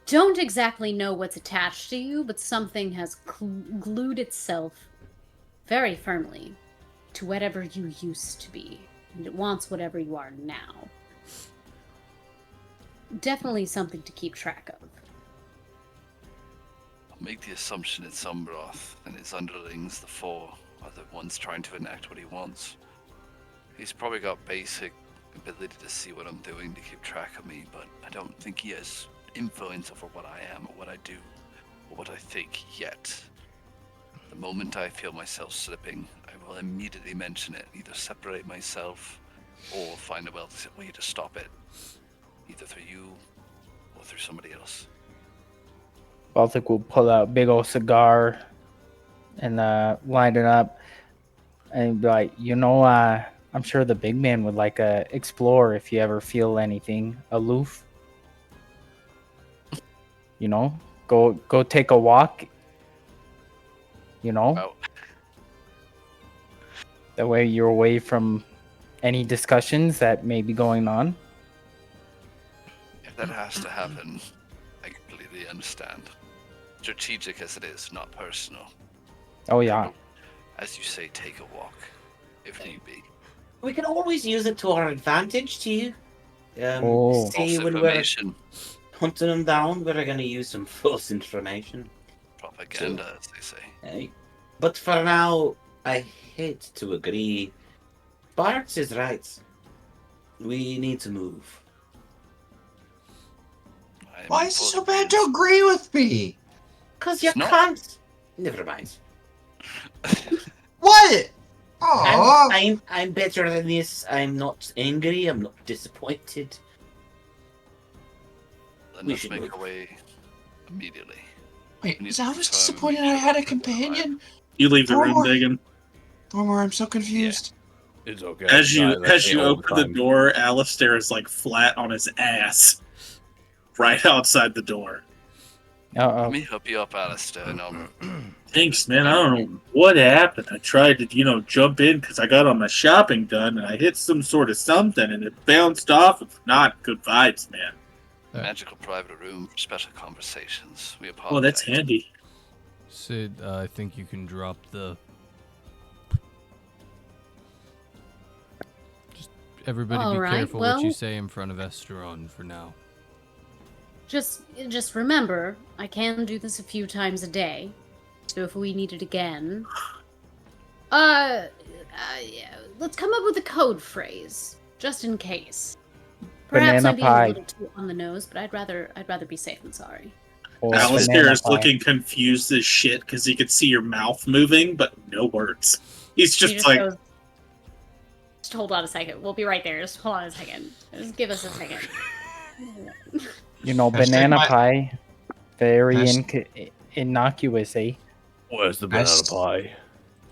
Don't exactly know what's attached to you, but something has glued itself very firmly to whatever you used to be, and it wants whatever you are now. Definitely something to keep track of. I'll make the assumption it's Umbroth and his underlings, the Four, are the ones trying to enact what he wants. He's probably got basic ability to see what I'm doing to keep track of me, but I don't think he has influence over what I am or what I do or what I think yet. The moment I feel myself slipping, I will immediately mention it, either separate myself or find a way to stop it, either through you or through somebody else. Baltic will pull out a big old cigar and line it up and be like, I'm sure the big man would like explore if you ever feel anything aloof. go take a walk. You know, Oh, that way you're away from any discussions that may be going on. if that has to happen, I completely understand. Strategic as it is, not personal. Oh yeah. As you say, take a walk, if need be. We can always use it to our advantage, too. Oh. Say False when we're information, hunting them down, we're going to use some false information. propaganda, as they say. Hey. But for now, I hate to agree. Barks is right. We need to move. I am Why is it so both bad to views. agree with me? Because you It's not. can't. Never mind. What? Oh, I'm better than this. I'm not angry. I'm not disappointed. Then We let's should make move. our way immediately. wait, we need is to I was confirm disappointed each I had a other. companion? You leave the room, Thormor. Dagon. Thormor, I'm so confused. It's okay. As you Guys, I as say you all open the time. door, Alistair is like flat on his ass, right outside the door. Uh Let me help you up, Alistair. No, Thanks, man. I don't know what happened. I tried to, jump in because I got all my shopping done, and I hit some sort of something, and it bounced off. It's not good vibes, man. magical private room for special conversations. We apologize. Oh, that's handy. Sid, I think you can drop the. Just everybody All be right, careful what you well- say in front of Esteron for now. Just remember, I can do this a few times a day. So if we need it again, yeah, let's come up with a code phrase just in case. Perhaps Banana I'm being pie. a little too on the nose, but I'd rather be safe than sorry. or Alistair banana is pie. looking confused as shit because he could see your mouth moving, but no words. He's He just like, goes, just hold on a second. We'll be right there. Just hold on a second. Just give us a second. You know, Hashtag banana my- pie. Very Hasht- innocuous, eh? Where's the That's- banana pie?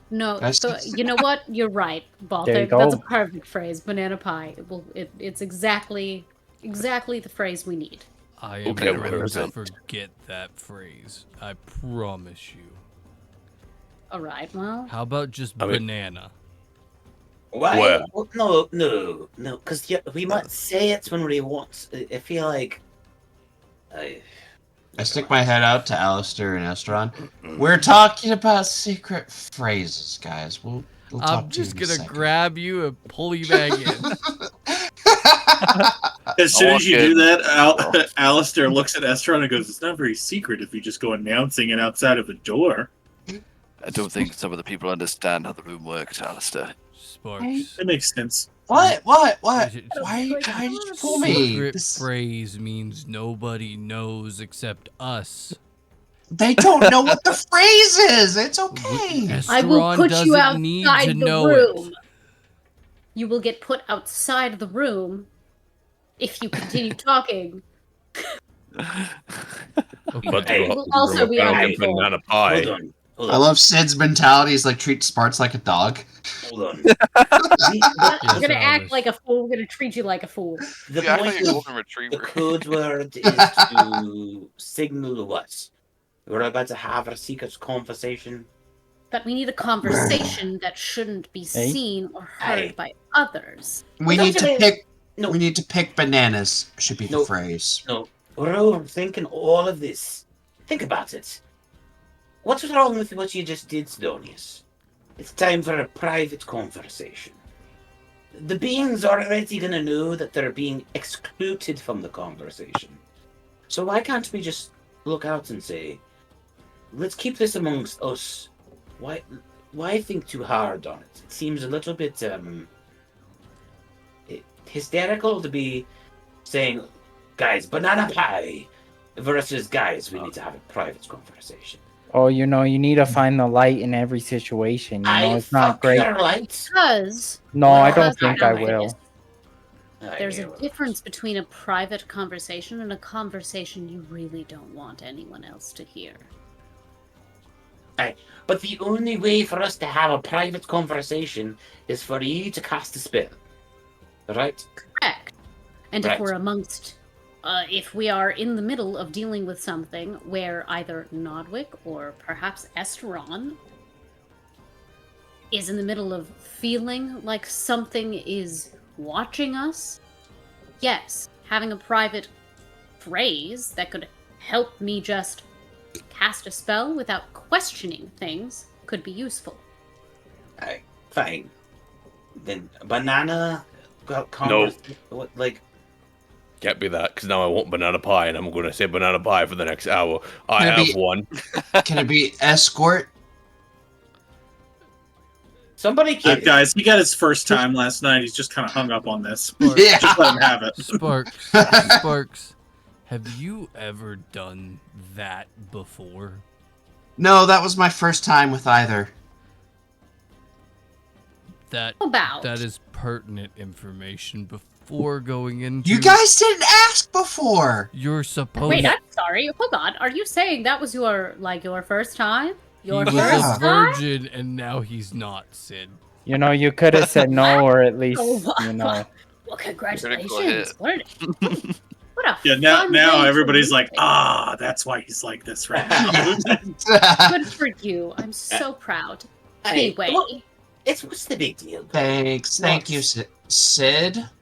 No, That's- so, you know what? You're right, Baltic. There you That's a go. perfect phrase. Banana pie. It's exactly the phrase we need. I am Okay, going to 100%. forget that phrase. I promise you. All right. Well, How about just I mean- banana? Why? Where? Well, no. Because we might say it when we want. I feel like. I stick my head out to Alistair and Esteron. We're talking about secret phrases, guys. We'll talk I'm to you just in a going to second. grab you and pull you back in. as soon I as you walk do in. that, Alistair looks at Estron and goes, "It's not very secret if you just go announcing it outside of a door." I don't think some of the people understand how the room works, Alistair. Sparks. That makes sense. What? Uh, Why did you pull me? Secret This- phrase means nobody knows except us. They don't know what the phrase is. It's okay. I will Esteron put you doesn't need outside to the know room. it. You will get put outside the room if you continue talking. But Hey, the- will also be the unhelpful. banana pie. Hold on. I love Sid's mentality. He's like treat Sparks like a dog. Hold on. We're Yes, gonna act Alice. like a fool. We're gonna treat you like a fool. The You act point like a of golden the retriever. code word is to signal what? We're about to have a secret conversation. But we need a conversation that shouldn't be Hey? seen or heard Hey. by others. We Well, need to don't you pick. No. We need to pick bananas. Should be the No. phrase. No, we're overthinking all of this. Think about it. What's wrong with what you just did, Sidonius? It's time for a private conversation. The beings are already going to know that they're being excluded from the conversation. So why can't we just look out and say, let's keep this amongst us? Why think too hard on it? It seems a little bit hysterical to be saying, guys, banana pie, versus guys, we need to have a private conversation. Oh, you know, you need to find the light in every situation. You know, it's not fuck great. your lights. Because No, I don't because think I of will. this, there's a difference between a private conversation and a conversation you really don't want anyone else to hear. But the only way for us to have a private conversation is for you to cast a spell. Right? Correct. And Right. if we're amongst if we are in the middle of dealing with something where either Nodwick or perhaps Esteron is in the middle of feeling like something is watching us, yes, having a private phrase that could help me just cast a spell without questioning things could be useful. Fine. Then banana. No. What, like? Can't be that, because now I want banana pie, and I'm going to say banana pie for the next hour. I Can it have be- one. Can it be escort? Somebody can. Guys, he got his first time last night. He's just kind of hung up on this. Sparks, Yeah. Just let him have it. Sparks, have you ever done that before? No, that was my first time with either. That About. that is pertinent information before going into. You guys didn't ask before. You're supposed. Wait, I'm sorry. Hold on. Are you saying that was your first time? Your he was first a time? virgin, and now he's not, Sid. You know, you could have said no, or at least, you know. Well, Good congratulations. What a Yeah, fun now day to everybody's meet like, you. that's why he's like this right now. Good for you. I'm so proud. Hey, Anyway, what- what's the big deal? Thanks. Thank you, Sid.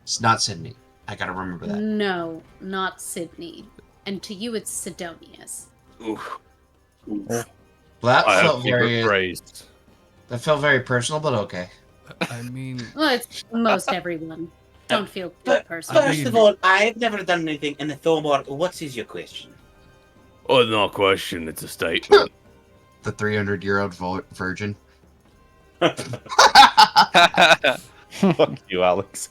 It's not Sydney. I gotta remember that. no, not Sydney. And to you, it's Sidonius. Oof. Well, that I have felt secret very. phrase. That felt very personal, but okay. I mean, Well, it's most everyone. Don't feel too But personal. first of all, I've never done anything. And Thormor, what is your question? Oh, no question. It's a statement. The 300-year-old virgin. Fuck you, Alex.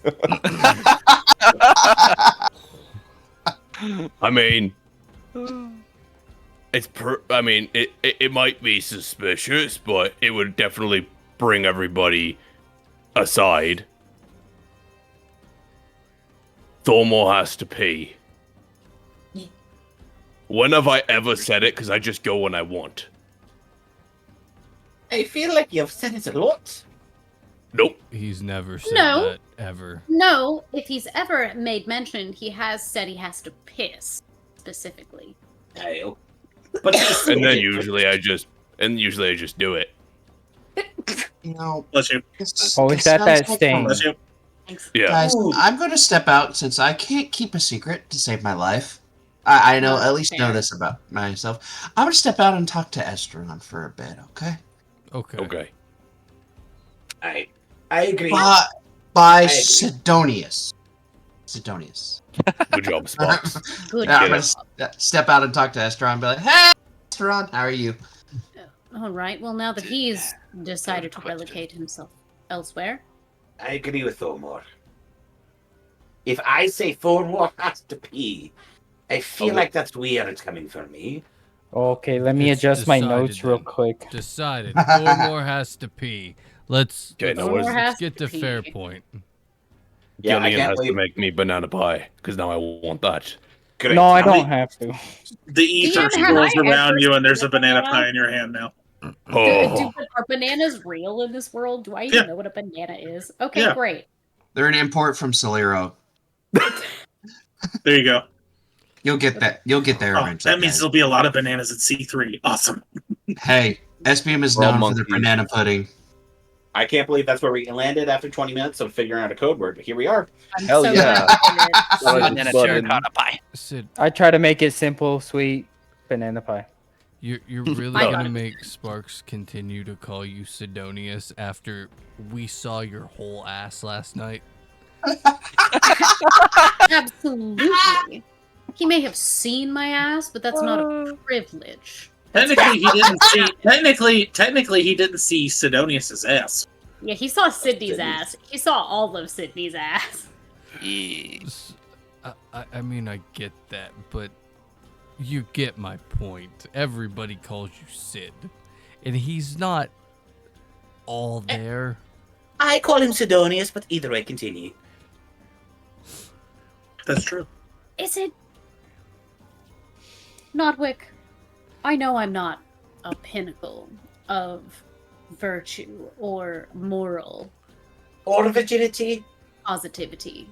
I mean, it might be suspicious, but it would definitely bring everybody aside. Thormor has to pee. When have I ever said it? Because I just go when I want. I feel like you've said it a lot. Nope. he's never said No. that ever. No, if he's ever made mention, he has said he has to piss specifically. But And then usually I just do it. You know, Bless you. Always at that stain. Bless you. Thanks. Yeah. guys, Ooh. I'm going to step out since I can't keep a secret to save my life. I know, at least know Fair. this about myself. I'm going to step out and talk to Esteron for a bit, okay? Okay. Okay. I agree. By agree. Sidonius. Sidonius. Good job, Sparks. Good. Yeah, I'm Yeah. going to step out and talk to Esteron and be like, hey, Esteron, how are you? All right. Well, now that he's decided to relegate himself elsewhere, I agree with Thormor. If I say Thormor has to pee, I feel like that's weird coming from me. Okay, let me It's adjust my decided notes real then. quick. Decided. Thormor has to pee. Let's Okay, now what is- let's get to Has to fair pee. point. Yeah, I Gillian can't has believe to make me banana pie, because now I want that. Great. No, I How many- don't have to. The ether have swirls I around ever you, and there's seen a a banana banana? pie in your hand now. Oh, are bananas real in this world? Do I even Yeah. know what a banana is? Okay, Yeah. great. They're an import from Solero. There you go. You'll get that. You'll get there Oh, eventually. that means guys. there'll be a lot of bananas at C3. Awesome. Hey, SBM is We're all known for their monkeys. banana pudding. I can't believe that's where we landed after 20 minutes of figuring out a code word, but here we are. I'm Hell so yeah. glad Banana terracotta pie. Sid, I try to make it simple, sweet, banana pie. you're really I got gonna it. make Sparks continue to call you Sidonius after we saw your whole ass last night? Absolutely. He may have seen my ass, but that's not a privilege. Technically, he didn't see. Technically, he didn't see Sidonius's ass. Yeah, he saw Sydney's ass. He saw all of Sydney's ass. Yeah. I mean, I get that, but you get my point. Everybody calls you Sid, and he's not all there. I call him Sidonius, but either way, continue. That's true. Is it? Nodwick, I know I'm not a pinnacle of virtue or moral Or virginity. positivity.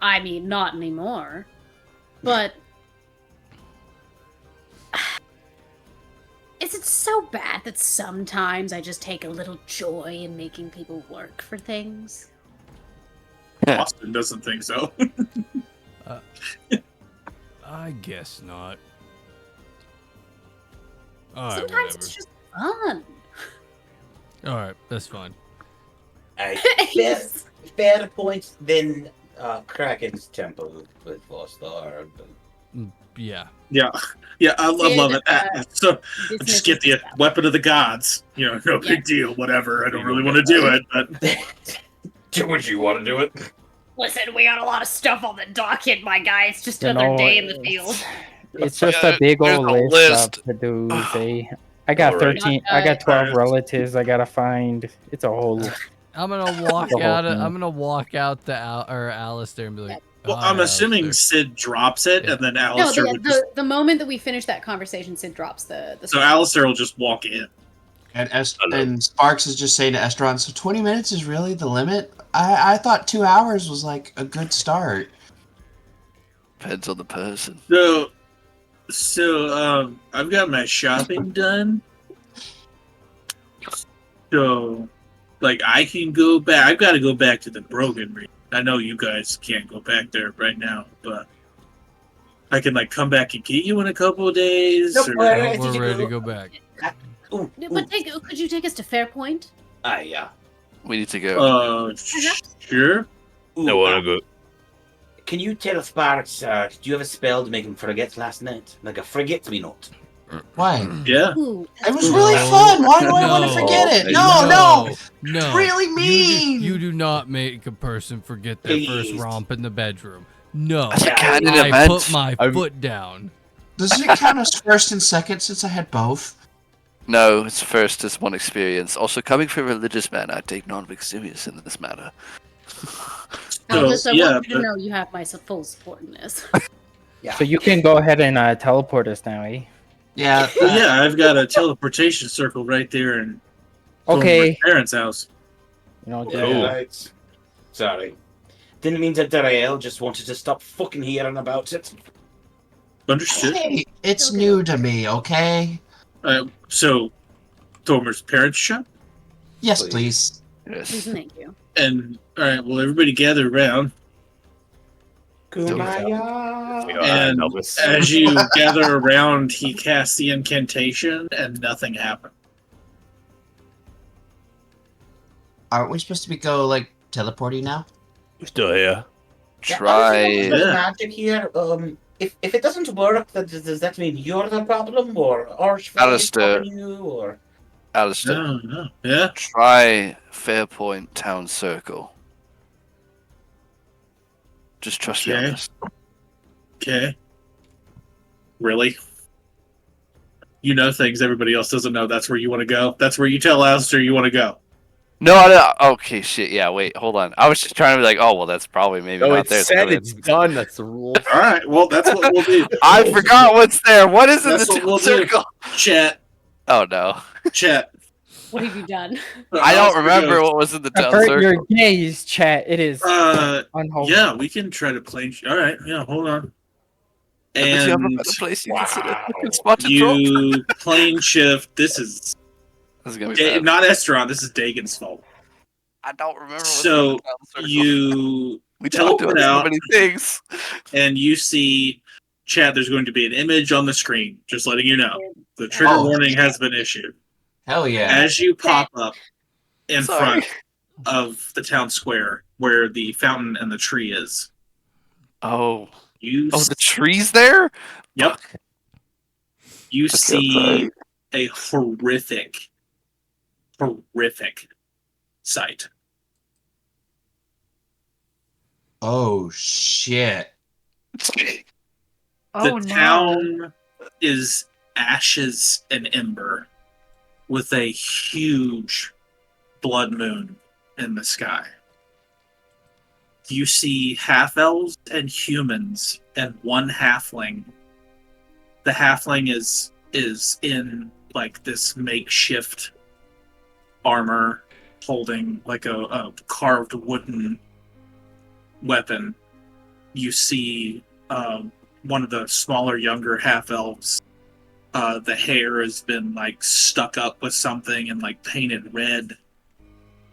I mean, not anymore. But is it so bad that sometimes I just take a little joy in making people work for things? Austin doesn't think so. I guess not. All right, Sometimes whatever. it's just fun. All right, that's fine. Fair point. Then Kraken's temple with Vostar. Yeah. Yeah, I love it. So just get the weapon of the gods. You know, no big deal. Whatever. I don't really want to do it, but do what you want to do it. Listen, we got a lot of stuff on the docket, my guy. It's just You another know, day in the field. It's just a big There's old a list of to-dos, eh? I got All right. 13. I got 12 relatives I gotta find. It's a whole. I'm gonna walk The whole out. thing. I'm gonna walk out to Alistair and be like, well, "Hi, I'm assuming Alistair." Sid drops it, and then No, Alistair would just. the moment that we finish that conversation, Sid drops the So Alistair will just walk in. And Sparks is just saying to Estron, so 20 minutes is really the limit? I thought 2 hours was like a good start. Depends on the person. So I've got my shopping done. So, like, I can go back. I've got to go back to the Brogan region. I know you guys can't go back there right now, but I can, like, come back and get you in a couple of days. Nope, or- We're ready to go back. But could you take us to Fairpoint? Yeah. We need to go. Sure. No, wanna go. Can you tell Sparks, do you have a spell to make him forget last night? Like a forget-me-not? Why? Yeah. It was really fun. Why do I want to forget it? No. No. Really mean. You do not make a person forget their first Please. romp in the bedroom. No. That's a canon I event. put my foot down. Does it count as first and second since I had both? No, it's first as one experience. Also, coming from a religious man, I take Nonvic serious in this matter. Alice, I yeah, want you to but- know you have my full support in this. So you can go ahead and teleport us now, eh? Yeah. Well, yeah, I've got a teleportation circle right there in Okay. my parents' house. You know, Yeah, right. Sorry. Didn't mean to derail, just wanted to stop fucking hearing about it. Understood. Hey, it's new to me, okay? So, Tomer's parents' shop? Yes, please. Yes. Thank you. And, alright, well, everybody gather around. Kumbaya. And as you gather around, he casts the incantation, and nothing happened. Aren't we supposed to be like teleporting now? We're still here. Try. Magic here. If it doesn't work, does that mean you're the problem, or Archfell is Alistair. stopping you, or? Alistair. No. Yeah? Try Fairpoint Town Circle. Just trust me on Okay. this. Okay. Really? You know things everybody else doesn't know. That's where you want to go? That's where you tell Alistair you want to go. No. Okay, shit. Yeah, wait, hold on. I was just trying to be like, oh, well, that's probably maybe No, not it's there. said it's done. That's the rule. Alright, well, that's what we'll do. I forgot what's there. What is in That's the what town we'll do. circle? Chat. Oh, no. Chat. What have you done? I don't remember what was in the town Avert your circle. gaze, chat. It is unholy. Yeah, we can try to plane. Alright, yeah, hold on. But you have a And better place you can spot to drop. you plane shift. This is This is gonna be bad. not Esteron. This is Dagon's fault. I don't remember what's in So the town circle. you We talked teleport about so out, many things. and you see, Chad. There's going to be an image on the screen. Just letting you know, the trigger Oh. warning has been issued. Hell yeah. As you pop up in Sorry. front of the town square where the fountain and the tree is, Oh. you Oh, the tree's there? Yep. You Let's go see a horrific sight. Oh shit. The town is ashes and ember with a huge blood moon in the sky. You see half-elves and humans and one halfling. The halfling is in like this makeshift armor holding like a carved wooden weapon. you see one of the smaller, younger half elves. The hair has been like stuck up with something and like painted red.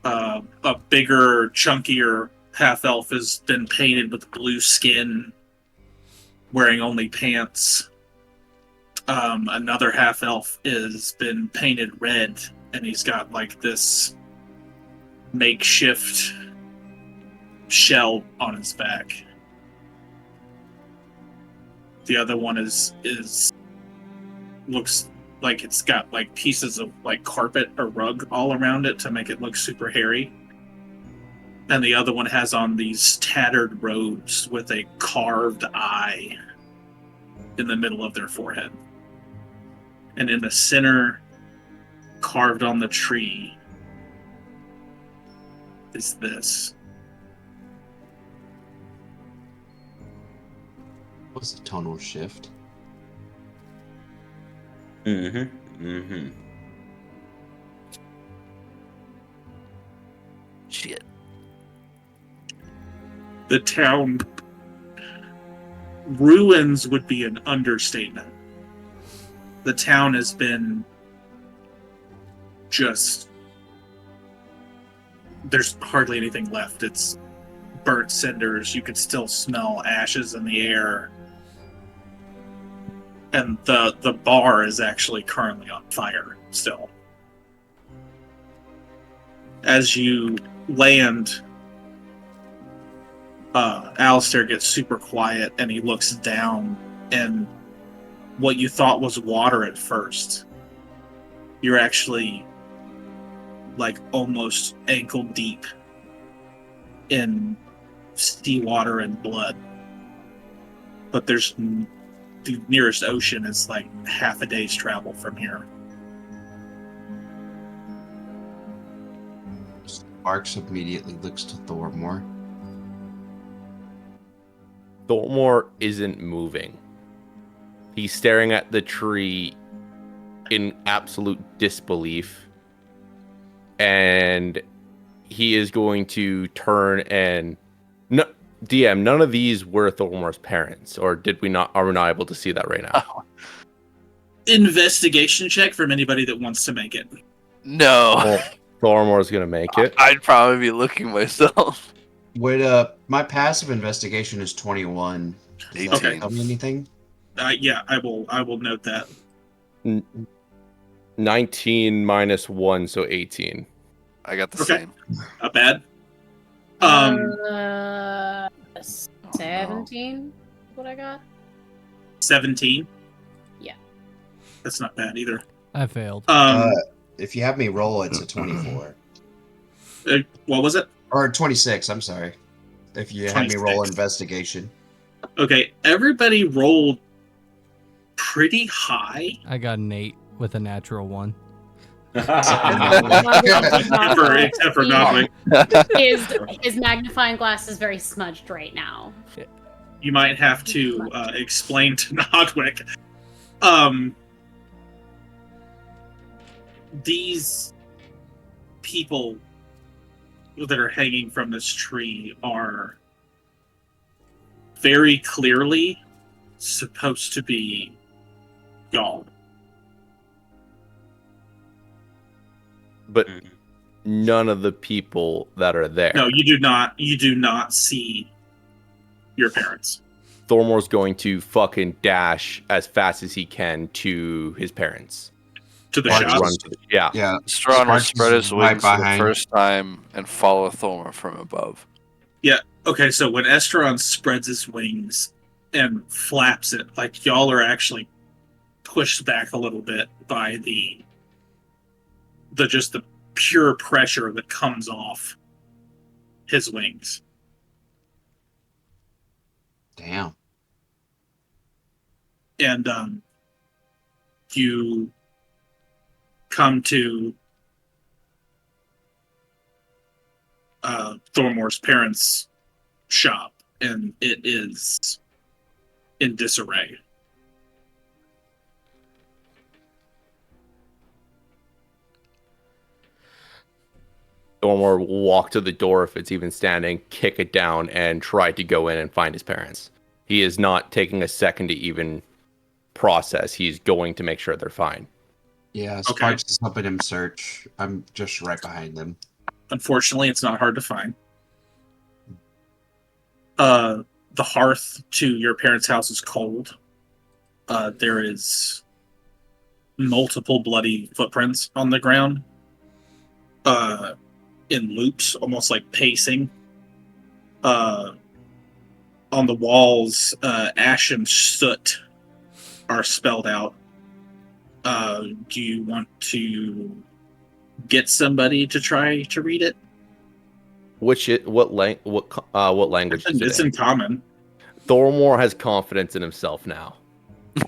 A bigger, chunkier half elf has been painted with blue skin, wearing only pants. Another half elf has been painted red, and he's got like this makeshift shell on his back. The other one is looks like it's got like pieces of like carpet or rug all around it to make it look super hairy. And the other one has on these tattered robes with a carved eye in the middle of their forehead. And in the center, carved on the tree, is this. What's the tonal shift? Shit. The town ruins would be an understatement. The town has been just... There's hardly anything left. It's burnt cinders. You can still smell ashes in the air. And the bar is actually currently on fire still. As you land, Alistair gets super quiet and he looks down, and what you thought was water at first, you're actually like almost ankle deep in seawater and blood. But there's the nearest ocean is like half a day's travel from here. Sparks immediately looks to Thormore. Thormore isn't moving. He's staring at the tree in absolute disbelief. And he is going to turn and... No, DM, none of these were Thormore's parents, or did we not? Are we not able to see that right now? Investigation check from anybody that wants to make it. No. Well, Thormore's gonna make it. I'd probably be looking myself. Would my passive investigation is 21. Does that Okay. tell me anything? Yeah, I will note that. 19 minus 1, so 18. I got the Okay. same. Not bad. 17. What I got? 17. Yeah. That's not bad either. I failed. If you have me roll, it's a 24. What was it? Or 26, I'm sorry. If you have me roll 26. investigation. Okay, everybody rolled pretty high. I got an 8 with a natural 1. Except for Nodwick. His magnifying glass is very smudged right now. You might have to explain to Nodwick. These people that are hanging from this tree are very clearly supposed to be y'all. But none of the people that are there. No, you do not. You do not see your parents. Thormore's going to fucking dash as fast as he can to his parents. To the Like, shops? run to the- yeah. Yeah. Strawn will Sparks spread is his right wings for the behind. first time and follow Thormor from above. Yeah. Okay. So when Estron spreads his wings and flaps it, like y'all are actually pushed back a little bit by the just the pure pressure that comes off his wings. Damn. And you come to Thormore's parents' shop, and it is in disarray. Thormore will walk to the door if it's even standing, kick it down, and try to go in and find his parents. He is not taking a second to even process. He's going to make sure they're fine. Yeah, Sparks is helping him search. I'm just right behind them. Unfortunately, it's not hard to find. The hearth to your parents' house is cold. There is multiple bloody footprints on the ground. In loops, almost like pacing. On the walls, ash and soot are spelled out. Do you want to get somebody to try to read it? What language is it? It's in common. Thormore has confidence in himself now.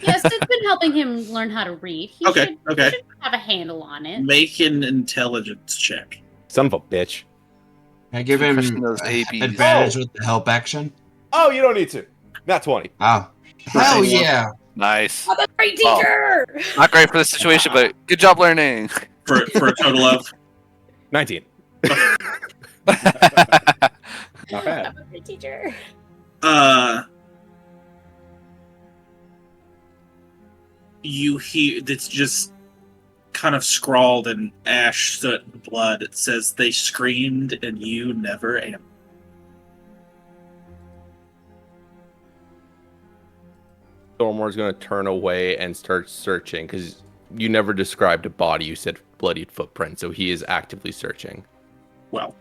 Yes, it's been helping him learn how to read. He Okay. should have a handle on it. Make an intelligence check. Son of a bitch. Can I give him those ABs. advantage with the help action? Oh, you don't need to. Not 20. Oh. Hell yeah. Nice. I'm a great teacher! Not great for this situation, but good job learning. For a total of 19. Not bad. I'm a great teacher. You hear it's just kind of scrawled in ash, soot, and blood. It says they screamed and you never answered. Thormore's going to turn away and start searching because you never described a body. You said bloodied footprint, so he is actively searching. Well,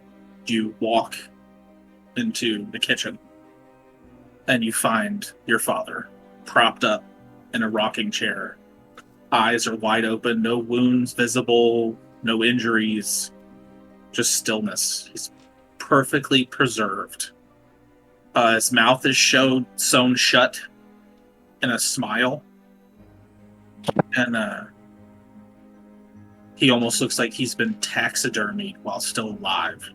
you walk into the kitchen and you find your father propped up in a rocking chair. Eyes are wide open, no wounds visible, no injuries, just stillness. He's perfectly preserved. His mouth is sewn shut in a smile. And he almost looks like he's been taxidermied while still alive.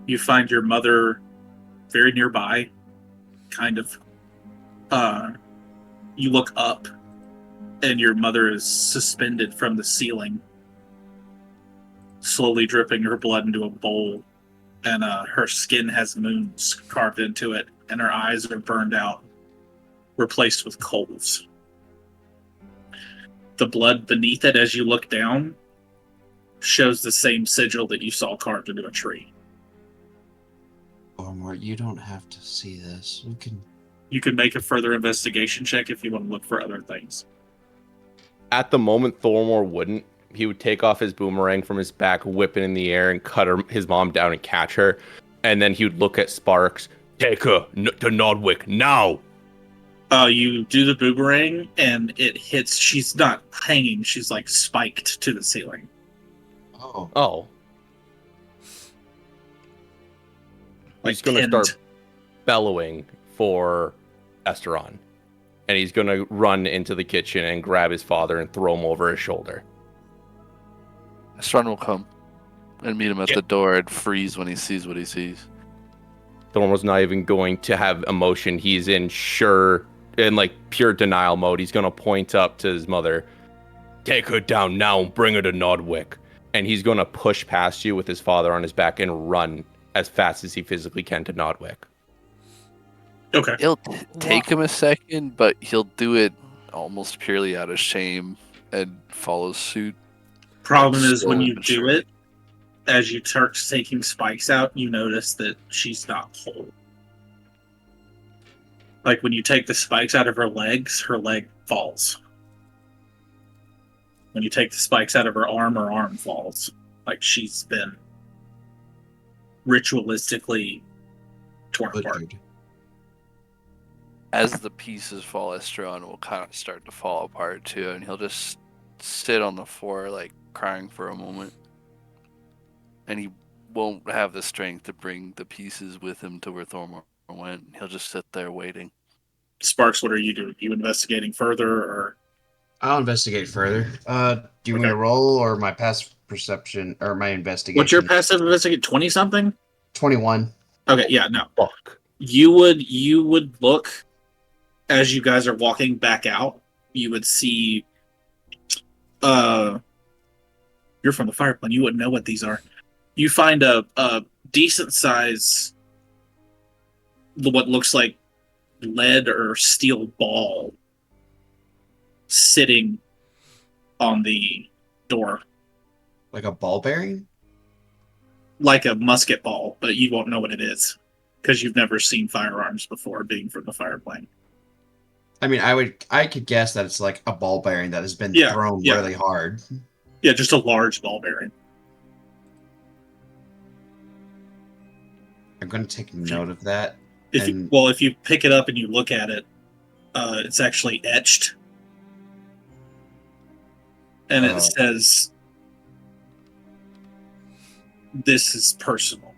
You find your mother very nearby, kind of. You look up, and your mother is suspended from the ceiling, slowly dripping her blood into a bowl, and her skin has moons carved into it, and her eyes are burned out, replaced with coals. The blood beneath it, as you look down, shows the same sigil that you saw carved into a tree. Thormore, you don't have to see this. You can make a further investigation check if you want to look for other things. At the moment, Thormore wouldn't. He would take off his boomerang from his back, whip it in the air, and cut his mom down and catch her. And then he would look at Sparks. Take her to Nodwick now! You do the boomerang, and it hits. She's not hanging. She's like spiked to the ceiling. Oh. He's going to pinned. start bellowing for Esteron. And he's going to run into the kitchen and grab his father and throw him over his shoulder. Esteron will come and meet him at the door and freeze when he sees what he sees. Thormore's not even going to have emotion. He's in pure denial mode. He's going to point up to his mother. Take her down now and bring her to Nodwick. And he's going to push past you with his father on his back and run as fast as he physically can to Nodwick. Okay. It'll take him a second, but he'll do it almost purely out of shame and follow suit. Problem is, when you do it, as you start taking spikes out, you notice that she's not whole. Like when you take the spikes out of her legs, her leg falls. When you take the spikes out of her arm falls. Like she's been ritualistically torn apart. As the pieces fall, Esteron will kind of start to fall apart too, and he'll just sit on the floor, like crying for a moment. And he won't have the strength to bring the pieces with him to where Thormore went. He'll just sit there waiting. Sparks, what are you doing? Are you investigating further, or? I'll investigate further. Do you want me to roll or my passive perception or my investigation? What's your passive investigation? 20 something? 21. Okay, yeah, no. You would look as you guys are walking back out. You would see your You're from the fire plane. You wouldn't know what these are. You find a decent size, what looks like lead or steel ball sitting on the door. Like a ball bearing? Like a musket ball, but you won't know what it is because you've never seen firearms before being from the fire plane. I mean, I could guess that it's like a ball bearing that has been thrown really hard. Yeah, just a large ball bearing. I'm going to take note of that. If you pick it up and you look at it, it's actually etched. And it says, "This is personal."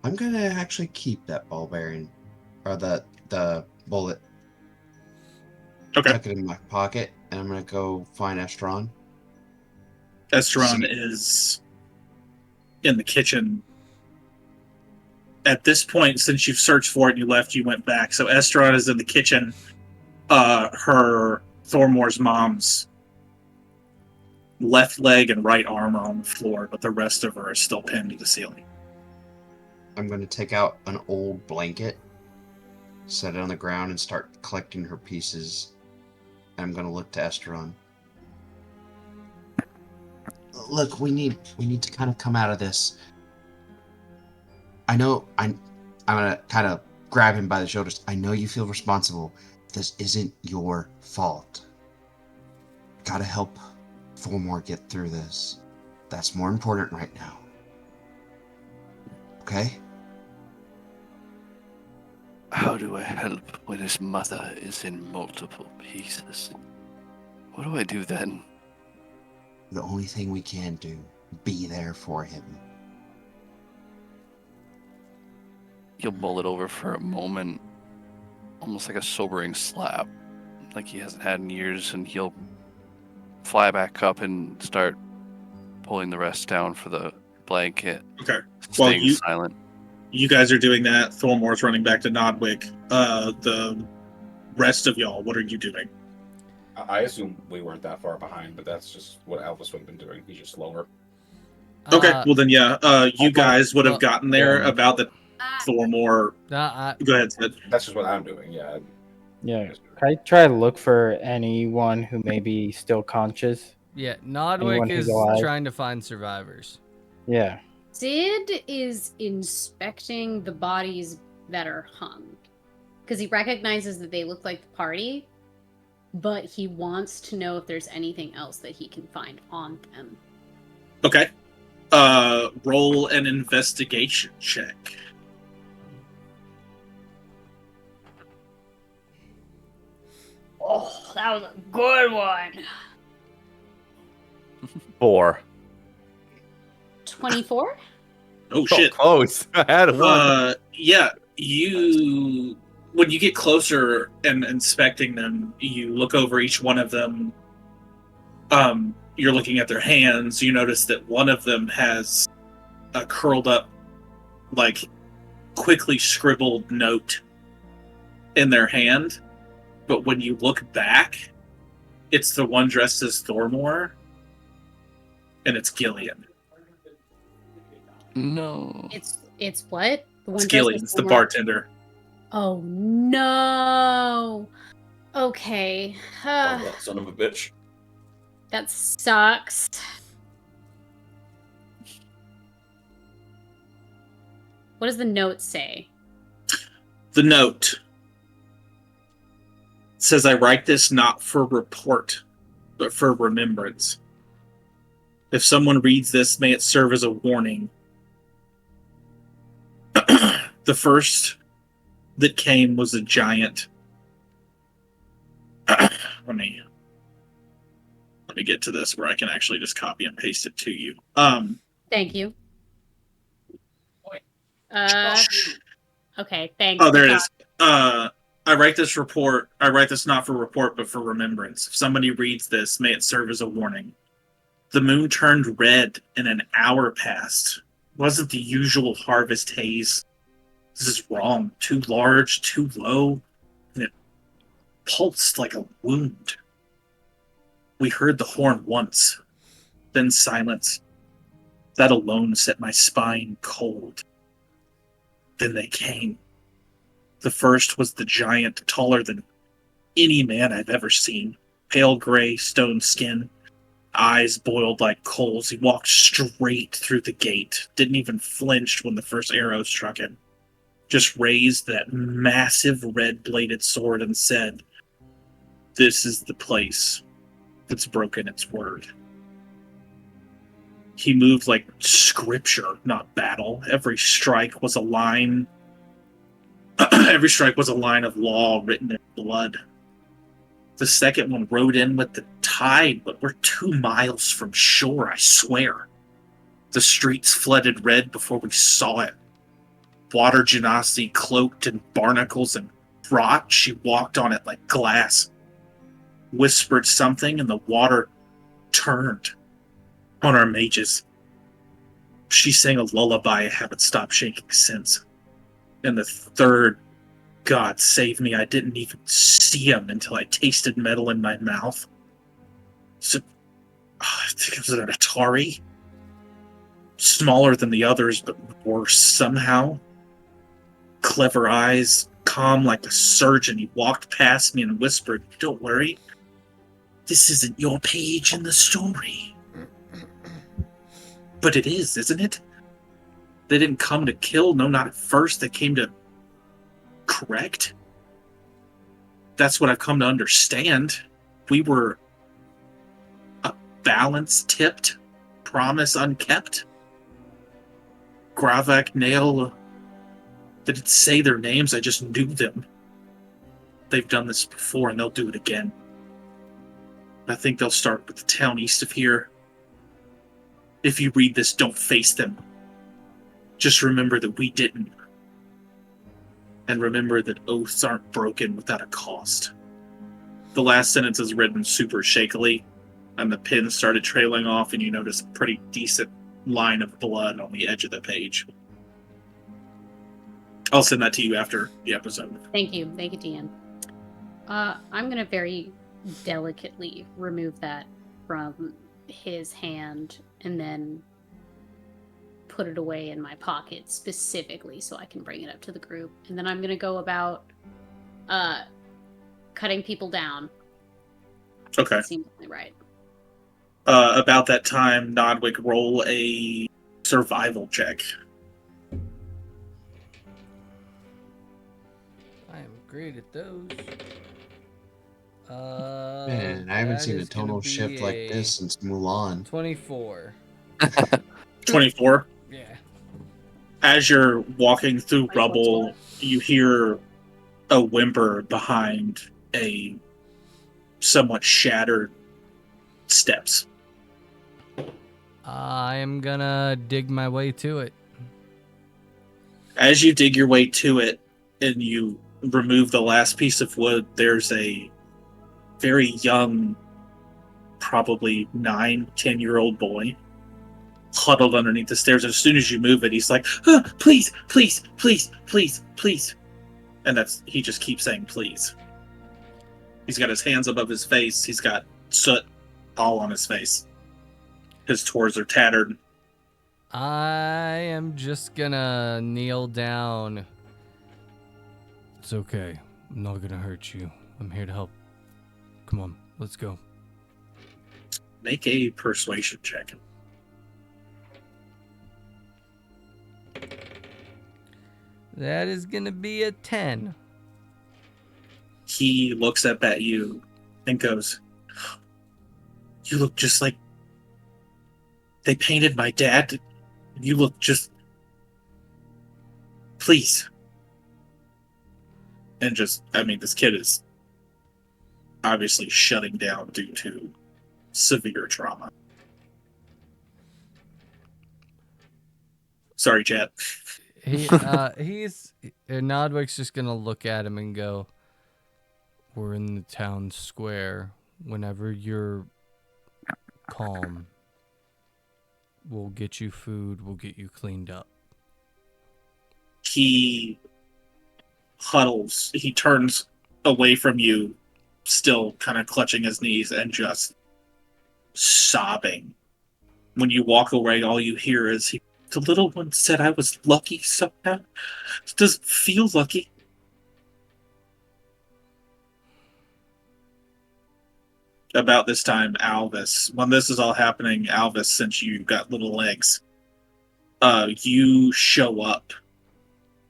I'm going to actually keep that ball bearing. Or the bullet. Okay. Tuck it in my pocket, and I'm going to go find Estron. Estron is in the kitchen. At this point, since you've searched for it and you left, you went back. So Estron is in the kitchen. Her Thormore's mom's left leg and right arm are on the floor, but the rest of her is still pinned to the ceiling. I'm going to take out an old blanket, set it on the ground, and start collecting her pieces. I'm going to look to Estron. Look, we need to kind of come out of this. I know I'm going to kind of grab him by the shoulders. I know you feel responsible. This isn't your fault. Gotta help Thormore get through this. That's more important right now. Okay? How do I help when his mother is in multiple pieces? What do I do then? The only thing we can do, be there for him. He'll mull it over for a moment, almost like a sobering slap, like he hasn't had in years, and he'll fly back up and start pulling the rest down for the blanket. Okay. Staying silent. You guys are doing that. Thormore's running back to Nodwick. The rest of y'all, what are you doing? I assume we weren't that far behind, but that's just what Alvis would have been doing. He's just slower. Okay, well then, you guys would have gotten there about the Thormore. Go ahead, Sid. That's just what I'm doing. Yeah. Yeah. I try to look for anyone who may be still conscious. Yeah, Anyone Nodwick who's is alive. trying to find survivors. Yeah. Sid is inspecting the bodies that are hung because he recognizes that they look like the party, but he wants to know if there's anything else that he can find on them. Okay. Roll an investigation check. Oh, that was a good one. 4. 24? Oh shit! Close. I had one. Yeah, when you get closer and inspecting them, you look over each one of them. You're looking at their hands. You notice that one of them has a curled up, like, quickly scribbled note in their hand. But when you look back, it's the one dressed as Thormore, and it's Gillian. No. It's what? The It's one Gillian. dressed It's as the Thormore? bartender. Oh no. Okay. Oh, that son of a bitch. That sucks. What does the note say? The note says, "I write this not for report, but for remembrance. If someone reads this, may it serve as a warning. The first that came was a giant." Let me get to this where I can actually just copy and paste it to you. Thank you. Okay, thanks. Oh, there it is. I write this not for report, but for remembrance. If somebody reads this, may it serve as a warning. The moon turned red and an hour passed. It wasn't the usual harvest haze. This is wrong. Too large, too low. And it pulsed like a wound. We heard the horn once, then silence. That alone set my spine cold. Then they came. The first was the giant, taller than any man I've ever seen. Pale gray, stone skin, eyes boiled like coals. He walked straight through the gate, didn't even flinch when the first arrow struck him. Just raised that massive red-bladed sword and said, "This is the place that's broken its word." He moved like scripture, not battle. Every strike was a line. Every strike was a line of law written in blood. The second one rode in with the tide, but we're 2 miles from shore, I swear. The streets flooded red before we saw it. Water genasi cloaked in barnacles and rot. She walked on it like glass. Whispered something, and the water turned on our mages. She sang a lullaby I haven't stopped shaking since. And the third, God save me, I didn't even see him until I tasted metal in my mouth. So, I think it was an Atari. Smaller than the others, but worse somehow. Clever eyes, calm like a surgeon. He walked past me and whispered, "Don't worry. This isn't your page in the story." But it is, isn't it? They didn't come to kill, no, not at first. They came to correct. That's what I've come to understand. We were a balance tipped, promise unkept. Gravak, Nail, they didn't say their names, I just knew them. They've done this before and they'll do it again. I think they'll start with the town east of here. If you read this, don't face them. Just remember that we didn't. And remember that oaths aren't broken without a cost. The last sentence is written super shakily, and the pen started trailing off, and you notice a pretty decent line of blood on the edge of the page. I'll send that to you after the episode. Thank you, DM. I'm gonna very delicately remove that from his hand and then put it away in my pocket specifically so I can bring it up to the group. And then I'm gonna go about cutting people down. Okay. That seems only right. About that time, Nodwick, roll a survival check. I am great at those. Man, I haven't seen a tonal shift like this since Mulan. 24. 24? Yeah. As you're walking through rubble, you hear a whimper behind a somewhat shattered steps. I am gonna dig my way to it. As you dig your way to it and you remove the last piece of wood, there's a very young, probably 9-10-year-old boy huddled underneath the stairs. As soon as you move it, he's like, please, please, please, please, please. And he just keeps saying please. He's got his hands above his face. He's got soot all on his face. His tores are tattered. I am just gonna kneel down. It's okay. I'm not gonna hurt you. I'm here to help. Come on, let's go. Make a persuasion check. That is gonna be a 10. He looks up at you and goes, "You look just like they painted my dad. You look just... Please." And this kid is obviously shutting down due to severe trauma. Sorry, chat. Nodwick's just gonna look at him and go, "We're in the town square. Whenever you're calm, we'll get you food. We'll get you cleaned up." He huddles. He turns away from you still kind of clutching his knees and just sobbing. When you walk away, all you hear is, the little one said I was lucky somehow. Does it feel lucky? About this time, Alvis, when this is all happening, Alvis, since you got little legs, you show up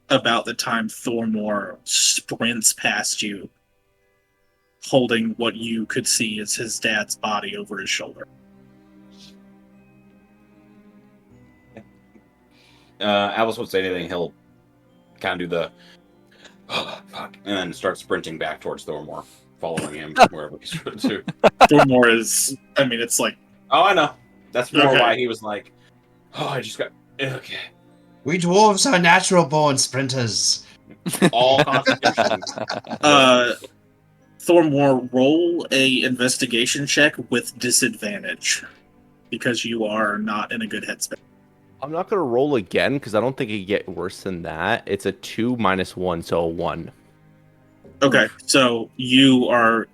about the time Thormore sprints past you, holding what you could see as his dad's body over his shoulder. Alice won't say anything. He'll kind of do the fuck, and then start sprinting back towards Thormore, following him wherever he's going to. Thormore is, I mean, it's like... Oh, I know. That's more Okay. why he was like, oh, I just got... Okay. We dwarves are natural-born sprinters. All constitution. Thormore, roll a investigation check with disadvantage, because you are not in a good headspace. I'm not gonna roll again because I don't think it can get worse than that. It's a 2 minus 1, so a 1. Okay, so you are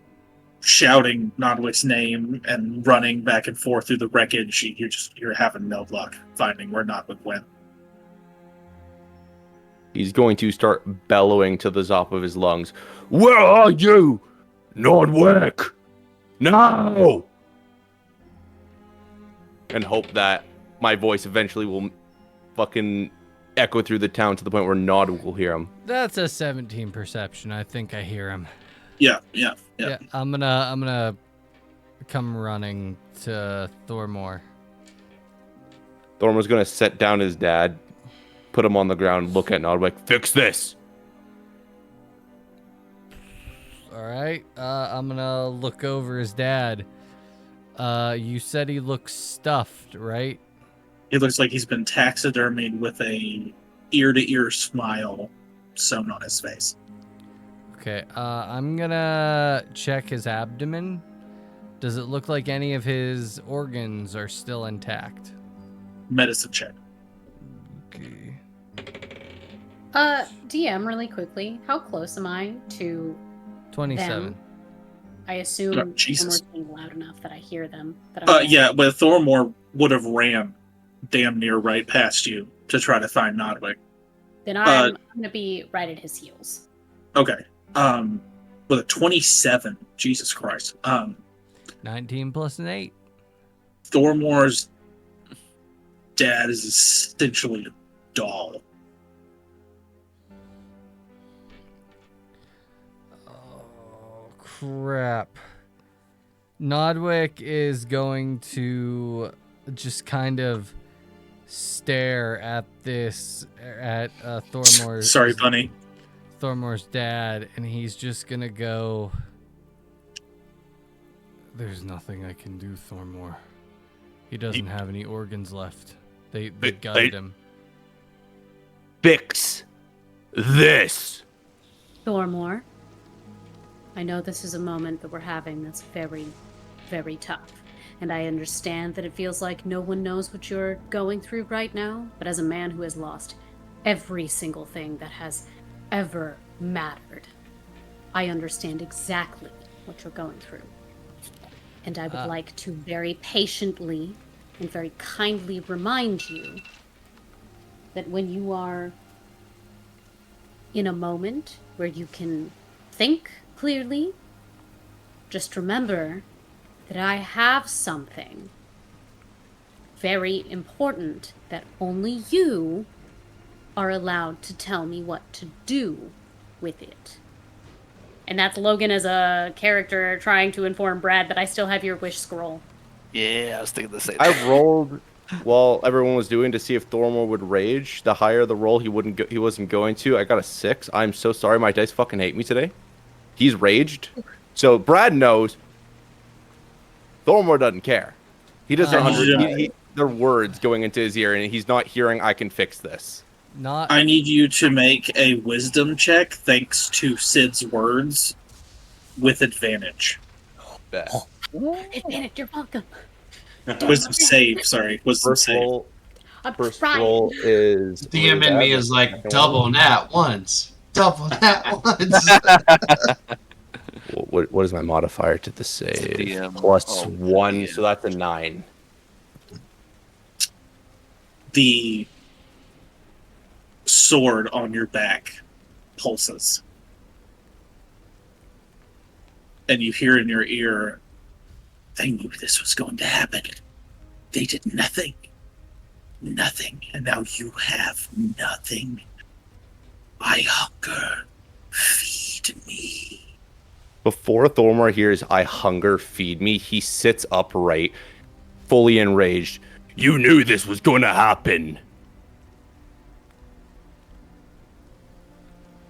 shouting Nodwick's name and running back and forth through the wreckage. You're having no luck finding where Nodwick went. He's going to start bellowing to the top of his lungs. Where are you? Nordwick! No! And hope that my voice eventually will fucking echo through the town to the point where Nodwick will hear him. That's a 17 perception. I think I hear him. Yeah. Yeah, I'm gonna come running to Thormore. Thormore's gonna set down his dad, put him on the ground, look at Nodwick. Fix this! Alright, I'm gonna look over his dad. You said he looks stuffed, right? He looks like he's been taxidermied with a ear-to-ear smile sewn on his face. Okay, I'm gonna check his abdomen. Does it look like any of his organs are still intact? Medicine check. Okay. DM, really quickly, how close am I to 27. them? I assume Oh, Jesus. Thormore's being loud enough that I hear them. That Yeah, but Thormore would have ran damn near right past you to try to find Nodwick. Then I'm gonna be right at his heels. Okay. With a 27, Jesus Christ. 19 plus an 8. Thormore's dad is essentially a doll. Oh, crap. Nodwick is going to just kind of stare at Thormore's... Sorry, Bunny. Thormore's dad, and he's just gonna go... There's nothing I can do, Thormore. He doesn't have any organs left. They gutted him. Fix this! Thormore, I know this is a moment that we're having that's very, very tough. And I understand that it feels like no one knows what you're going through right now. But as a man who has lost every single thing that has ever mattered, I understand exactly what you're going through. And I would like to very patiently and very kindly remind you that when you are in a moment where you can think clearly, just remember that I have something very important that only you are allowed to tell me what to do with it. And that's Logan as a character trying to inform Brad that I still have your wish scroll. Yeah, I was thinking the same. I rolled while everyone was doing to see if Thormore would rage. The higher the roll, he wasn't going to. I got a 6. I'm so sorry. My dice fucking hate me today. He's raged. So Brad knows. Thormore doesn't care. He doesn't. They're words going into his ear, and he's not hearing. I can fix this. I need you to make a wisdom check, thanks to Sid's words, with advantage. Advantage, you're welcome. Wisdom save, sorry. Wisdom save. First roll is... DM in me is like, double nat once. Double nat once. What is my modifier to the save? DM. Plus Oh, 1, DM. so that's a 9. The sword on your back pulses. And you hear in your ear, they knew this was going to happen. They did nothing. Nothing. And now you have nothing. I hunger. Feed me. Before Thormor hears "I hunger, feed me," he sits upright, fully enraged. You knew this was gonna happen.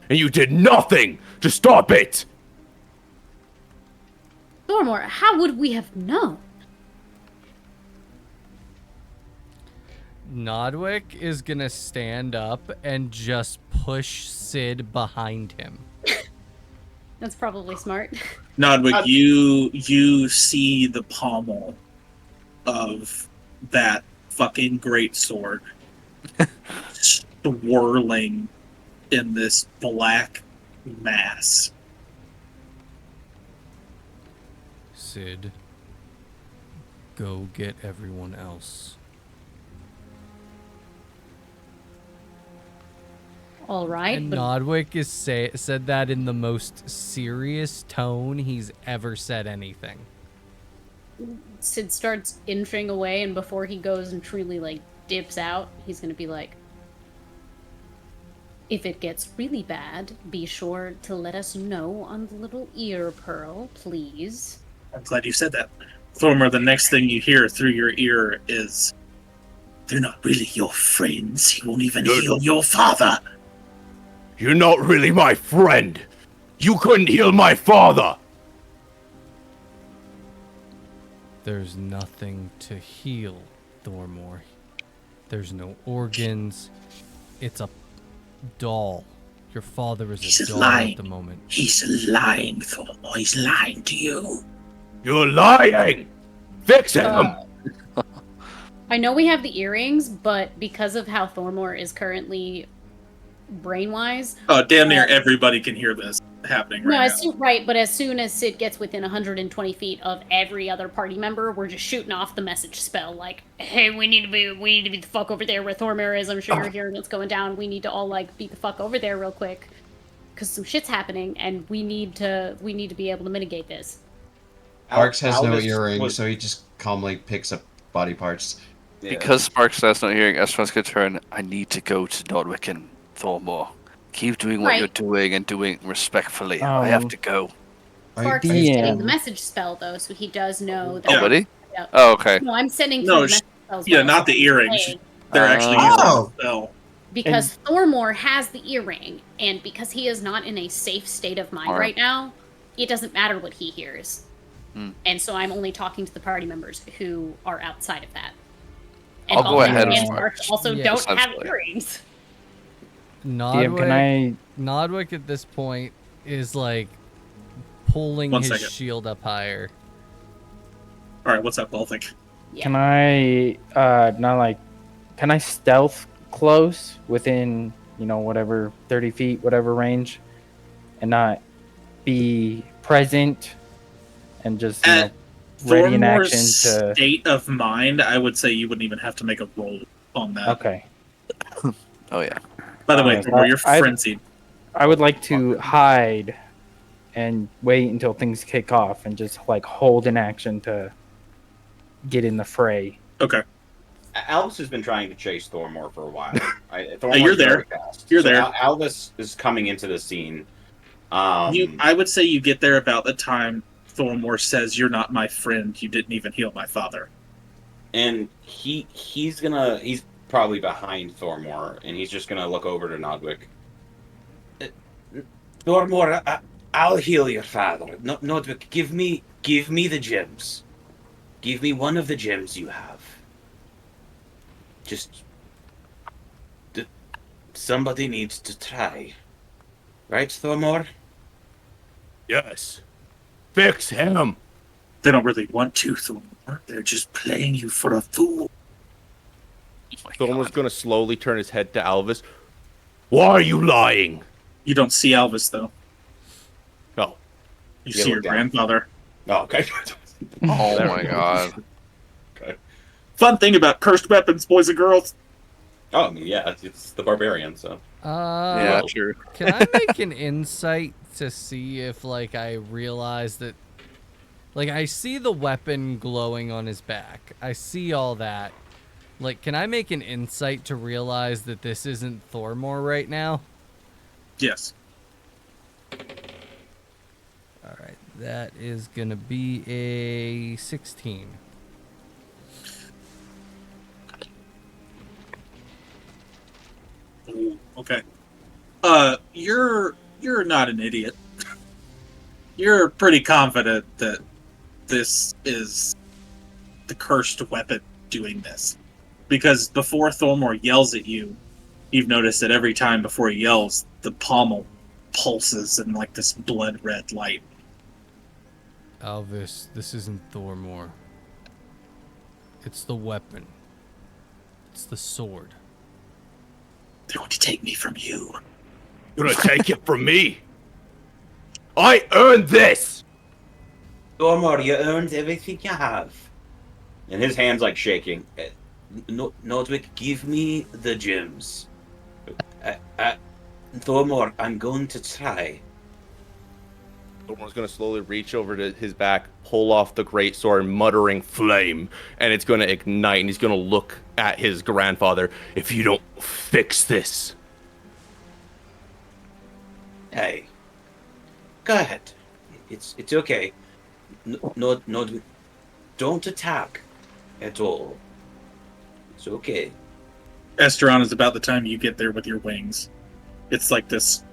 And you did nothing to stop it! Thormor, how would we have known? Nodwick is gonna stand up and just push Sid behind him. That's probably smart. Nodwick, you see the pommel of that fucking great sword swirling in this black mass. Sid, go get everyone else. All right, And but Nodwick is said that in the most serious tone he's ever said anything. Sid starts inching away, and before he goes and truly like dips out, he's gonna be like, if it gets really bad, be sure to let us know on the little ear pearl, please. I'm glad you said that. Thormor, the next thing you hear through your ear is, they're not really your friends. He won't even heal your father. You're not really my friend. You couldn't heal my father. There's nothing to heal, Thormor. There's no organs. It's a doll. Your father is He's a doll lying. at the moment. He's lying, Thormor. He's lying to you. You're lying. Fix him. I know we have the earrings, but because of how Thormor is currently brain-wise, Oh, damn near everybody can hear this happening no, right right, but as soon as Sid gets within 120 feet of every other party member, we're just shooting off the message spell, like, hey, we need to be the fuck over there where Thormor is. I'm sure you're hearing what's going down. We need to all, like, be the fuck over there real quick. Because some shit's happening, and we need to be able to mitigate this. Sparks has no Albus earring, was- so he just calmly picks up body parts. Because Sparks is not hearing Estron's good turn, I need to go to Nodwick and Thormor. Keep doing what Right. you're doing and doing respectfully. I have to go. Sparks is getting the message spell, though, so he does know that... Oh, buddy? Yeah. Oh, okay. No, I'm sending No, through message spells. yeah, while not the I'm earrings. playing. They're actually using the spell. Because Thormor has the earring, and because he is not in a safe state of mind Alright. right now, it doesn't matter what he hears. Hmm. And so I'm only talking to the party members who are outside of that. I'll go ahead and of Sparks Sparks. also Yeah. don't have Essentially. earrings. DM, can Nodwick at this point is like pulling One his second. shield up higher. All right, what's up, Baltic? Can I can I stealth close within, whatever 30 feet, whatever range, and not be present and just At ready in Thormor's action to? state of mind, I would say you wouldn't even have to make a roll on that. Okay. Oh, yeah. By the way, Okay, Thormor, you're I- frenzied. I would like to hide and wait until things kick off and just hold in action to get in the fray. Okay. Albus has been trying to chase Thormor for a while. You're there. You're there. Albus is coming into the scene. I would say you get there about the time Thormor says, "You're not my friend. You didn't even heal my father." And he's probably behind Thormor, and he's just gonna look over to Nodwick. Thormor, I'll heal your father. Nodwick, give me the gems. Give me one of the gems you have. Just... somebody needs to try. Right, Thormor? Yes. Fix him. They don't really want to, Thormor. They're just playing you for a fool. Thormor's gonna slowly turn his head to Alvis. Why are you lying? You don't see Alvis, though. Oh. You Yeah, see your look down. grandfather. Oh, okay. Oh There my we go. god. Okay. Fun thing about cursed weapons, boys and girls. Oh, I mean, yeah, it's the barbarian, so. Yeah, Well, true. Can I make an insight to see if, like, I realize that... Like, I see the weapon glowing on his back. I see all that. Like, can I make an insight to realize that this isn't Thormor right now? Yes. Alright, that is gonna be a 16. Ooh, okay. You're not an idiot. You're pretty confident that this is the cursed weapon doing this. Because before Thormor yells at you, you've noticed that every time before he yells, the pommel pulses in like this blood red light. Alvis, this isn't Thormor. It's the weapon. It's the sword. They're going to take me from you. You're gonna take it from me. I earned this. Thormor, you earned everything you have. and his hand's like shaking. Nodwick, give me the gems. Thormor, I'm going to try. Thormor's gonna slowly reach over to his back, pull off the great sword, muttering flame, and it's gonna ignite, and he's gonna look at his grandfather. If you don't fix this. Hey. Go ahead. It's okay. Nodwick, don't attack at all. It's okay. Esteron is about the time you get there with your wings. It's like this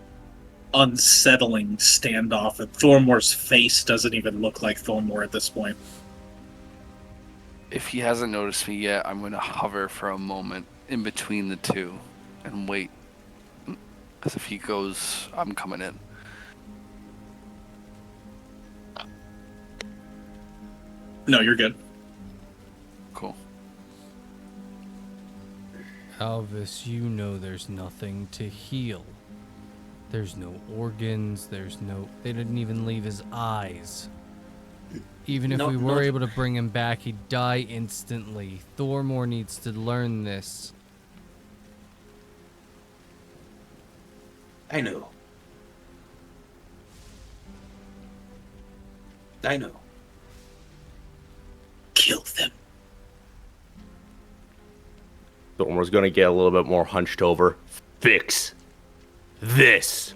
unsettling standoff, and Thormor's face doesn't even look like Thormor at this point. If he hasn't noticed me yet, I'm going to hover for a moment in between the two and wait. Because if he goes, I'm coming in. No, you're good. Cool. Alvis, you know there's nothing to heal. There's no organs, they didn't even leave his eyes. Even if we were able to bring him back, he'd die instantly. Thormor needs to learn this. I know. I know. Kill them. Thormor's gonna get a little bit more hunched over. Fix this.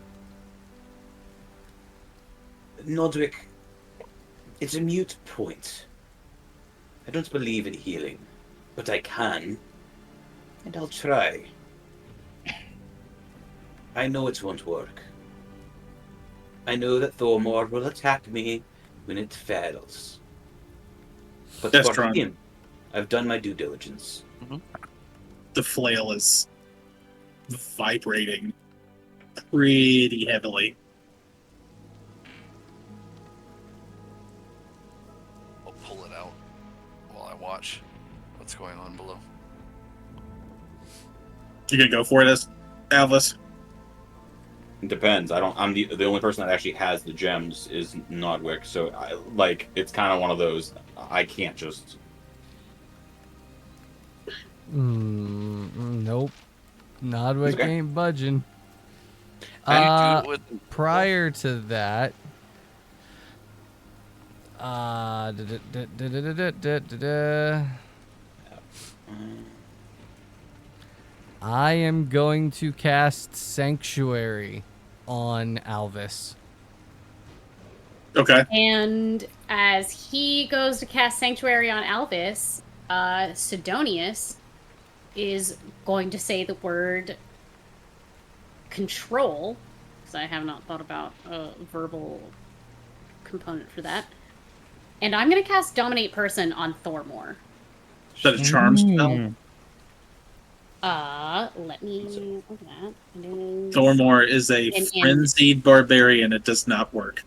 Nodwick, it's a mute point. I don't believe in healing, but I can, and I'll try. I know it won't work. I know that Thormor will attack me when it fails. But That's for right. him, I've done my due diligence. The flail is vibrating pretty heavily. I'll pull it out while I watch what's going on below. You gonna go for it, Alvis? It depends. I'm the only person that actually has the gems is Nodwick, so it's kind of one of those. I can't just. Nope. Nodwick Okay. ain't budging. How do you do it with Prior to that, I am going to cast Sanctuary on Alvis. Okay. And as he goes to cast Sanctuary on Alvis, Sidonius is going to say the word control, because I have not thought about a verbal component for that. And I'm going to cast Dominate Person on Thormor. Is that a charm spell? Let me look at that. It is- Thormor is a And- frenzied barbarian. It does not work.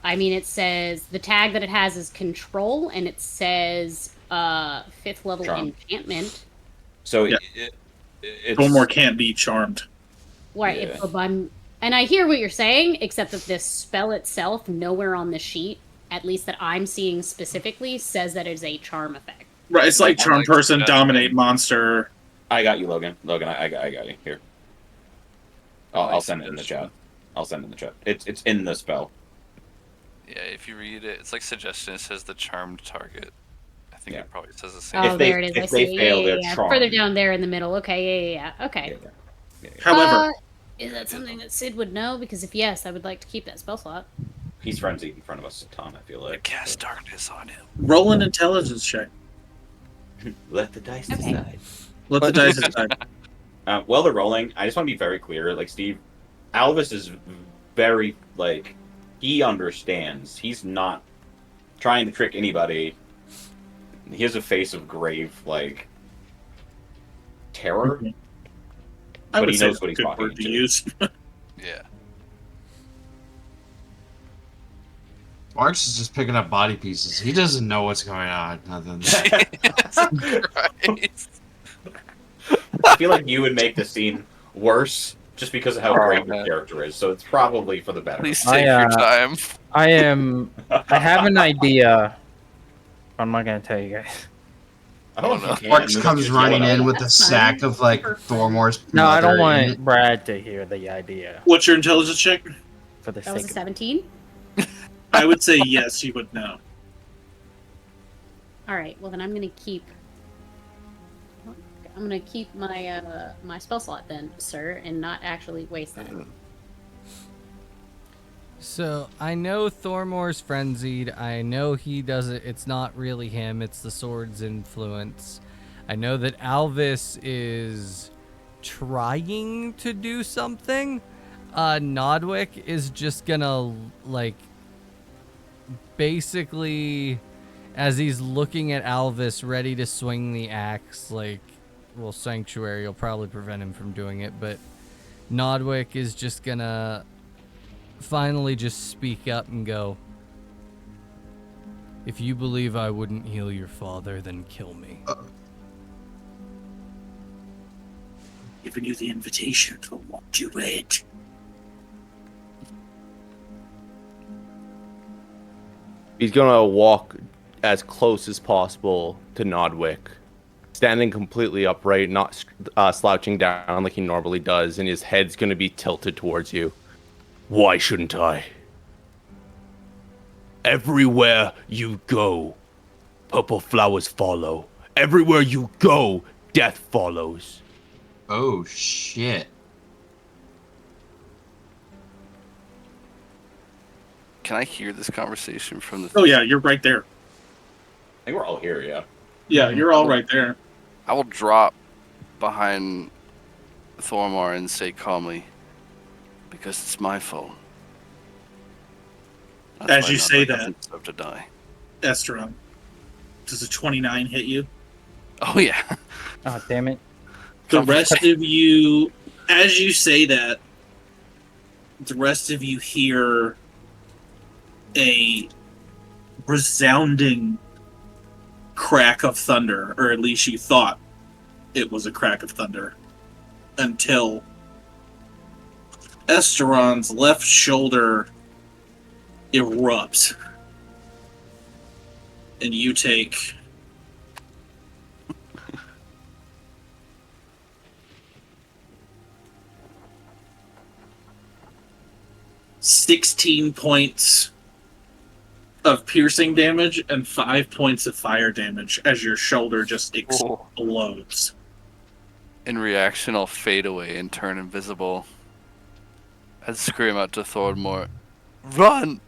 I mean, it says the tag that it has is control, and it says 5th level Charm. enchantment. So Yeah. it's Thormor can't be charmed. Right, Yeah. And I hear what you're saying, except that this spell itself, nowhere on the sheet, at least that I'm seeing specifically, says that it's a charm effect. Right, it's like charm person, that. dominate monster. I got you, Logan. Logan, I got you. Here. I'll send it in the chat. I'll send it in the chat. It's in the spell. Yeah, if you read it, it's like suggestion. It says the charmed target. I think it probably says the same. Oh, there it is. I see. fail, they're yeah. Further down there in the middle. Okay, yeah. Okay. However, is that something that Sid would know? Because if yes, I would like to keep that spell slot. He's frenzied in front of us a ton, I feel like. Cast darkness on him. roll an intelligence check. Let the dice decide. Let the dice decide. While they're rolling, I just want to be very clear. Like, Steve, Alvis is very, like, he understands. He's not trying to trick anybody. He has a face of grave, like, terror. I But would he say knows that's what a he's good talking word to to. use. Yeah. Marks is just picking up body pieces. He doesn't know what's going on. Nothing. I feel like you would make the scene worse just because of how Oh, great your man. character is. So it's probably for the better. Please take your time. I have an idea. I'm not gonna tell you guys. I don't know if you can. Marks comes running in with a sack of like Thormore's. No, I don't mother in want it. Brad to hear the idea. What's your intelligence check? For the That was a sake of 17. I would say yes, you would know. All right. Well, then I'm gonna keep. I'm gonna keep my my spell slot then, sir, and not actually waste that. So I know Thormore's frenzied. I know he does it. It's not really him. It's the sword's influence. I know that Alvis is trying to do something. Nodwick is just gonna like basically, as he's looking at Alvis ready to swing the axe, like, well, Sanctuary will probably prevent him from doing it, but Nodwick is just gonna finally just speak up and go, if you believe I wouldn't heal your father, then kill me. Giving you the invitation to won't do it. He's gonna walk as close as possible to Nodwick, standing completely upright, not slouching down like he normally does, and his head's gonna be tilted towards you. Why shouldn't I? Everywhere you go, purple flowers follow. Everywhere you go, death follows. Oh shit! Can I hear this conversation from the? Oh yeah, you're right there. I think we're all here, yeah. Yeah, you're all right there. I will drop behind Thormar and say calmly, because it's my fault. As you say that, doesn't deserve to die. Esteron, does a 29 hit you? Oh yeah. Oh damn it! The rest of you, as you say that, the rest of you hear a resounding crack of thunder, or at least you thought it was a crack of thunder, until Esteron's left shoulder erupts, and you take 16 points of piercing damage and 5 points of fire damage as your shoulder just explodes. In reaction, I'll fade away and turn invisible. I'd scream out to Thormar, "Run!"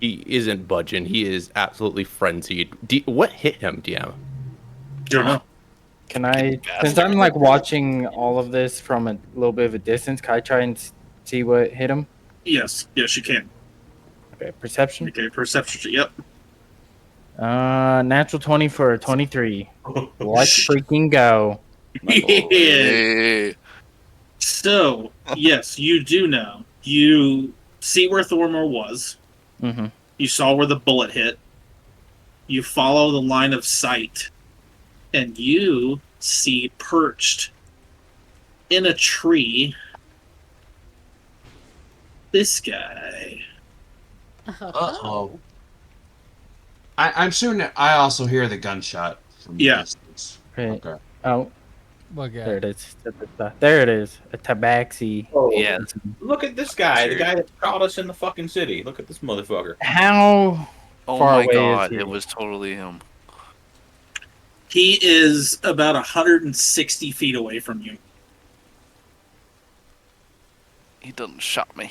He isn't budging. He is absolutely frenzied. What hit him, DM? Don't know. Can I, since I'm like watching all of this from a little bit of a distance, can I try and see what hit him? Yes, yes, you can. Okay, perception. Okay, perception. Yep. Natural 20 for a 23. Let's freaking go. Yeah. So, yes, you do know. You see where Thormar was. Mm-hmm. You saw where the bullet hit. You follow the line of sight and you see perched in a tree this guy. Uh-oh. I'm certain I also hear the gunshot from the distance. Right. Okay. Oh, What guy? there it is. There it is. A tabaxi. Oh, Yeah. Look at this guy, the guy that caught us in the fucking city. Look at this motherfucker. How Oh far my away god, is he? it was totally him. He is about 160 feet away from you. He doesn't shot me.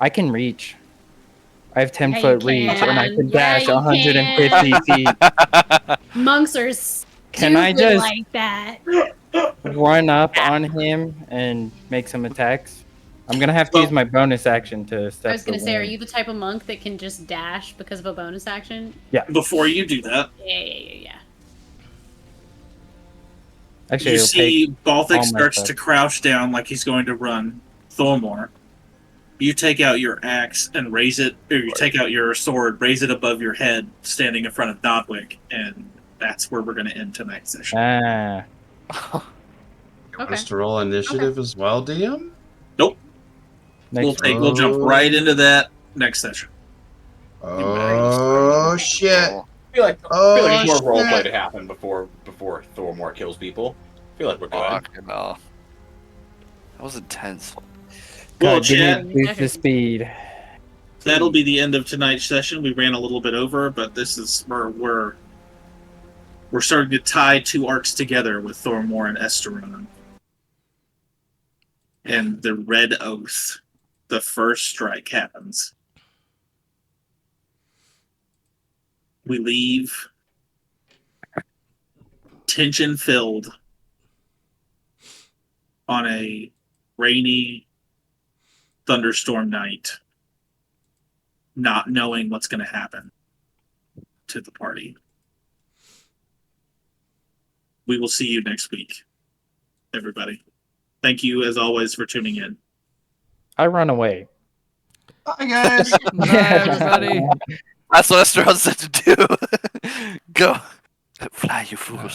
I can reach. I have 10 Yeah, you foot reach, and I can. can Yeah, dash you 150 feet. Monks are Can I stupid just- like that. Run up on him and make some attacks. I'm gonna have to use my bonus action to step. I was gonna the say, are wind. you the type of monk that can just dash because of a bonus action? Yeah. Before you do that, Yeah. Actually, you it'll see take Baltic all my starts stuff. to crouch down like he's going to run. Thormor, you take out your axe and raise it, or you take out your sword, raise it above your head, standing in front of Nodwick, and that's where we're going to end tonight's session. Ah. You want us to roll initiative as well, DM? Nope. Next We'll jump right into that next session. Oh shit! I feel like there's more shit. roleplay to happen before Thormor kills people. I feel like we're good. Fucking hell. That was intense. Well, God, give Chad, me a boost of speed. that'll be the end of tonight's session. We ran a little bit over, but this is where we're starting to tie two arcs together with Thormor and Esteron. And the Red Oath, the first strike happens. We leave tension filled on a rainy thunderstorm night, not knowing what's going to happen to the party. We will see you next week, everybody. Thank you, as always, for tuning in. I run away. Bye, guys. Bye, everybody. That's what Esteron said to do. Go. Fly, you fools.